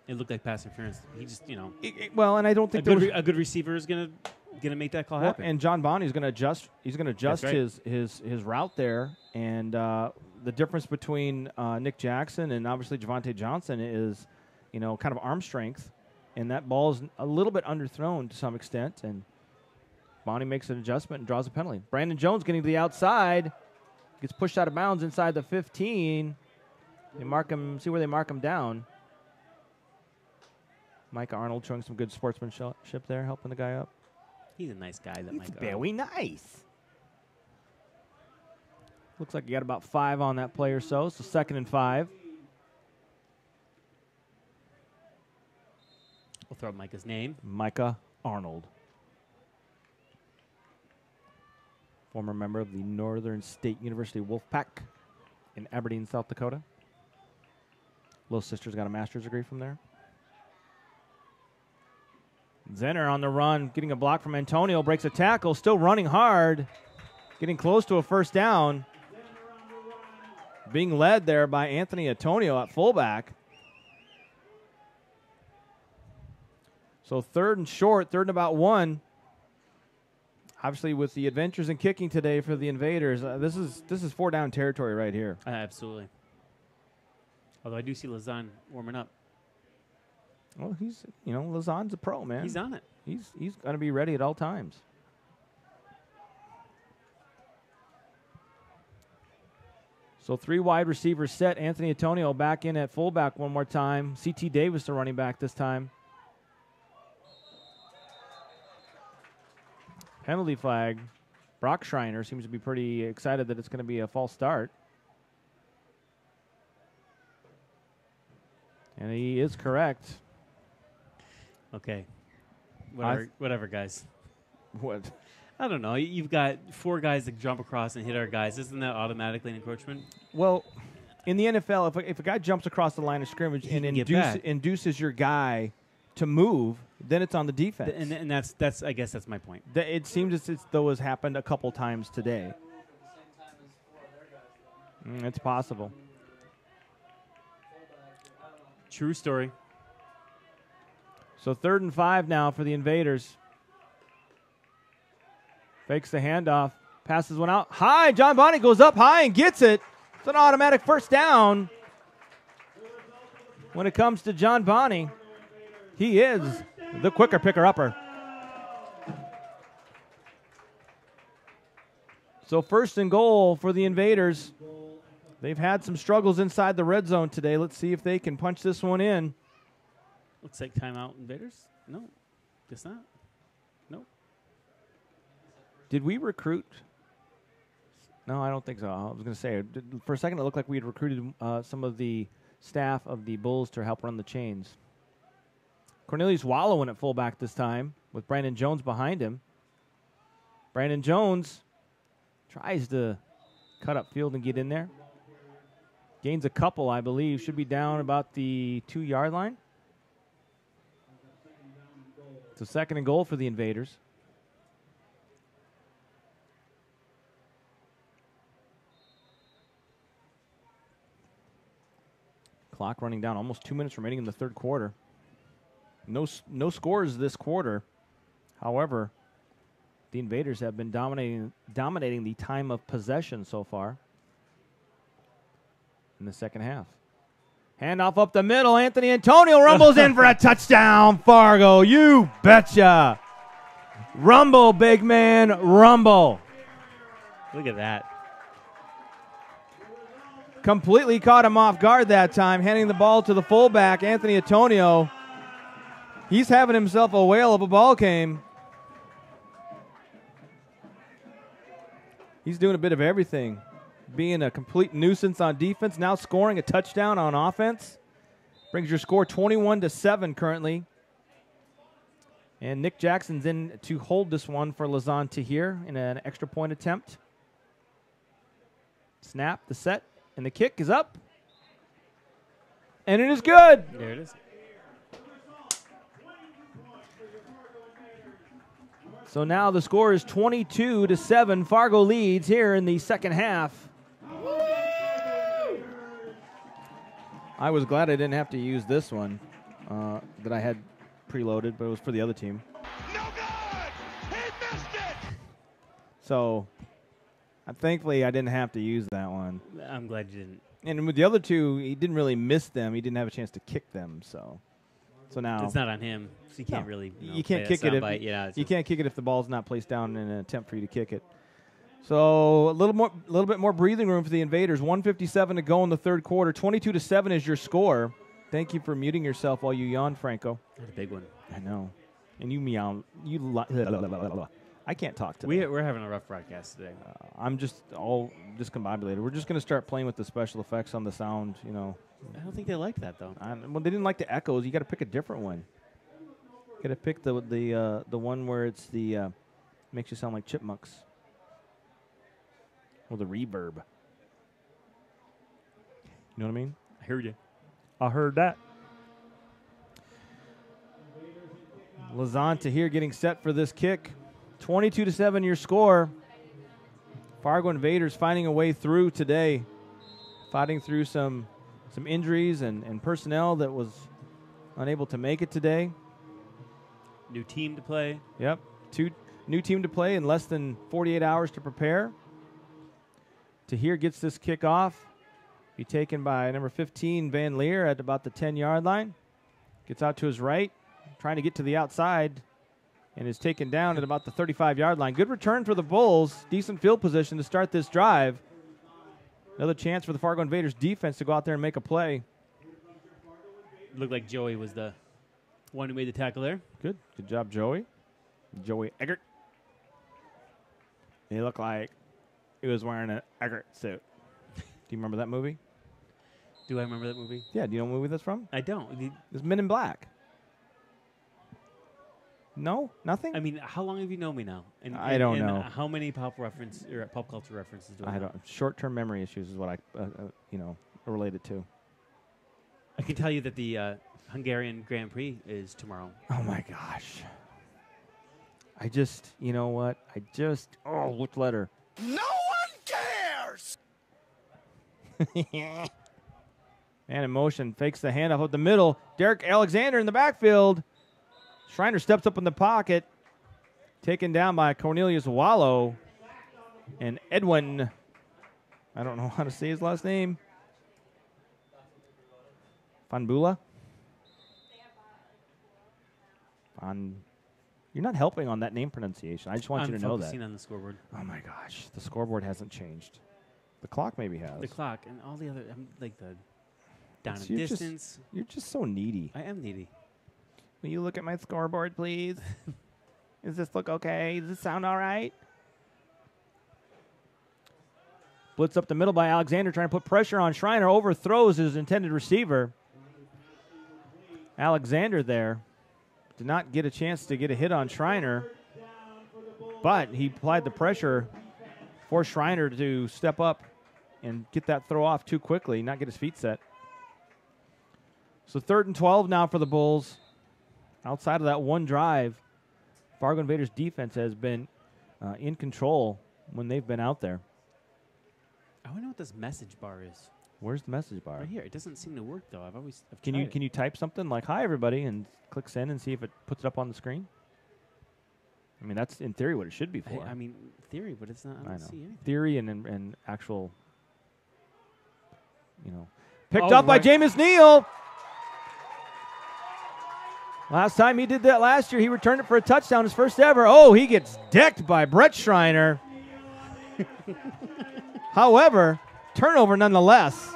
And it looked like pass interference. He just, you know. Well, and I don't think a good receiver is gonna make that call happen. And John Bonney is going to adjust. He's going to adjust right. his route there. And the difference between Nick Jackson and obviously Javonte Johnson is, you know, kind of arm strength. And that ball is a little bit underthrown to some extent. And Bonney makes an adjustment and draws a penalty. Brandon Jones getting to the outside. Gets pushed out of bounds inside the 15. They mark him. See where they mark him down. Micah Arnold showing some good sportsmanship there, helping the guy up. He's a nice guy, that He's Micah. very nice. Looks like you got about 5 on that play or so. So 2nd and 5. We'll throw out Micah's name. Micah Arnold. Former member of the Northern State University Wolfpack in Aberdeen, South Dakota. Little sister's got a master's degree from there. Zenner on the run, getting a block from Antonio, breaks a tackle, still running hard, getting close to a 1st down. Being led there by Anthony Antonio at fullback. So 3rd and short, 3rd and about 1. Obviously, with the adventures in kicking today for the Invaders, this is 4-down territory right here. Absolutely. Although I do see Lazan warming up. Well, Lazan's a pro, man. He's on it. He's going to be ready at all times. So 3 wide receivers set. Anthony Antonio back in at fullback one more time. C.T. Davis, the running back this time. Penalty flag. Brock Schreiner seems to be pretty excited that it's going to be a false start. And he is correct. Okay. Whatever, guys. What? I don't know. You've got 4 guys that jump across and hit our guys. Isn't that automatically an encroachment? Well, in the NFL, if a guy jumps across the line of scrimmage and induces your guy to move, then it's on the defense. And that's I guess that's my point. It seems as though has happened a couple times today. It's possible. True story. So 3rd and 5 now for the Invaders. Fakes the handoff. Passes one out. High. John Bonney goes up high and gets it. It's an automatic 1st down. When it comes to John Bonney, he is the quicker picker-upper. So 1st and goal for the Invaders. They've had some struggles inside the red zone today. Let's see if they can punch this one in. Looks like timeout, Invaders. No, guess not. Nope. Did we recruit? No, I don't think so. I was going to say, for a second it looked like we had recruited some of the staff of the Bulls to help run the chains. Cornelius Wallowin at fullback this time with Brandon Jones behind him. Brandon Jones tries to cut up field and get in there. Gains a couple, I believe. Should be down about the 2-yard line. It's a 2nd and goal for the Invaders. Clock running down, almost 2 minutes remaining in the third quarter. No scores this quarter. However, the Invaders have been dominating the time of possession so far in the second half. Handoff up the middle. Anthony Antonio rumbles in for a touchdown. Fargo, you betcha. Rumble, big man, rumble. Look at that. Completely caught him off guard that time, handing the ball to the fullback, Anthony Antonio. He's having himself a whale of a ball game. He's doing a bit of everything. Being a complete nuisance on defense, now scoring a touchdown on offense. Brings your score 21-7 currently. And Nick Jackson's in to hold this one for Lazan Tahir in an extra point attempt. Snap, the set, and the kick is up. And it is good. There it is. So now the score is 22-7. Fargo leads here in the second half. I was glad I didn't have to use this one that I had preloaded, but it was for the other team. No good! He missed it! So thankfully I didn't have to use that one. I'm glad you didn't. And with the other two, he didn't really miss them. He didn't have a chance to kick them. So now It's not on him. So you can't really. You can't kick it. You can't kick it if the ball's not placed down in an attempt for you to kick it. So a little bit more breathing room for the Invaders. 1:57 to go in the third quarter. 22-7 is your score. Thank you for muting yourself while you yawn, Franco. That's a big one. I know. And you meow. I can't talk today. We're having a rough broadcast today. I'm just all discombobulated. We're just going to start playing with the special effects on the sound, you know. I don't think they liked that, though. Well, they didn't like the echoes. You got to pick a different one. You got to pick the one where it's the makes you sound like chipmunks. Or the reverb. You know what I mean? I heard you. I heard that. Lazan Tahir getting set for this kick. 22-7 your score. Fargo Invaders finding a way through today. Fighting through some injuries and personnel that was unable to make it today. New team to play. Yep. New team to play in less than 48 hours to prepare. Tahir gets this kick off. Be taken by number 15, Van Leer, at about the 10-yard line. Gets out to his right, trying to get to the outside, and is taken down at about the 35-yard line. Good return for the Bulls. Decent field position to start this drive. Another chance for the Fargo Invaders defense to go out there and make a play. Looked like Joey was the one who made the tackle there. Good job, Joey. Joey Eggert. He looked like he was wearing an Eggert suit. Do you remember that movie? Do I remember that movie? Yeah, do you know what movie that's from? I don't. It's Men in Black. No? Nothing? I mean, how long have you known me now? I don't know. How many pop culture references do I know? Short-term memory issues is what I, related to. I can tell you that the Hungarian Grand Prix is tomorrow. Oh, my gosh. You know what? Which letter? No one cares! Man in motion, fakes the handoff up the middle. Derek Alexander in the backfield. Schreiner steps up in the pocket. Taken down by Cornelius Wallow. And Edwin, I don't know how to say his last name. Fanbula? You're not helping on that name pronunciation. I just want you to know that. I'm focusing on the scoreboard. Oh, my gosh. The scoreboard hasn't changed. The clock maybe has. The clock and all the other, like the down and distance. You're just so needy. I am needy. Will you look at my scoreboard, please? Does this look okay? Does this sound all right? Blitz up the middle by Alexander, trying to put pressure on Schreiner. Overthrows his intended receiver. Alexander there did not get a chance to get a hit on Schreiner, but he applied the pressure for Schreiner to step up and get that throw off too quickly, not get his feet set. So 3rd and 12 now for the Bulls. Outside of that one drive, Fargo Invaders defense has been in control when they've been out there. I want to know what this message bar is. Where's the message bar? Right here. It doesn't seem to work though. I've Can you type something like "Hi everybody" and click send and see if it puts it up on the screen? I mean, that's in theory what it should be for. I mean, theory, but it's not. I don't see anything. Theory and actual, picked up by Jameis Neal. Last time he did that last year, he returned it for a touchdown, his first ever. Oh, he gets decked by Brett Schreiner. However, turnover nonetheless.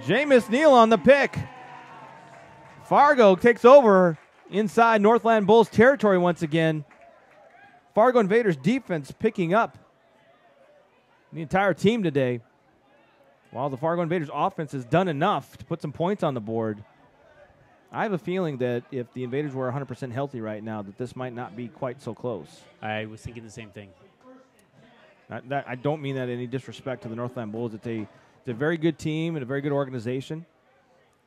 Jameis Neal on the pick. Fargo takes over inside Northland Bulls territory once again. Fargo Invaders defense picking up the entire team today, while the Fargo Invaders offense has done enough to put some points on the board. I have a feeling that if the Invaders were 100% healthy right now, that this might not be quite so close. I was thinking the same thing. I don't mean that any disrespect to the Northland Bulls. It's a very good team and a very good organization.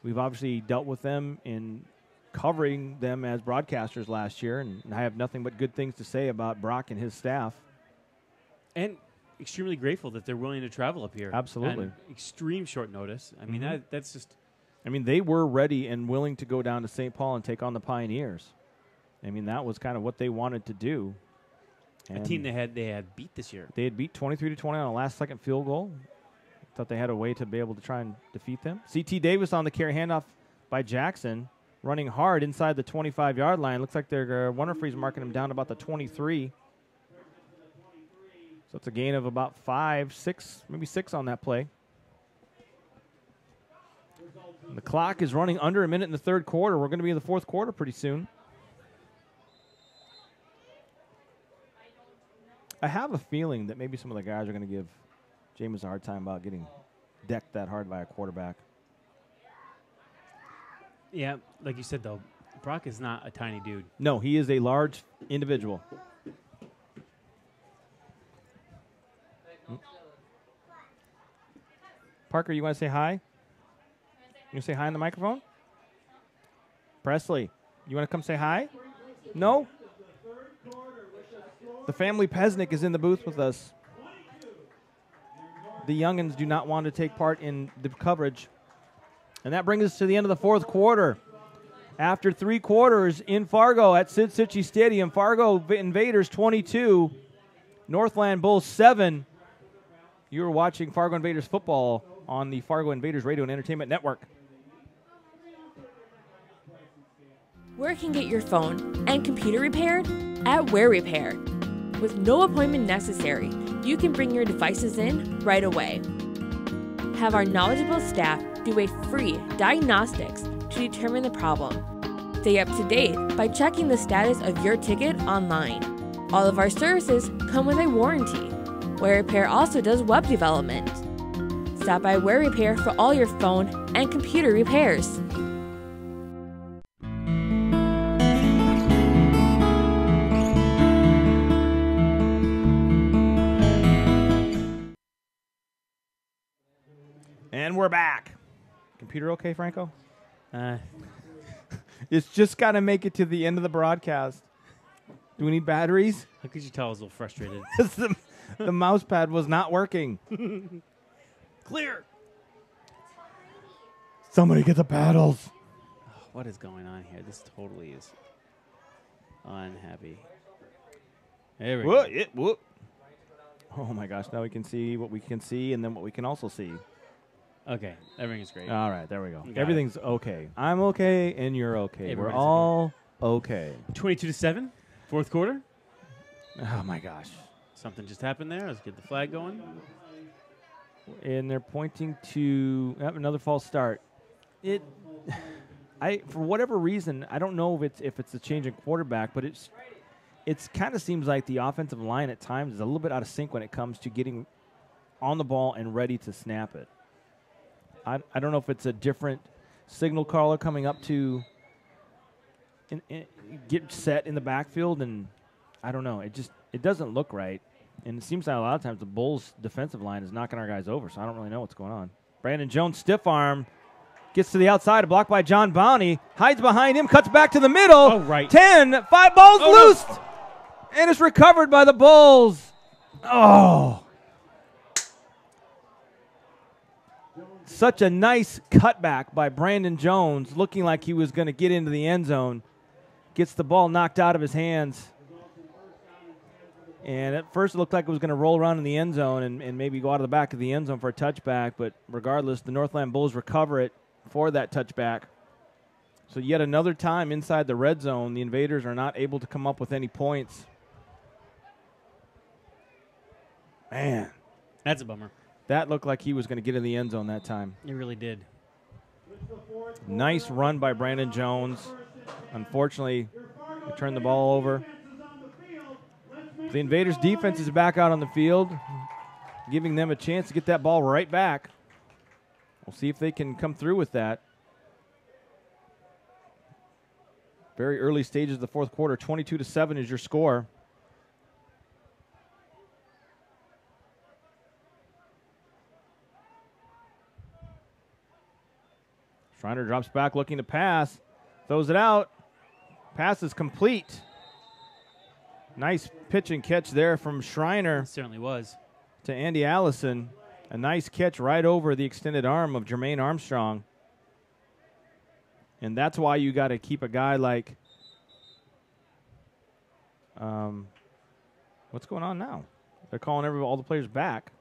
We've obviously dealt with them in covering them as broadcasters last year, and I have nothing but good things to say about Brock and his staff. And extremely grateful that they're willing to travel up here. Absolutely. On extreme short notice. I mean, that's just... I mean, they were ready and willing to go down to St. Paul and take on the Pioneers. I mean, that was kind of what they wanted to do. A team they had beat this year. They had beat 23-20 on a last-second field goal. Thought they had a way to be able to try and defeat them. C.T. Davis on the carry, handoff by Jackson, running hard inside the 25-yard line. Looks like they're Wonderfree's marking him down about the 23. So it's a gain of about 5, 6, maybe 6 on that play. And the clock is running under a minute in the third quarter. We're going to be in the fourth quarter pretty soon. I have a feeling that maybe some of the guys are going to give Jameis a hard time about getting decked that hard by a quarterback. Yeah, like you said, though, Brock is not a tiny dude. No, he is a large individual. Parker, you want to say hi? You want to say hi on the microphone? Presley, you want to come say hi? No? The family Pesnick is in the booth with us. The youngins do not want to take part in the coverage. And that brings us to the end of the fourth quarter. After 3 quarters in Fargo at Sid Cichy Stadium, Fargo Invaders 22, Northland Bulls 7. You are watching Fargo Invaders football on the Fargo Invaders Radio and Entertainment Network. Where can get your phone and computer repaired? At Where Repair. With no appointment necessary, you can bring your devices in right away. Have our knowledgeable staff do a free diagnostics to determine the problem. Stay up to date by checking the status of your ticket online. All of our services come with a warranty. Where Repair also does web development. Stop by Where Repair for all your phone and computer repairs. And we're back. Computer okay, Franco? It's just got to make it to the end of the broadcast. Do we need batteries? How could you tell I was a little frustrated? The mouse pad was not working. Clear. Somebody get the paddles. Oh, what is going on here? This totally is unhappy. There we go. Whoop. Oh, my gosh. Now we can see what we can see and then what we can also see. Okay. Everything's great. All right. There we go. Everything's okay. I'm okay and you're okay. We're all okay. 22-7, fourth quarter. Oh, my gosh. Something just happened there. Let's get the flag going. And they're pointing to another false start. For whatever reason, I don't know if it's a change in quarterback, but it's kind of seems like the offensive line at times is a little bit out of sync when it comes to getting on the ball and ready to snap it. I don't know if it's a different signal caller coming up to get set in the backfield, and I don't know. It doesn't look right. And it seems like a lot of times the Bulls' defensive line is knocking our guys over, so I don't really know what's going on. Brandon Jones, stiff arm, gets to the outside, blocked by John Bowney, hides behind him, cuts back to the middle. Oh, right. 10, 5 balls loosed, and it's recovered by the Bulls. Oh. Such a nice cutback by Brandon Jones, looking like he was going to get into the end zone. Gets the ball knocked out of his hands. And at first it looked like it was going to roll around in the end zone and maybe go out of the back of the end zone for a touchback. But regardless, the Northland Bulls recover it for that touchback. So yet another time inside the red zone, the Invaders are not able to come up with any points. Man. That's a bummer. That looked like he was going to get in the end zone that time. It really did. Nice run by Brandon Jones. Unfortunately, he turned the ball over. The Invaders' defense is back out on the field, giving them a chance to get that ball right back. We'll see if they can come through with that. Very early stages of the fourth quarter, 22-7 is your score. Schreiner drops back looking to pass, throws it out. Pass is complete. Nice pitch and catch there from Schreiner. It certainly was. To Andy Allison. A nice catch right over the extended arm of Jermaine Armstrong. And that's why you got to keep a guy like, what's going on now? They're calling all the players back.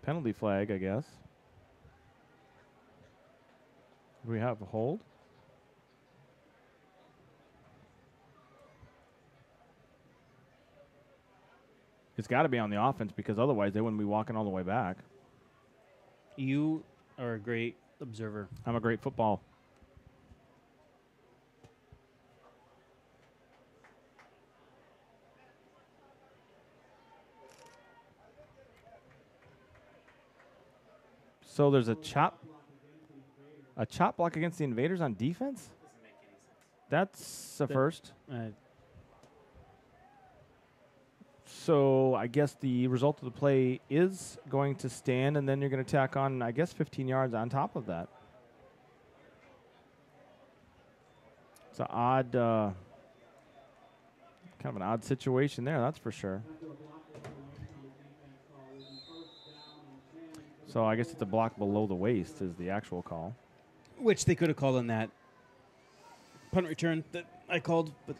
Penalty flag, I guess. Do we have a hold? It's got to be on the offense because otherwise they wouldn't be walking all the way back. You are a great observer. I'm a great football. So there's a chop block against the Invaders on defense? That's the first. So I guess the result of the play is going to stand, and then you're going to tack on, I guess, 15 yards on top of that. It's an odd, kind of an odd situation there, that's for sure. So I guess it's a block below the waist is the actual call. Which they could have called on that punt return that I called, but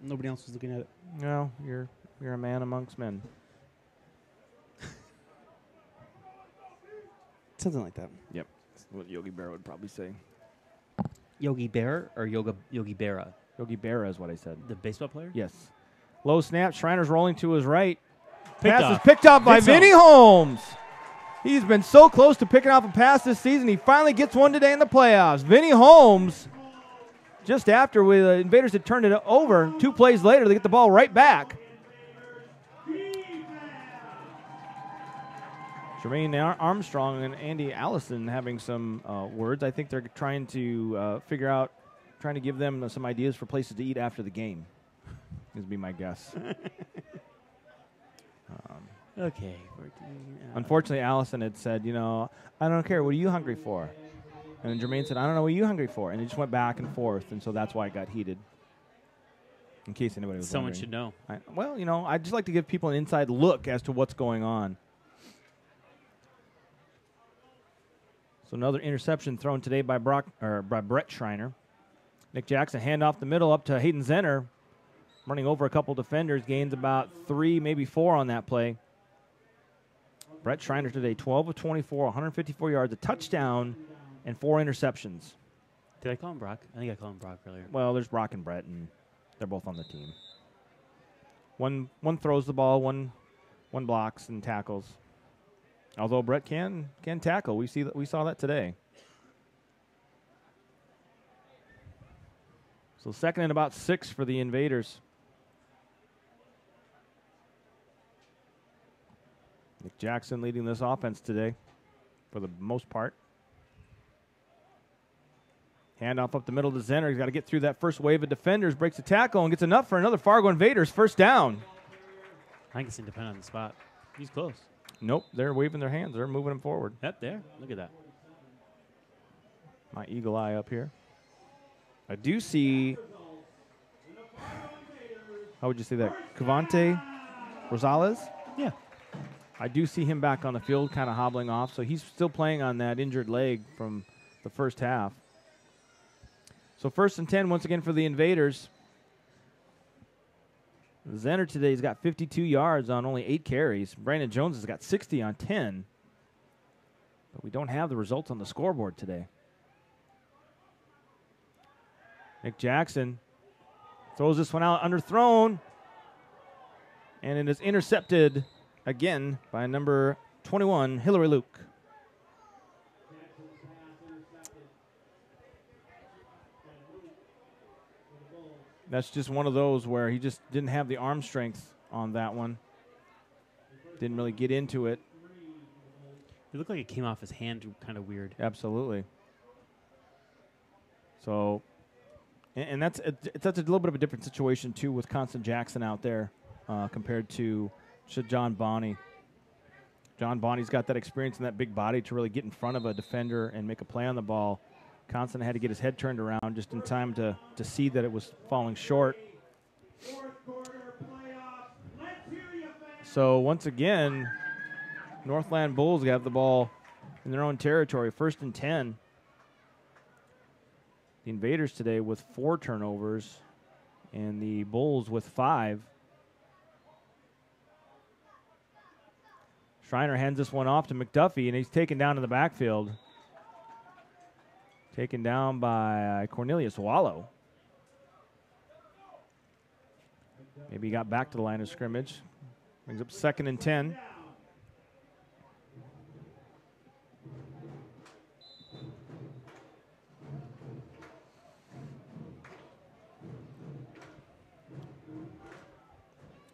nobody else was looking at it. No, you're a man amongst men. Something like that. Yep. That's what Yogi Berra would probably say. Yogi Berra or Yogi Berra? Yogi Berra is what I said. The baseball player? Yes. Low snap. Schreiner's rolling to his right. Pass is picked up by Vinny Holmes. He's been so close to picking off a pass this season. He finally gets one today in the playoffs. Vinny Holmes, just after the Invaders had turned it over, 2 plays later, they get the ball right back. Jermaine Armstrong and Andy Allison having some words. I think they're trying to trying to give them some ideas for places to eat after the game. This would be my guess. Okay. Unfortunately, Allison had said, I don't care. What are you hungry for? And Jermaine said, I don't know. What are you hungry for? And it just went back and forth, and so that's why it got heated. In case anybody was Someone wondering. should know. I just like to give people an inside look as to what's going on. So another interception thrown today by Brett Schreiner. Nick Jackson, hand off the middle up to Hayden Zenner, running over a couple defenders, gains about 3, maybe 4 on that play. Brett Schreiner today, 12 of 24, 154 yards, a touchdown, and 4 interceptions. Did I call him Brock? I think I called him Brock earlier. Well, there's Brock and Brett, and they're both on the team. One throws the ball, one blocks and tackles. Although Brett can tackle, we saw that today. So 2nd and about 6 for the Invaders. Nick Jackson leading this offense today for the most part. Handoff up the middle to Zenner. He's got to get through that first wave of defenders, breaks the tackle, and gets enough for another Fargo Invaders first down. I think it's independent on the spot. He's close. Nope, they're waving their hands. They're moving him forward. Yep, there. Look at that. My eagle eye up here. I do see, how would you say that? Cavante Rosales? Yeah. I do see him back on the field kind of hobbling off, so he's still playing on that injured leg from the first half. So 1st and 10 once again for the Invaders. Zenner today's got 52 yards on only 8 carries. Brandon Jones has got 60 on 10. But we don't have the results on the scoreboard today. Nick Jackson throws this one out underthrown. And it is intercepted again by number 21, Hillary Luke. That's just one of those where he just didn't have the arm strength on that one. Didn't really get into it. It looked like it came off his hand kind of weird. Absolutely. So, and that's a little bit of a different situation, too, with Constant Jackson out there compared to John Bonney. John Bonney's got that experience and that big body to really get in front of a defender and make a play on the ball. Constant had to get his head turned around just in time to see that it was falling short. So once again, Northland Bulls have the ball in their own territory, 1st and 10. The Invaders today with 4 turnovers and the Bulls with 5. Schreiner hands this one off to McDuffie, and he's taken down in the backfield. Taken down by Cornelius Wallow. Maybe he got back to the line of scrimmage. Brings up 2nd and 10.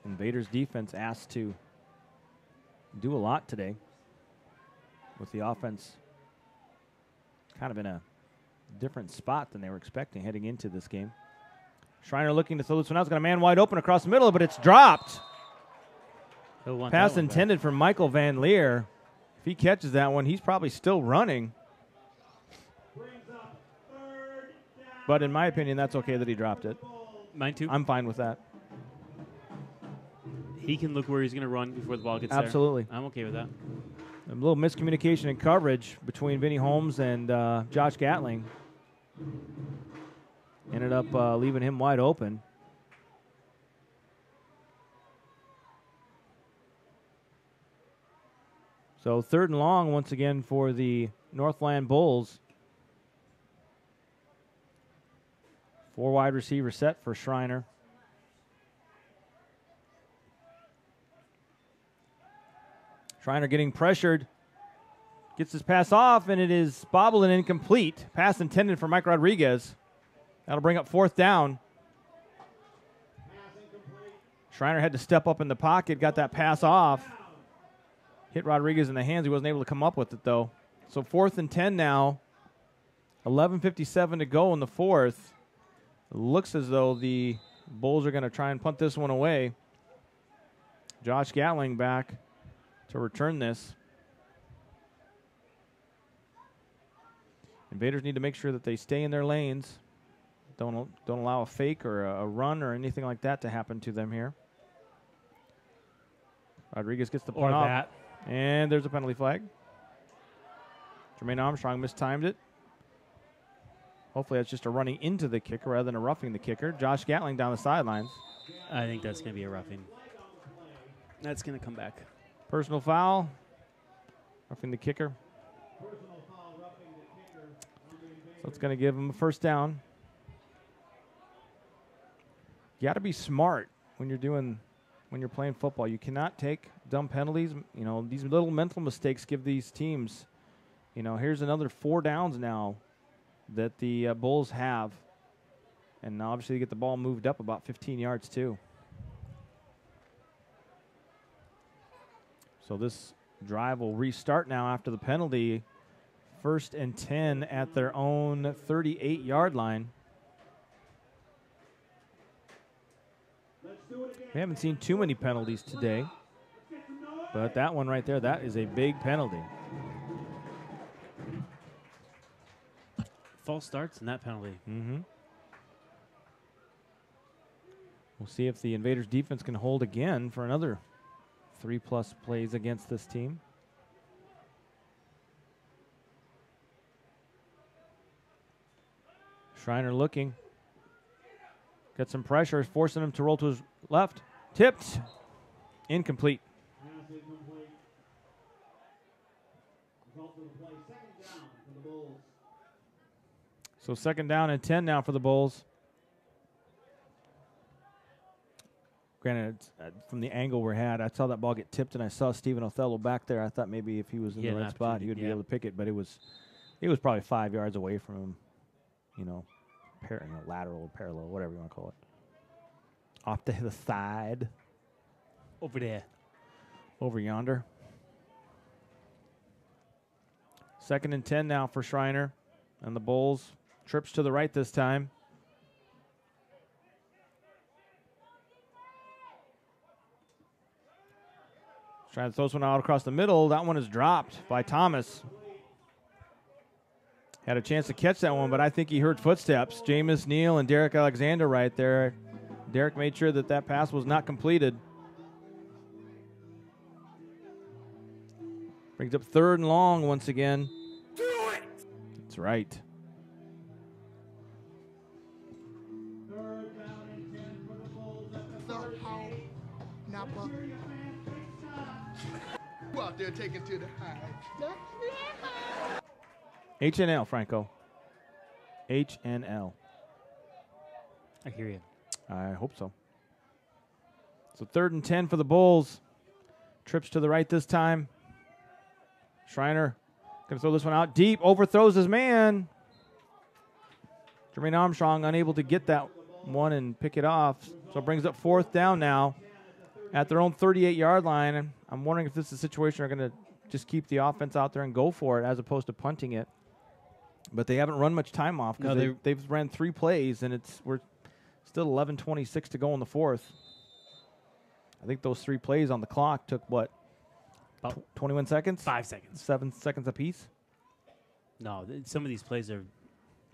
Invaders defense asked to do a lot today with the offense kind of in a different spot than they were expecting heading into this game. Schreiner looking to throw this one out. He's got a man wide open across the middle, but it's dropped. Pass intended for Michael Van Leer. If he catches that one, he's probably still running. But in my opinion, that's okay that he dropped it. Mine too. I'm fine with that. He can look where he's going to run before the ball gets there. Absolutely. I'm okay with that. A little miscommunication in coverage between Vinny Holmes and Josh Gatling. Ended up leaving him wide open. So 3rd and long once again for the Northland Bulls. 4 wide receiver set for Schreiner. Schreiner getting pressured. Gets his pass off, and it is bobbled and incomplete. Pass intended for Mike Rodriguez. That'll bring up 4th down. Schreiner had to step up in the pocket, got that pass off. Hit Rodriguez in the hands. He wasn't able to come up with it, though. So 4th and 10 now. 11:57 to go in the 4th. It looks as though the Bulls are going to try and punt this one away. Josh Gatling back to return this. Invaders need to make sure that they stay in their lanes. Don't allow a fake or a run or anything like that to happen to them here. Rodriguez gets the punt off. And there's a penalty flag. Jermaine Armstrong mistimed it. Hopefully that's just a running into the kicker rather than a roughing the kicker. Josh Gatling down the sidelines. I think that's going to be a roughing. That's going to come back. Personal foul. Roughing the kicker. So it's going to give him a 1st down. You got to be smart when you're playing football. You cannot take dumb penalties. You know, these little mental mistakes give these teams, you know, here's another 4 downs now that the Bulls have. And now obviously they get the ball moved up about 15 yards too. So this drive will restart now after the penalty. 1st and 10 at their own 38-yard line. We haven't seen too many penalties today, but that one right there, that is a big penalty. False starts and that penalty. Mm-hmm. We'll see if the Invaders defense can hold again for another 3+ plays against this team. Schreiner looking. Got some pressure, forcing him to roll to his left. Tipped. Incomplete. So 2nd down and 10 now for the Bulls. Granted, from the angle we're at, I saw that ball get tipped, and I saw Stephen Othello back there. I thought maybe if he was in the right spot, he would be able to pick it, but it was probably 5 yards away from him, lateral, parallel, whatever you want to call it. Off to the side. Over there. Over yonder. 2nd and 10 now for Schreiner and the Bulls. Trips to the right this time. Trying to throw this one out across the middle. That one is dropped by Thomas. Had a chance to catch that one, but I think he heard footsteps. Jameis Neal and Derek Alexander right there. Derek made sure that pass was not completed. Brings up 3rd and long once again. Do it! That's right. Napa. Go out there taking to the high. HNL, Franco. HNL. I hear you. I hope so. So 3rd and 10 for the Bulls. Trips to the right this time. Schreiner going to throw this one out deep. Overthrows his man. Jermaine Armstrong unable to get that one and pick it off. So it brings up 4th down now at their own 38-yard line. I'm wondering if this is a situation they're going to just keep the offense out there and go for it as opposed to punting it. But they haven't run much time off because they've ran 3 plays, and we're still 11:26 to go in the 4th. I think those 3 plays on the clock took, what, about 21 seconds? 5 seconds. 7 seconds apiece? No, some of these plays are,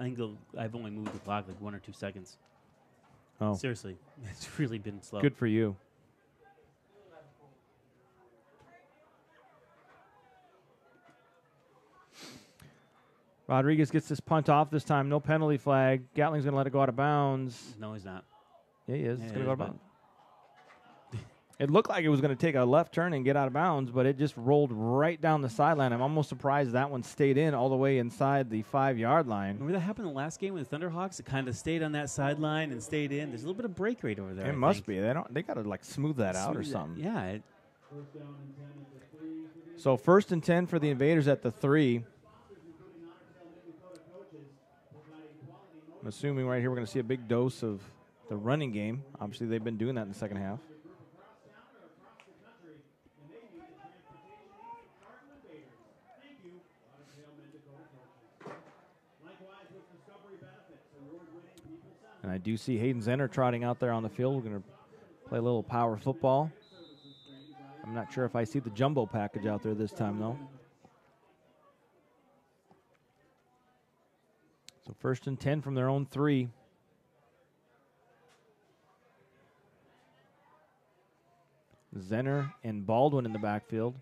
I've only moved the clock like 1 or 2 seconds. Oh. Seriously, it's really been slow. Good for you. Rodriguez gets this punt off this time. No penalty flag. Gatling's going to let it go out of bounds. No, he's not. Yeah, he is. It's going to go out of bounds. It looked like it was going to take a left turn and get out of bounds, but it just rolled right down the sideline. I'm almost surprised that one stayed in all the way inside the 5-yard line. Remember that happened in the last game with the Thunderhawks? It kind of stayed on that sideline and stayed in. There's a little bit of break rate over there. It must be. They got to like smooth that out or something. Yeah. So 1st and 10 for the Invaders at the 3. I'm assuming right here we're going to see a big dose of the running game. Obviously, they've been doing that in the second half. And I do see Hayden Zenner trotting out there on the field. We're going to play a little power football. I'm not sure if I see the jumbo package out there this time, though. So 1st and 10 from their own 3. Zenner and Baldwin in the backfield.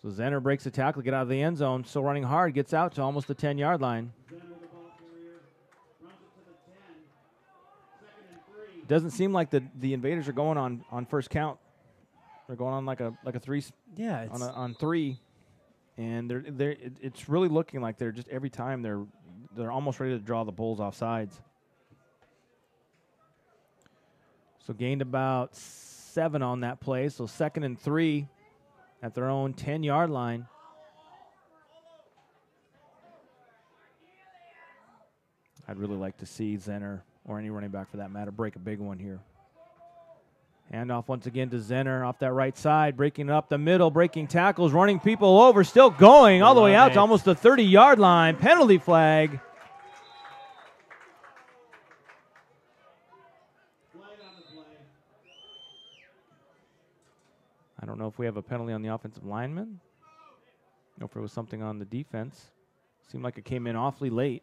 So Zenner breaks the tackle, get out of the end zone. Still running hard, gets out to almost the 10-yard line. Doesn't seem like the Invaders are going on first count. They're going on like a 3. Yeah, on 3, and it's really looking like they're just every time they're almost ready to draw the Bulls off sides. So gained about 7 on that play. So 2nd and 3 at their own 10-yard line. I'd really like to see Zenner, or any running back for that matter, break a big one here. Handoff once again to Zenner off that right side, breaking up the middle, breaking tackles, running people over, still going all the way out to almost the 30-yard line. Penalty flag. I don't know if we have a penalty on the offensive lineman, or if it was something on the defense. Seemed like it came in awfully late.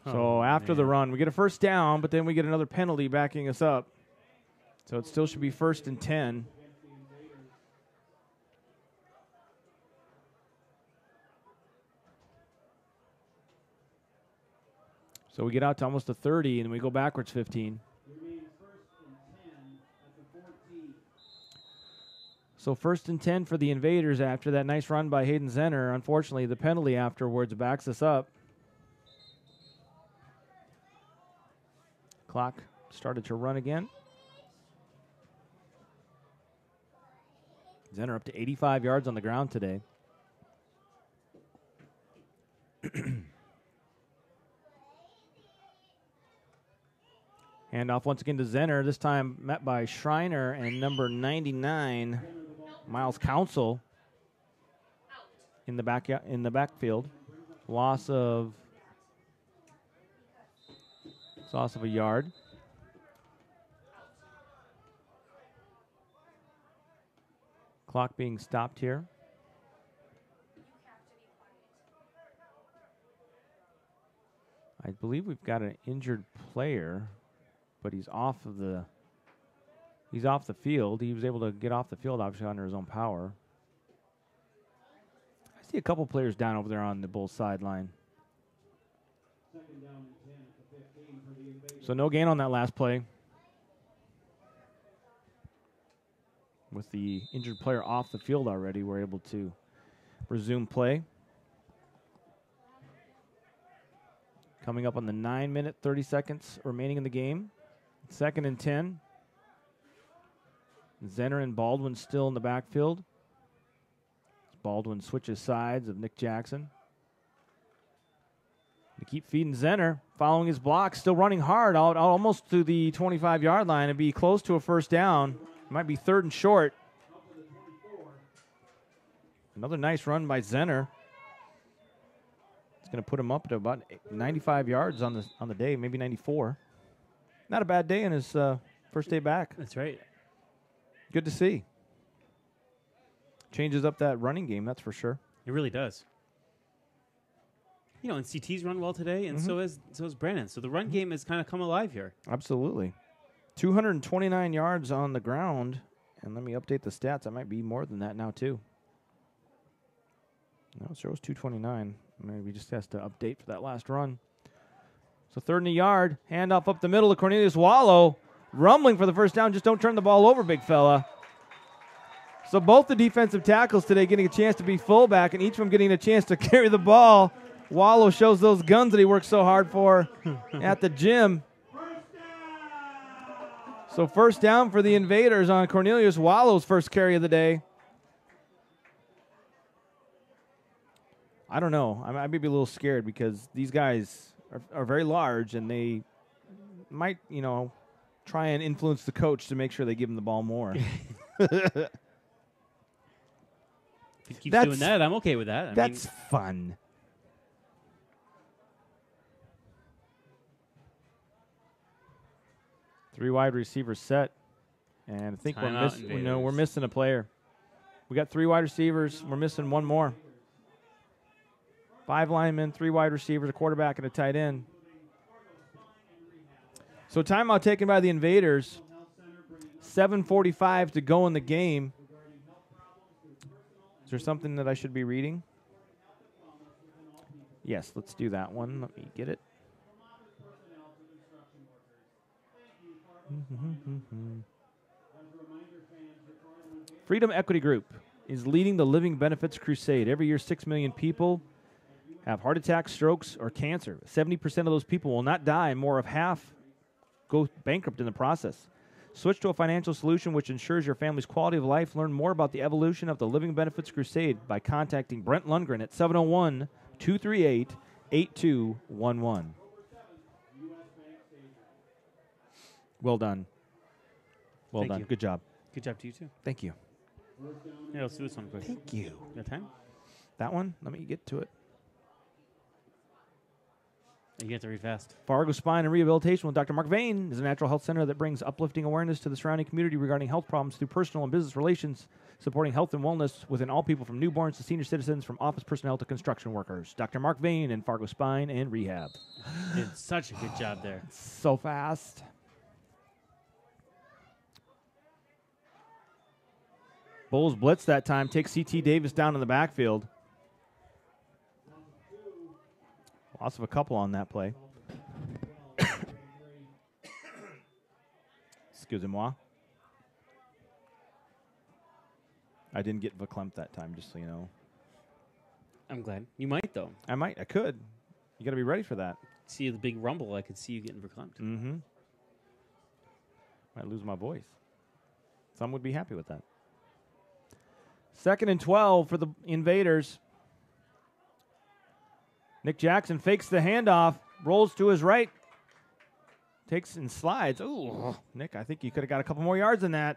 So after the run, we get a first down, but then we get another penalty backing us up. So it still should be 1st and 10. So we get out to almost the 30, and we go backwards 15. So 1st and 10 for the Invaders after that nice run by Hayden Zenner. Unfortunately, the penalty afterwards backs us up. Clock started to run again. Zenner up to 85 yards on the ground today. Handoff once again to Zenner, this time met by Schreiner and number 99, Miles Council, in the backfield. Loss of a yard. Clock being stopped here. I believe we've got an injured player, but he's off the field. He was able to get off the field, obviously, under his own power. I see a couple players down over there on the Bulls sideline. So no gain on that last play. With the injured player off the field already, we're able to resume play. Coming up on the 9-minute, 30 seconds remaining in the game. 2nd and 10. Zenner and Baldwin still in the backfield. Baldwin switches sides of Nick Jackson. To keep feeding Zenner, following his block, still running hard, out almost to the 25-yard line and be close to a first down. Might be 3rd and short. Another nice run by Zenner. It's going to put him up to about 95 yards on the day, maybe 94. Not a bad day in his first day back. That's right. Good to see. Changes up that running game, that's for sure. It really does. You know, and CT's run well today, and so is Brandon. So the run game has kind of come alive here. Absolutely. 229 yards on the ground. And let me update the stats. I might be more than that now, too. No, it shows 229. Maybe just has to update for that last run. So 3rd and a yard. Handoff up the middle to Cornelius Wallow. Rumbling for the first down. Just don't turn the ball over, big fella. So both the defensive tackles today getting a chance to be fullback, and each of them getting a chance to carry the ball. Wallow shows those guns that he worked so hard for at the gym. So first down for the Invaders on Cornelius Wallow's first carry of the day. I don't know. I may be a little scared because these guys are very large, and they might, try and influence the coach to make sure they give him the ball more. If he keeps doing that, I'm okay with that. That's fun. Three wide receivers set, and I think we're missing a player. We got 3 wide receivers. We're missing one more. 5 linemen, 3 wide receivers, a quarterback, and a tight end. So timeout taken by the Invaders. 7:45 to go in the game. Is there something that I should be reading? Yes, let's do that one. Let me get it. Freedom Equity Group is leading the Living Benefits Crusade. Every year, 6 million people have heart attacks, strokes, or cancer. 70% of those people will not die, and more of half go bankrupt in the process. Switch to a financial solution which ensures your family's quality of life. Learn more about the evolution of the Living Benefits Crusade by contacting Brent Lundgren at 701-238-8211. Well done. Well done. Good job. Good job to you, too. Thank you. Yeah, let's do this one quick. Thank you. Got time? That one? Let me get to it. You have to read fast. Fargo Spine and Rehabilitation with Dr. Mark Vane is a natural health center that brings uplifting awareness to the surrounding community regarding health problems through personal and business relations, supporting health and wellness within all people from newborns to senior citizens, from office personnel to construction workers. Dr. Mark Vane and Fargo Spine and Rehab. Did such a good job there. So fast. Bulls blitz that time. Take C.T. Davis down in the backfield. Loss of a couple on that play. Excusez-moi. I didn't get verklempt that time, just so you know. I'm glad. You might, though. I might. I could. You got to be ready for that. See the big rumble. I could see you getting verklempt. Mm-hmm. Might lose my voice. Some would be happy with that. 2nd and 12 for the Invaders. Nick Jackson fakes the handoff, rolls to his right, takes and slides. Ooh, Nick, I think you could have got a couple more yards than that.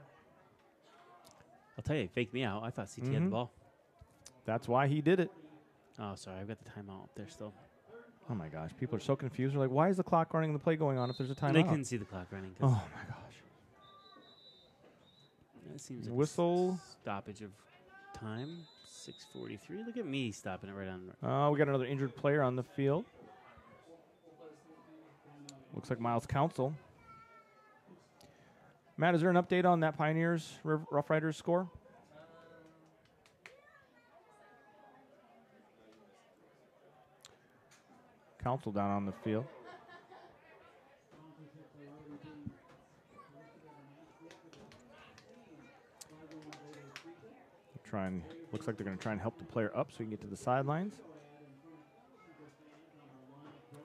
I'll tell you, he faked me out. I thought CT had the ball. That's why he did it. Oh, sorry. I've got the timeout up there still. Oh, my gosh. People are so confused. They're like, why is the clock running and the play going on if there's a timeout? They couldn't see the clock running. Oh, my gosh. That seems like whistle. Stoppage of time. 6:43. Look at me stopping it right on. Oh, we got another injured player on the field. Looks like Miles Council. Matt, is there an update on that Pioneers Rough Riders score? Council down on the field. Looks like they're going to try and help the player up so he can get to the sidelines.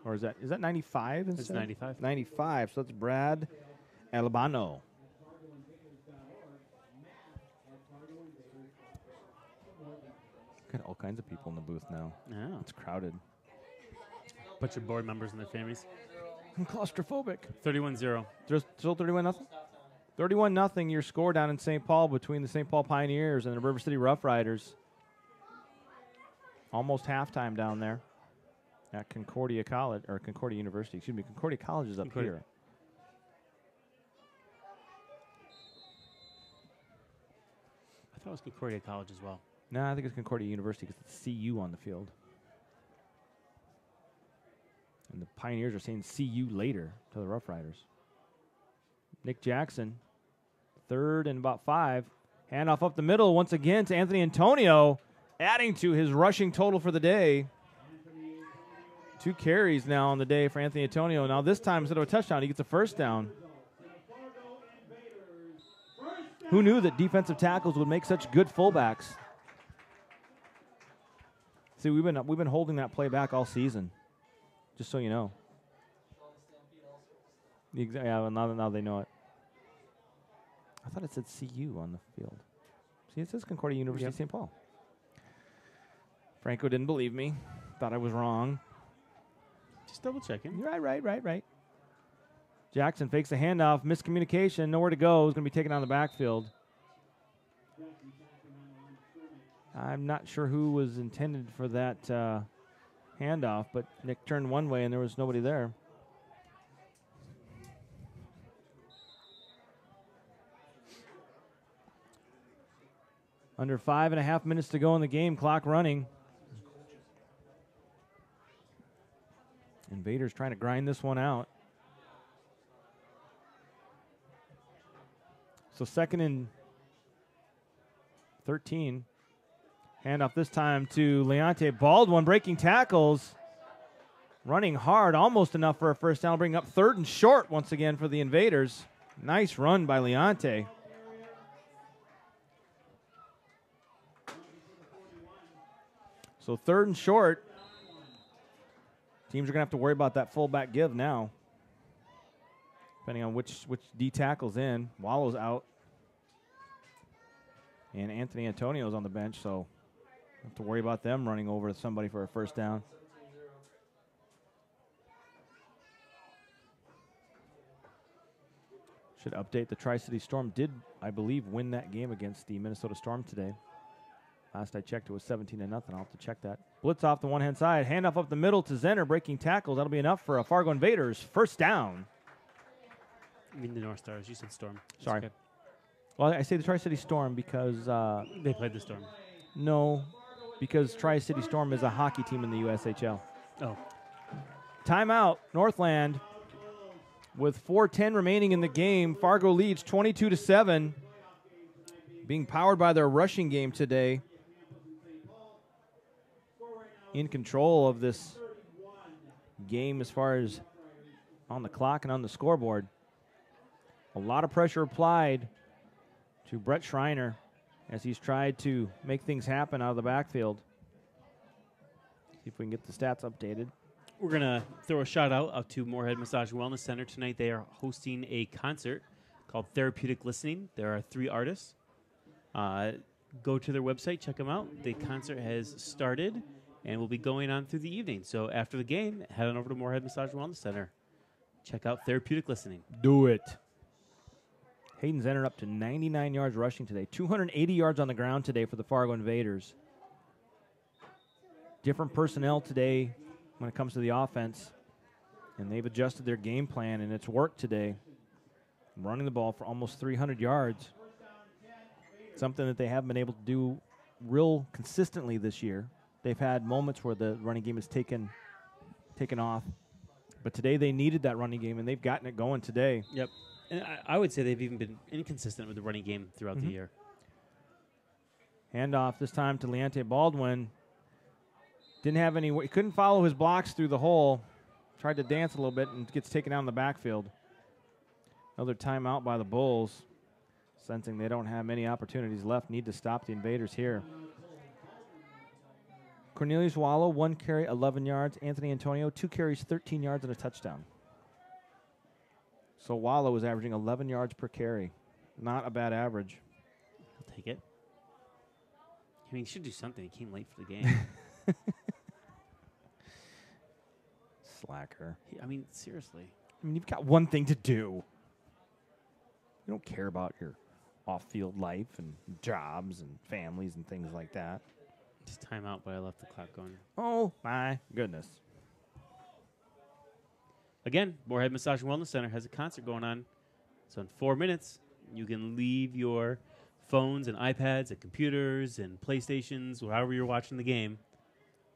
Or is that 95 instead? It's 95. 95, so that's Brad Albano. Got all kinds of people in the booth now. Yeah. It's crowded. Bunch of board members and their families. I'm claustrophobic. 31-0. Still 31-0? 31-0 your score down in St. Paul between the St. Paul Pioneers and the River City Rough Riders. Almost halftime down there at Concordia College, or Concordia University. Excuse me, Concordia College is up here. I thought it was Concordia College as well. No, I think it's Concordia University because it's CU on the field. And the Pioneers are saying CU later to the Rough Riders. Nick Jackson, 3rd and about 5. Handoff up the middle once again to Anthony Antonio, adding to his rushing total for the day. 2 carries now on the day for Anthony Antonio. Now this time, instead of a touchdown, he gets a first down. Who knew that defensive tackles would make such good fullbacks? See, we've been holding that play back all season, just so you know. Yeah, well, now they know it. I thought it said CU on the field. See, it says Concordia University St. Paul. Franco didn't believe me. Thought I was wrong. Just double checking. Right. Jackson fakes the handoff. Miscommunication. Nowhere to go. He's going to be taken on the backfield. I'm not sure who was intended for that handoff, but Nick turned one way and there was nobody there. Under 5.5 minutes to go in the game, clock running. Invaders trying to grind this one out. So 2nd and 13. Handoff this time to Leonte Baldwin, breaking tackles. Running hard, almost enough for a first down. Bring up 3rd and short once again for the Invaders. Nice run by Leonte. So 3rd and short. Teams are going to have to worry about that fullback give now. Depending on which D tackle's in. Wallow's out. And Anthony Antonio's on the bench, so have to worry about them running over somebody for a first down. Should update, the Tri-City Storm did, I believe, win that game against the Minnesota Storm today. Last I checked, it was 17-0. I'll have to check that. Blitz off the one-hand side. Handoff up the middle to Zenner, breaking tackles. That'll be enough for a Fargo Invaders. First down. I mean the North Stars. You said Storm. That's Sorry. okay. Well, I say the Tri-City Storm because... they played the Storm. No, because Tri-City Storm is a hockey team in the USHL. Oh. Timeout, Northland. With 4:10 remaining in the game, Fargo leads 22-7. Being powered by their rushing game today. In control of this game as far as on the clock and on the scoreboard. A lot of pressure applied to Brett Schreiner as he's tried to make things happen out of the backfield. See if we can get the stats updated. We're going to throw a shout out to Moorhead Massage and Wellness Center tonight. They are hosting a concert called Therapeutic Listening. There are 3 artists. Go to their website, check them out. The concert has started and will be going on through the evening. So after the game, head on over to Moorhead Massage and Wellness Center. Check out Therapeutic Listening. Do it. Hayden's entered up to 99 yards rushing today. 280 yards on the ground today for the Fargo Invaders. Different personnel today when it comes to the offense. And they've adjusted their game plan, and it's worked today. Running the ball for almost 300 yards. Something that they haven't been able to do real consistently this year. They've had moments where the running game has taken off. But today they needed that running game, and they've gotten it going today. Yep. And I would say they've even been inconsistent with the running game throughout the year. Handoff this time to Leante Baldwin. Didn't have any, couldn't follow his blocks through the hole. Tried to dance a little bit and gets taken out in the backfield. Another timeout by the Bulls. Sensing they don't have many opportunities left. Need to stop the Invaders here. Cornelius Wallow, 1 carry, 11 yards. Anthony Antonio, 2 carries, 13 yards and a touchdown. So Wallow is averaging 11 yards per carry. Not a bad average. I'll take it. I mean, he should do something. He came late for the game. Slacker. I mean, seriously. I mean, you've got one thing to do. You don't care about your off-field life and jobs and families and things like that. Just time out, but I left the clock going. Oh, my goodness. Again, Moorhead Massage and Wellness Center has a concert going on. So in 4 minutes, you can leave your phones and iPads and computers and PlayStations, however you're watching the game.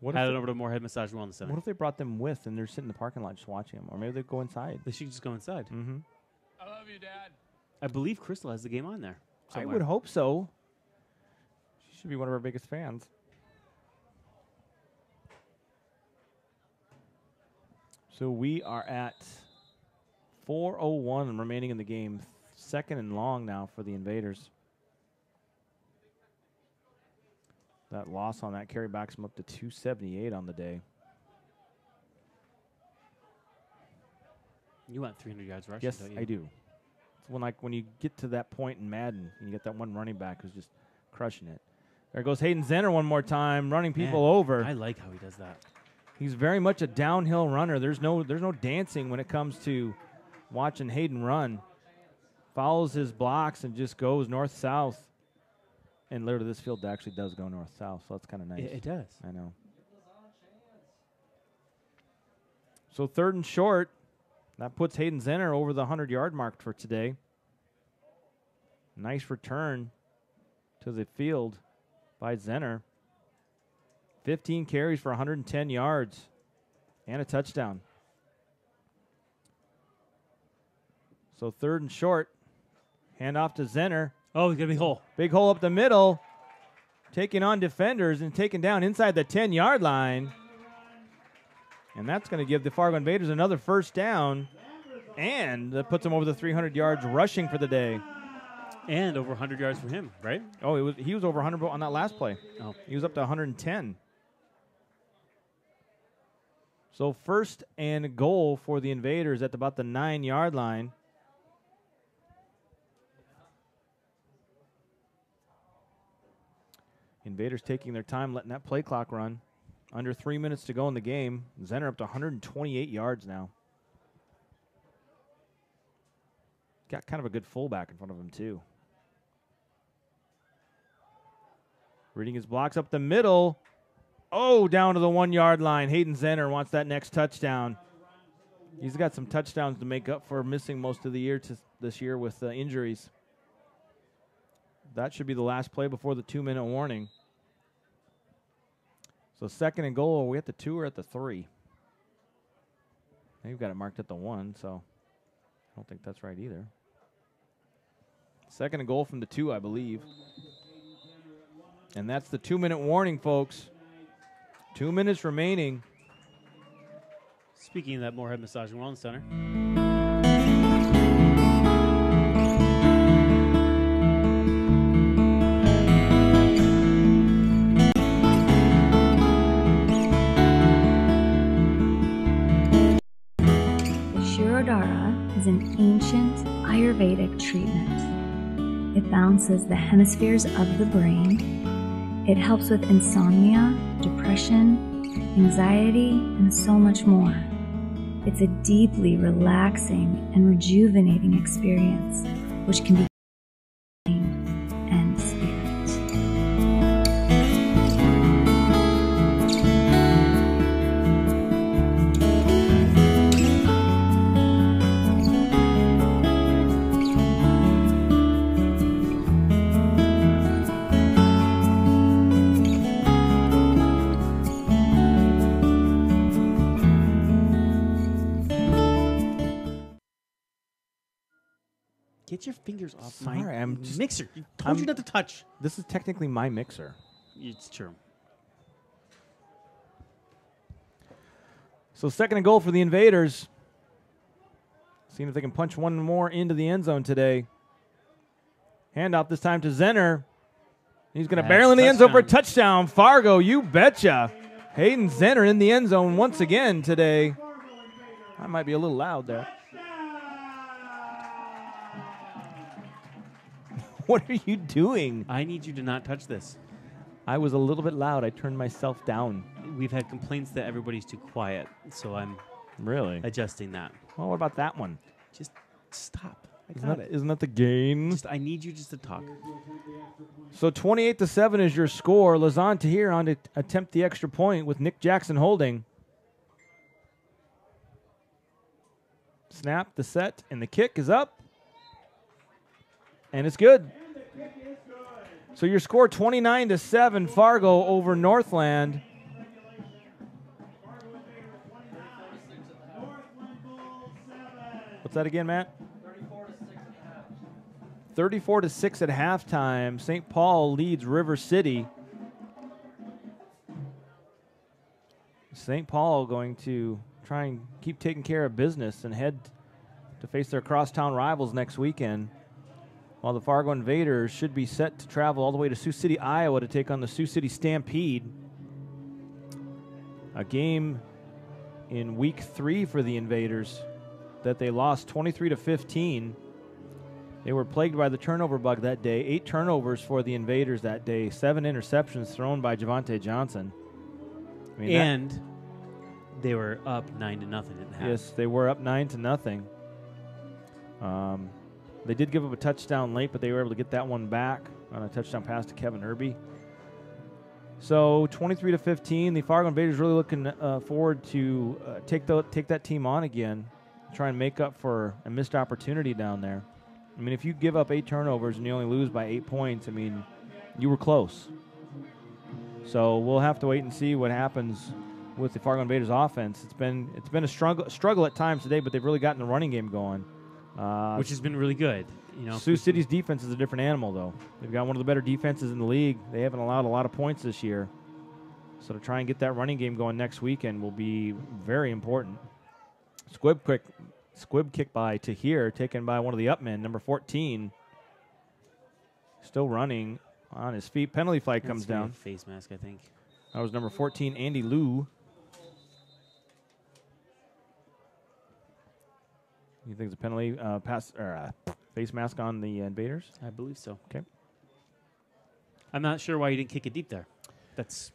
Head on over to Moorhead Massage and Wellness Center. What if they brought them with and they're sitting in the parking lot just watching them? Or maybe they go inside. They should just go inside. Mm-hmm. I love you, Dad. I believe Crystal has the game on there somewhere. I would hope so. She should be one of our biggest fans. So we are at 4:01 remaining in the game. 2nd and long now for the Invaders. That loss on that carry backs them up to 278 on the day. You want 300 yards rushing, Yes, don't you? I do. It's when you get to that point in Madden and you get that one running back who's just crushing it. There goes Hayden Zenner one more time, running people over. I like how he does that. He's very much a downhill runner. There's no dancing when it comes to watching Hayden run. Follows his blocks and just goes north-south. And literally this field actually does go north-south, so that's kind of nice. It does. I know. So 3rd and short. That puts Hayden Zenner over the 100-yard mark for today. Nice return to the field by Zenner. 15 carries for 110 yards and a touchdown. So 3rd and short. Hand off to Zenner. Oh, he's got a big hole. Big hole up the middle. Taking on defenders and taken down inside the 10-yard line. And that's going to give the Fargo Invaders another first down. And that puts them over the 300 yards rushing for the day. And over 100 yards for him, right? Oh, he was over 100 on that last play. Oh. He was up to 110. So 1st and goal for the Invaders at about the 9-yard line. Invaders taking their time, letting that play clock run. Under 3 minutes to go in the game. Zenner up to 128 yards now. Got kind of a good fullback in front of him, too. Reading his blocks up the middle. Oh, down to the 1 yard line. Hayden Zenner wants that next touchdown. He's got some touchdowns to make up for missing most of the year this year with injuries. That should be the last play before the 2-minute warning. So 2nd and goal. Are we at the 2 or at the 3? You've got it marked at the 1, so I don't think that's right either. 2nd and goal from the 2, I believe. And that's the 2-minute warning, folks. 2 minutes remaining. Speaking of that Moorhead Massage and Wellness Center. Shirodhara is an ancient Ayurvedic treatment. It balances the hemispheres of the brain. It helps with insomnia, depression, anxiety, and so much more. It's a deeply relaxing and rejuvenating experience, which can be mind and spirit. Get your fingers off Sorry, my I'm just- mixer. You told you not to touch. This is technically my mixer. It's true. So 2nd and goal for the Invaders. Seeing if they can punch one more into the end zone today. Handoff this time to Zenner. He's going to barrel in the end zone for a touchdown. Fargo, you betcha. Hayden Zenner in the end zone once again today. I might be a little loud there. What are you doing? I need you to not touch this. I was a little bit loud. I turned myself down. We've had complaints that everybody's too quiet, so I'm really adjusting that. Well, what about that one? Just stop. Isn't that the gain? I need you just to talk. So 28-7 is your score. Lazan Tahir on to attempt the extra point with Nick Jackson holding. Snap, the set, and the kick is up. And it's good. So your score 29-7, Fargo over Northland. What's that again, Matt? 34-6 at halftime. St. Paul leads River City. St. Paul going to try and keep taking care of business and head to face their crosstown rivals next weekend, while the Fargo Invaders should be set to travel all the way to Sioux City, Iowa to take on the Sioux City Stampede. A game in week 3 for the Invaders that they lost 23-15. They were plagued by the turnover bug that day. 8 turnovers for the Invaders that day. 7 interceptions thrown by Javante Johnson. I mean, and they were up 9-0 at half. Yes, they were up 9-0. They did give up a touchdown late, but they were able to get that one back on a touchdown pass to Kevin Irby. So 23-15, the Fargo Invaders really looking forward to take that team on again, try and make up for a missed opportunity down there. I mean, if you give up 8 turnovers and you only lose by 8 points, I mean, you were close. So we'll have to wait and see what happens with the Fargo Invaders offense. It's been a struggle at times today, but they've really gotten the running game going, which has been really good. You know, Sioux City's defense is a different animal, though. They've got one of the better defenses in the league. They haven't allowed a lot of points this year. So to try and get that running game going next weekend will be very important. Squib kick by Tahir, taken by one of the upmen, number 14. Still running on his feet. Penalty flag comes down. Face mask, I think. That was number 14, Andy Liu. You think it's a penalty face mask on the Invaders? I believe so. Okay. I'm not sure why you didn't kick it deep there. That's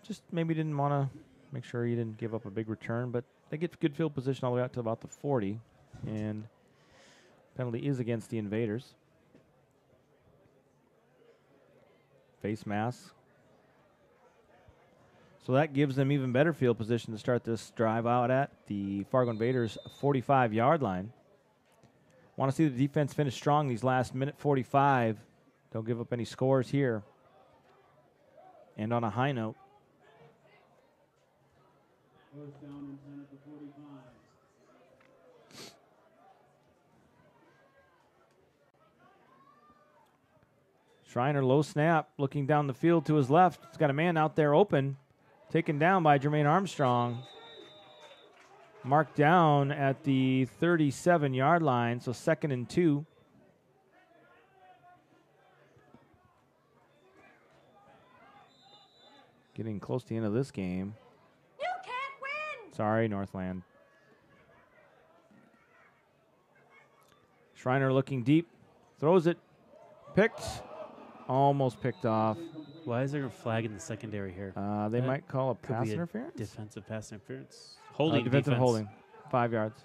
just maybe didn't want to make sure you didn't give up a big return, but they get good field position all the way out to about the 40, and penalty is against the Invaders. Face mask. So that gives them even better field position to start this drive out at the Fargo Invaders 45-yard line. Want to see the defense finish strong these last minute 45. Don't give up any scores here. And on a high note. Schreiner, low snap, looking down the field to his left. He's got a man out there open, taken down by Jermaine Armstrong. Marked down at the 37-yard line, so 2nd and 2. Getting close to the end of this game. You can't win! Sorry, Northland. Schreiner looking deep, throws it, picked, almost picked off. Why is there a flag in the secondary here? They might call a pass be interference? Defensive pass interference. Holding defensive defense. holding, 5 yards.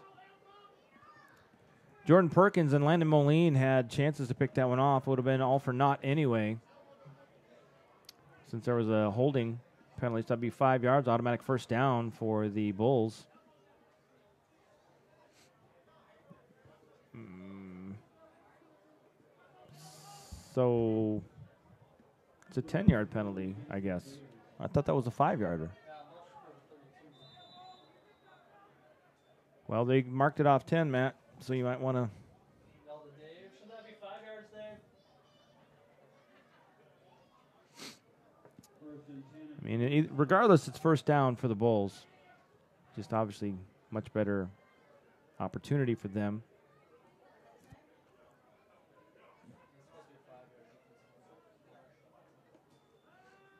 Jordan Perkins and Landon Moline had chances to pick that one off. It would have been all for naught anyway. Since there was a holding penalty, so that'd be 5 yards, automatic first down for the Bulls. So it's a 10-yard penalty, I guess. I thought that was a 5-yarder. Well, they marked it off 10, Matt, so you might want to. Should that be 5 yards there? I mean, regardless, it's first down for the Bulls. Just obviously much better opportunity for them.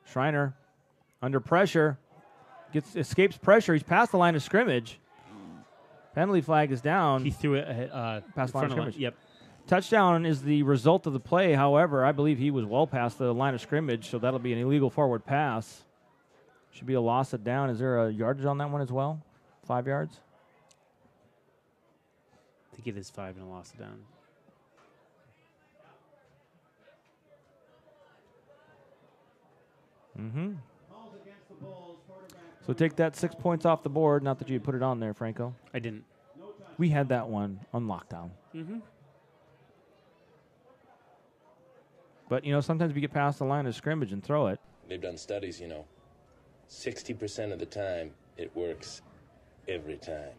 Schreiner under pressure, escapes pressure. He's past the line of scrimmage. Penalty flag is down. He threw it past the line of scrimmage. Yep. Touchdown is the result of the play. However, I believe he was well past the line of scrimmage, so that'll be an illegal forward pass. Should be a loss of down. Is there a yardage on that one as well? 5 yards? I think it is 5 and a loss of down. Mm-hmm. So take that 6 points off the board. Not that you put it on there, Franco. I didn't. We had that one on lockdown. Mm-hmm. But, sometimes we get past the line of scrimmage and throw it. They've done studies, 60% of the time it works every time.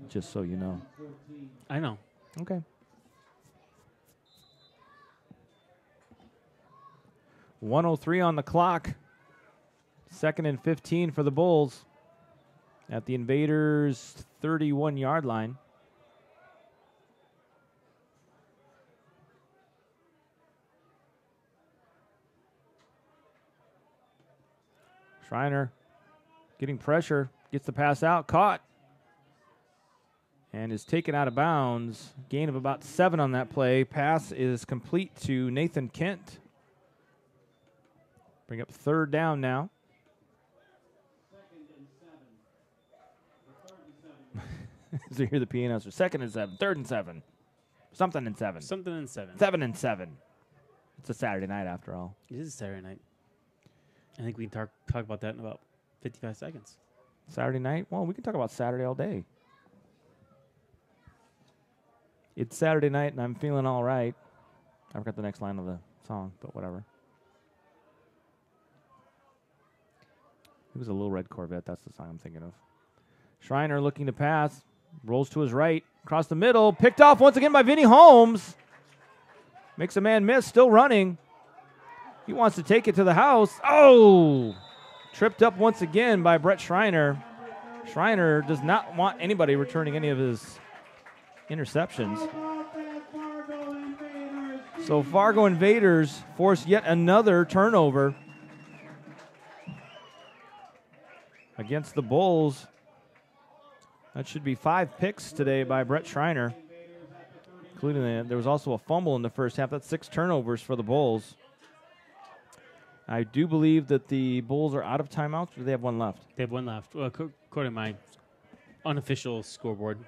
Just so you know. I know. Okay. 1:03 on the clock. 2nd and 15 for the Bulls at the Invaders' 31-yard line. Schreiner getting pressure, gets the pass out, caught, and is taken out of bounds. Gain of about 7 on that play. Pass is complete to Nathan Kent. Bring up 3rd down now. So you hear the PA announcer. 2nd and 7, 3rd and 7. Something and 7. Something and 7. 7 and 7. It's a Saturday night after all. It is a Saturday night. I think we can talk about that in about 55 seconds. Saturday night? Well, we can talk about Saturday all day. It's Saturday night, and I'm feeling all right. I forgot the next line of the song, but whatever. It was a Little Red Corvette. That's the song I'm thinking of. Schreiner looking to pass. Rolls to his right. Across the middle. Picked off once again by Vinny Holmes. Makes a man miss. Still running. He wants to take it to the house. Oh! Tripped up once again by Brett Schreiner. Schreiner does not want anybody returning any of his interceptions. So Fargo Invaders force yet another turnover against the Bulls. That should be 5 picks today by Brett Schreiner, including there was also a fumble in the first half. That's 6 turnovers for the Bulls. I do believe that the Bulls are out of timeouts, or do they have one left? They have one left. Well, according to my unofficial scoreboard.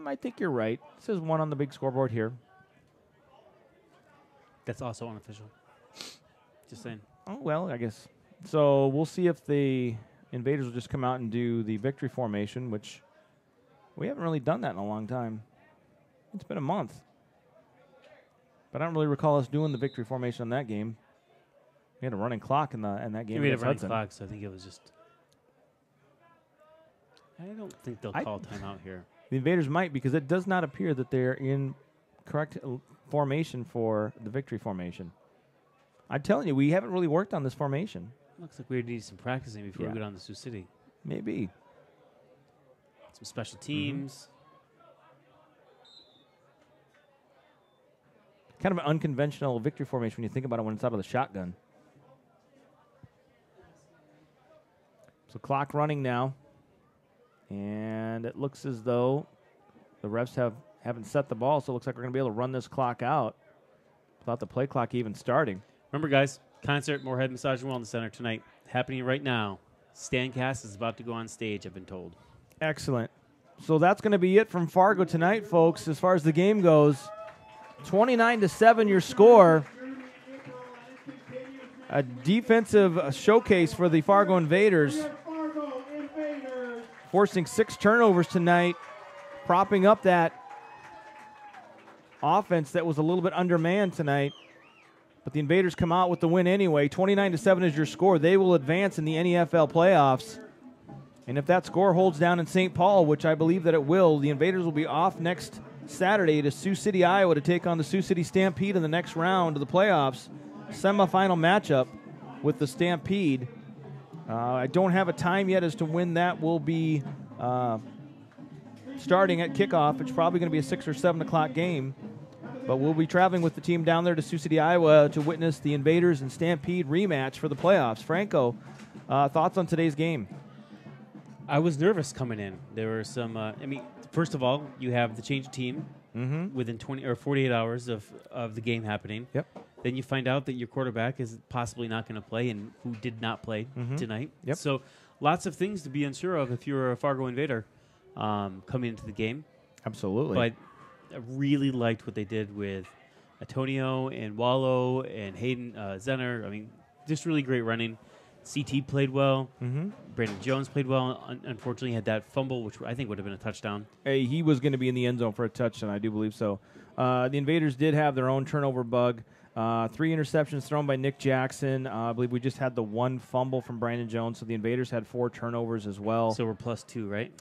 I think you're right. It says 1 on the big scoreboard here. That's also unofficial. Just saying. Oh, well, I guess So we'll see if the Invaders will just come out and do the victory formation, which we haven't really done that in a long time. It's been a month. But I don't really recall us doing the victory formation on that game. We had a running clock in that game. We had a running clock, so I think it was just... I don't think they'll call timeout here. The Invaders might, because it does not appear that they're in correct formation for the victory formation. I'm telling you, we haven't really worked on this formation. Looks like we need some practicing before we go down to Sioux City. Maybe. Some special teams. Kind of an unconventional victory formation when you think about it when it's out of the shotgun. So clock running now. And it looks as though the refs haven't set the ball, so it looks like we're going to be able to run this clock out without the play clock even starting. Remember, guys, concert Moorhead Massage and Wellness Center tonight, happening right now. Stancast is about to go on stage, I've been told. Excellent. So that's going to be it from Fargo tonight, folks, as far as the game goes. 29-7 your score. A defensive showcase for the Fargo Invaders. Forcing 6 turnovers tonight, propping up that offense that was a little bit undermanned tonight. But the Invaders come out with the win anyway. 29-7 is your score. They will advance in the NEFL playoffs. And if that score holds down in St. Paul, which I believe that it will, the Invaders will be off next Saturday to Sioux City, Iowa to take on the Sioux City Stampede in the next round of the playoffs. Semifinal matchup with the Stampede. I don't have a time yet as to when that will be starting at kickoff. It's probably going to be a 6 or 7 o'clock game. But we'll be traveling with the team down there to Sioux City, Iowa to witness the Invaders and Stampede rematch for the playoffs. Franco, thoughts on today's game? I was nervous coming in. There were some, first of all, you have the change of team within 20 or 48 hours of the game happening. Yep. Then you find out that your quarterback is possibly not going to play and who did not play tonight. Yep. So lots of things to be unsure of if you're a Fargo Invader coming into the game. Absolutely. But I really liked what they did with Antonio and Wallow and Hayden Zenner. I mean, just really great running. CT played well. Brandon Jones played well. Unfortunately, had that fumble, which I think would have been a touchdown. Hey, he was going to be in the end zone for a touchdown, I do believe so. The Invaders did have their own turnover bug. 3 interceptions thrown by Nick Jackson. I believe we just had the 1 fumble from Brandon Jones, so the Invaders had 4 turnovers as well. So we're +2, right?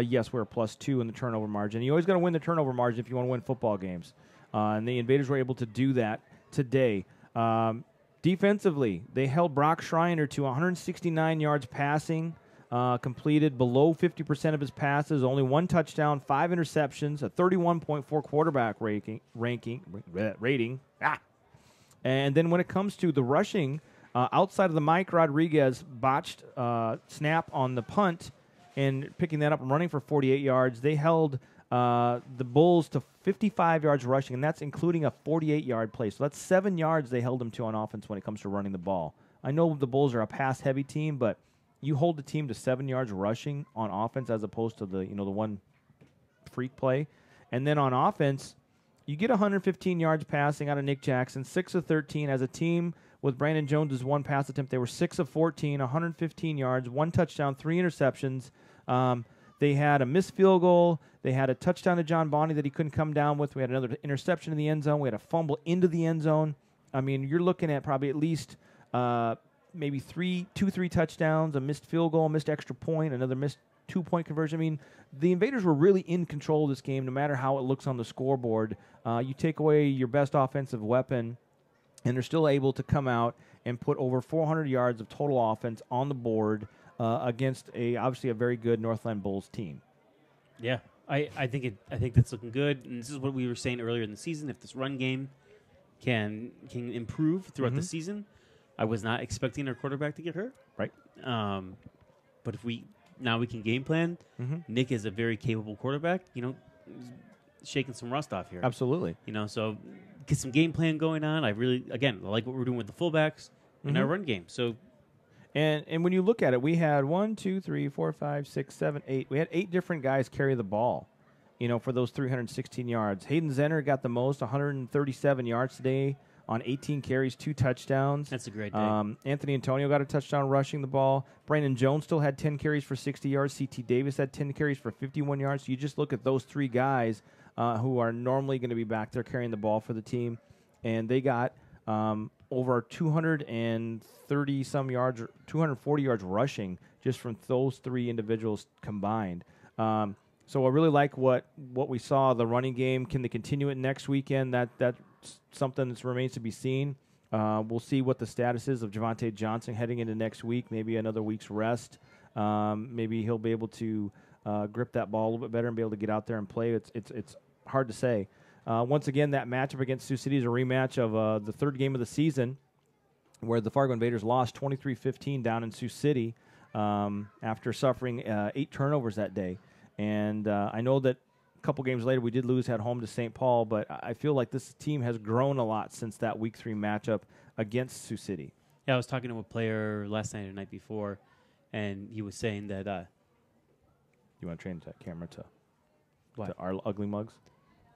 Yes, we're +2 in the turnover margin. You always got to win the turnover margin if you want to win football games. And the Invaders were able to do that today. Defensively, they held Brock Schreiner to 169 yards passing, completed below 50% of his passes, only 1 touchdown, 5 interceptions, a 31.4 quarterback rating. And then when it comes to the rushing, outside of the Mike Rodriguez botched snap on the punt and picking that up and running for 48 yards, they held the Bulls to 55 yards rushing, and that's including a 48-yard play. So that's 7 yards they held them to on offense when it comes to running the ball. I know the Bulls are a pass-heavy team, but you hold the team to 7 yards rushing on offense as opposed to the one freak play. And then on offense, you get 115 yards passing out of Nick Jackson, 6 of 13 as a team. With Brandon Jones' 1 pass attempt, they were 6 of 14, 115 yards, 1 touchdown, 3 interceptions. They had a missed field goal. They had a touchdown to John Bonney that he couldn't come down with. We had another interception in the end zone. We had a fumble into the end zone. I mean, you're looking at probably at least maybe 3 touchdowns, a missed field goal, a missed extra point, another missed 2-point conversion. I mean, the Invaders were really in control of this game no matter how it looks on the scoreboard. You take away your best offensive weapon, and they're still able to come out and put over 400 yards of total offense on the board against obviously a very good Northland Bulls team. Yeah, I think that's looking good. And this is what we were saying earlier in the season. If this run game can improve throughout the season, I was not expecting our quarterback to get hurt. Right. But if we can game plan. Nick is a very capable quarterback. Shaking some rust off here. Absolutely. So get some game plan going on. I like what we're doing with the fullbacks in our run game. So. And when you look at it, we had 1, 2, 3, 4, 5, 6, 7, 8. We had 8 different guys carry the ball, for those 316 yards. Hayden Zenner got the most, 137 yards today. on 18 carries, 2 touchdowns. That's a great day. Anthony Antonio got a touchdown rushing the ball. Brandon Jones still had 10 carries for 60 yards. C.T. Davis had 10 carries for 51 yards. So you just look at those 3 guys who are normally going to be back there carrying the ball for the team, and they got over 230-some yards, 240 yards rushing just from those 3 individuals combined. So I really like what we saw, the running game. Can they continue it next weekend? That's something that remains to be seen. We'll see what the status is of Javonte Johnson heading into next week, maybe another week's rest. Maybe he'll be able to grip that ball a little bit better and be able to get out there and play. It's hard to say. Once again, that matchup against Sioux City is a rematch of the 3rd game of the season, where the Fargo Invaders lost 23-15 down in Sioux City after suffering 8 turnovers that day. And I know that a couple games later we did lose at home to St. Paul, but I feel like this team has grown a lot since that Week 3 matchup against Sioux City. Yeah, I was talking to a player last night or the night before, and he was saying that... you want to change that camera to what? Our ugly mugs?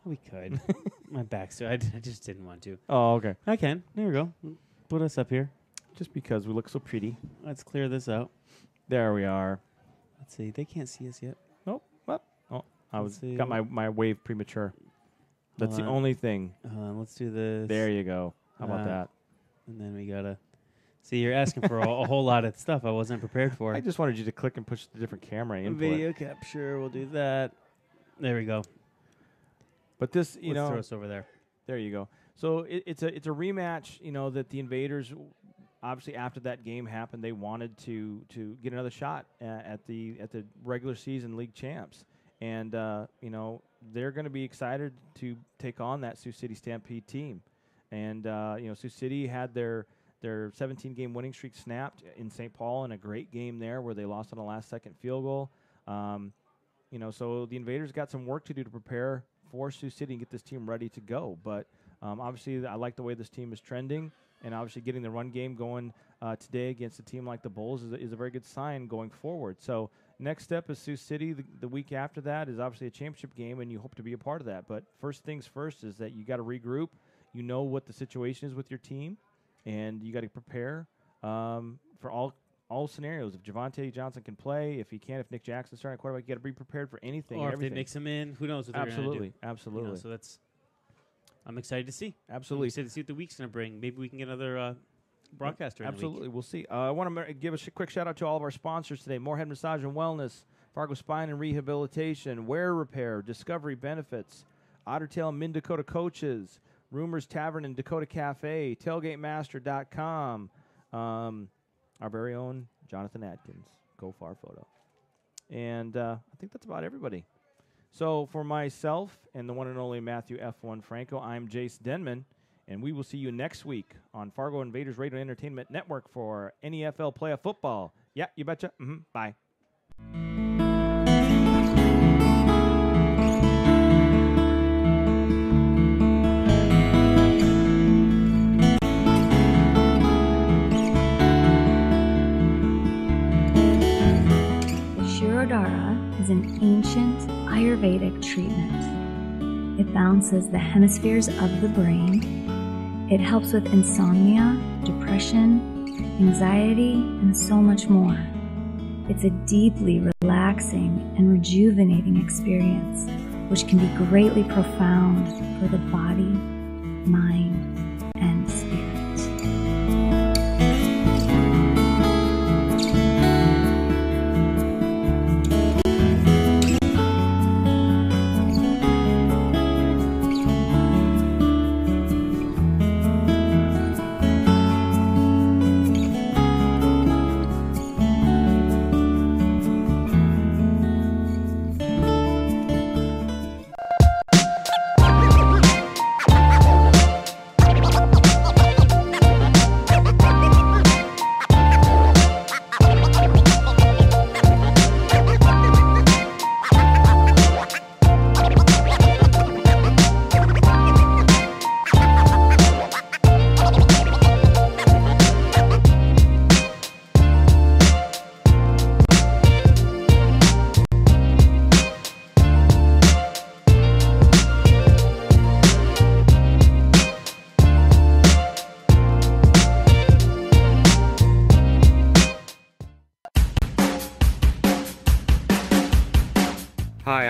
We could. My back's to I just didn't want to. Oh, okay. I can. There we go. Put us up here. Just because we look so pretty. Let's clear this out. There we are. Let's see. They can't see us yet. Nope. Well, I got my wave premature. That's the only thing. Let's do this. There you go. How about that? And then we got to... See, you're asking for a whole lot of stuff I wasn't prepared for. I just wanted you to click and push the different camera input. Video capture. We'll do that. There we go. But this, Let's throw us over there. There you go. So it's a rematch, that the Invaders, obviously after that game happened, they wanted to get another shot at the regular season league champs. And, they're going to be excited to take on that Sioux City Stampede team. And, Sioux City had their 17-game winning streak snapped in St. Paul in a great game there where they lost on a last-second field goal. So the Invaders got some work to do to prepare for Sioux City and get this team ready to go. But obviously, I like the way this team is trending, and obviously getting the run game going today against a team like the Bulls is a very good sign going forward. So next step is Sioux City. The week after that is obviously a championship game, and you hope to be a part of that. But first things first is that you got to regroup. You know what the situation is with your team, and you got to prepare for all scenarios. If Javonte Johnson can play, if he can, if Nick Jackson's starting quarterback, you got to be prepared for anything. Or and if they mix him in, who knows what they're going to do. Absolutely. So I'm excited to see. Absolutely. I'm excited to see what the week's going to bring. Maybe we can get another broadcaster. Absolutely. We'll see. I want to give a quick shout out to all of our sponsors today: Morehead Massage and Wellness, Fargo Spine and Rehabilitation, Wear Repair, Discovery Benefits, Ottertail Mid Dakota Coaches, Rumors Tavern and Dakota Cafe, TailgateMaster.com, our very own Jonathan Atkins, Go Far Photo. And I think that's about everybody. So for myself and the one and only Matthew F1 Franco, I'm Jace Denman, and we will see you next week on Fargo Invaders Radio Entertainment Network for NEFL Playoff Football. Yeah, you betcha. Bye. Shirodara is an ancient Ayurvedic treatment. It balances the hemispheres of the brain. It helps with insomnia, depression, anxiety, and so much more. It's a deeply relaxing and rejuvenating experience, which can be greatly profound for the body, mind, and spirit.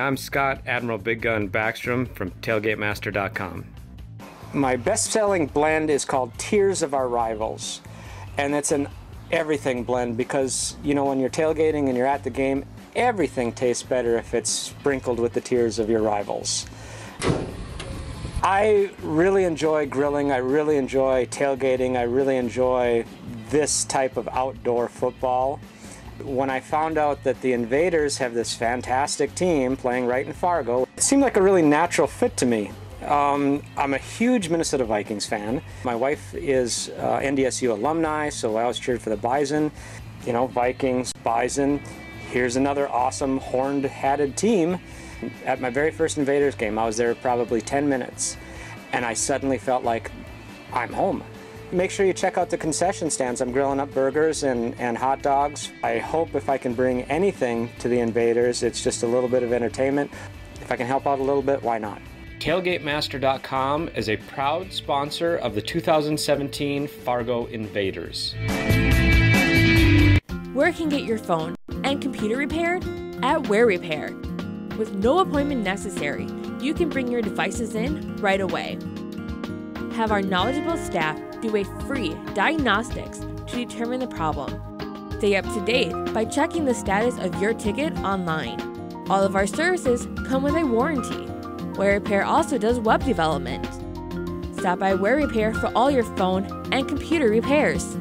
I'm Scott Admiral Big Gun Backstrom from tailgatemaster.com. My best-selling blend is called Tears of Our Rivals, and it's an everything blend because, you know, when you're tailgating and you're at the game, everything tastes better if it's sprinkled with the tears of your rivals. I really enjoy grilling, I really enjoy tailgating, I really enjoy this type of outdoor football. When I found out that the Invaders have this fantastic team playing right in Fargo, it seemed like a really natural fit to me. I'm a huge Minnesota Vikings fan. My wife is NDSU alumni, so I always cheered for the Bison. You know, Vikings, Bison. Here's another awesome horned, hatted team. At my very first Invaders game, I was there probably 10 minutes, and I suddenly felt like I'm home. Make sure you check out the concession stands. I'm grilling up burgers and hot dogs. I hope if I can bring anything to the Invaders, it's just a little bit of entertainment. If I can help out a little bit, why not? Tailgatemaster.com is a proud sponsor of the 2017 Fargo Invaders. Where can get your phone and computer repaired? At Where Repair. With no appointment necessary, you can bring your devices in right away. Have our knowledgeable staff do a free diagnostics to determine the problem. Stay up to date by checking the status of your ticket online. All of our services come with a warranty. Where Repair also does web development. Stop by Where Repair for all your phone and computer repairs.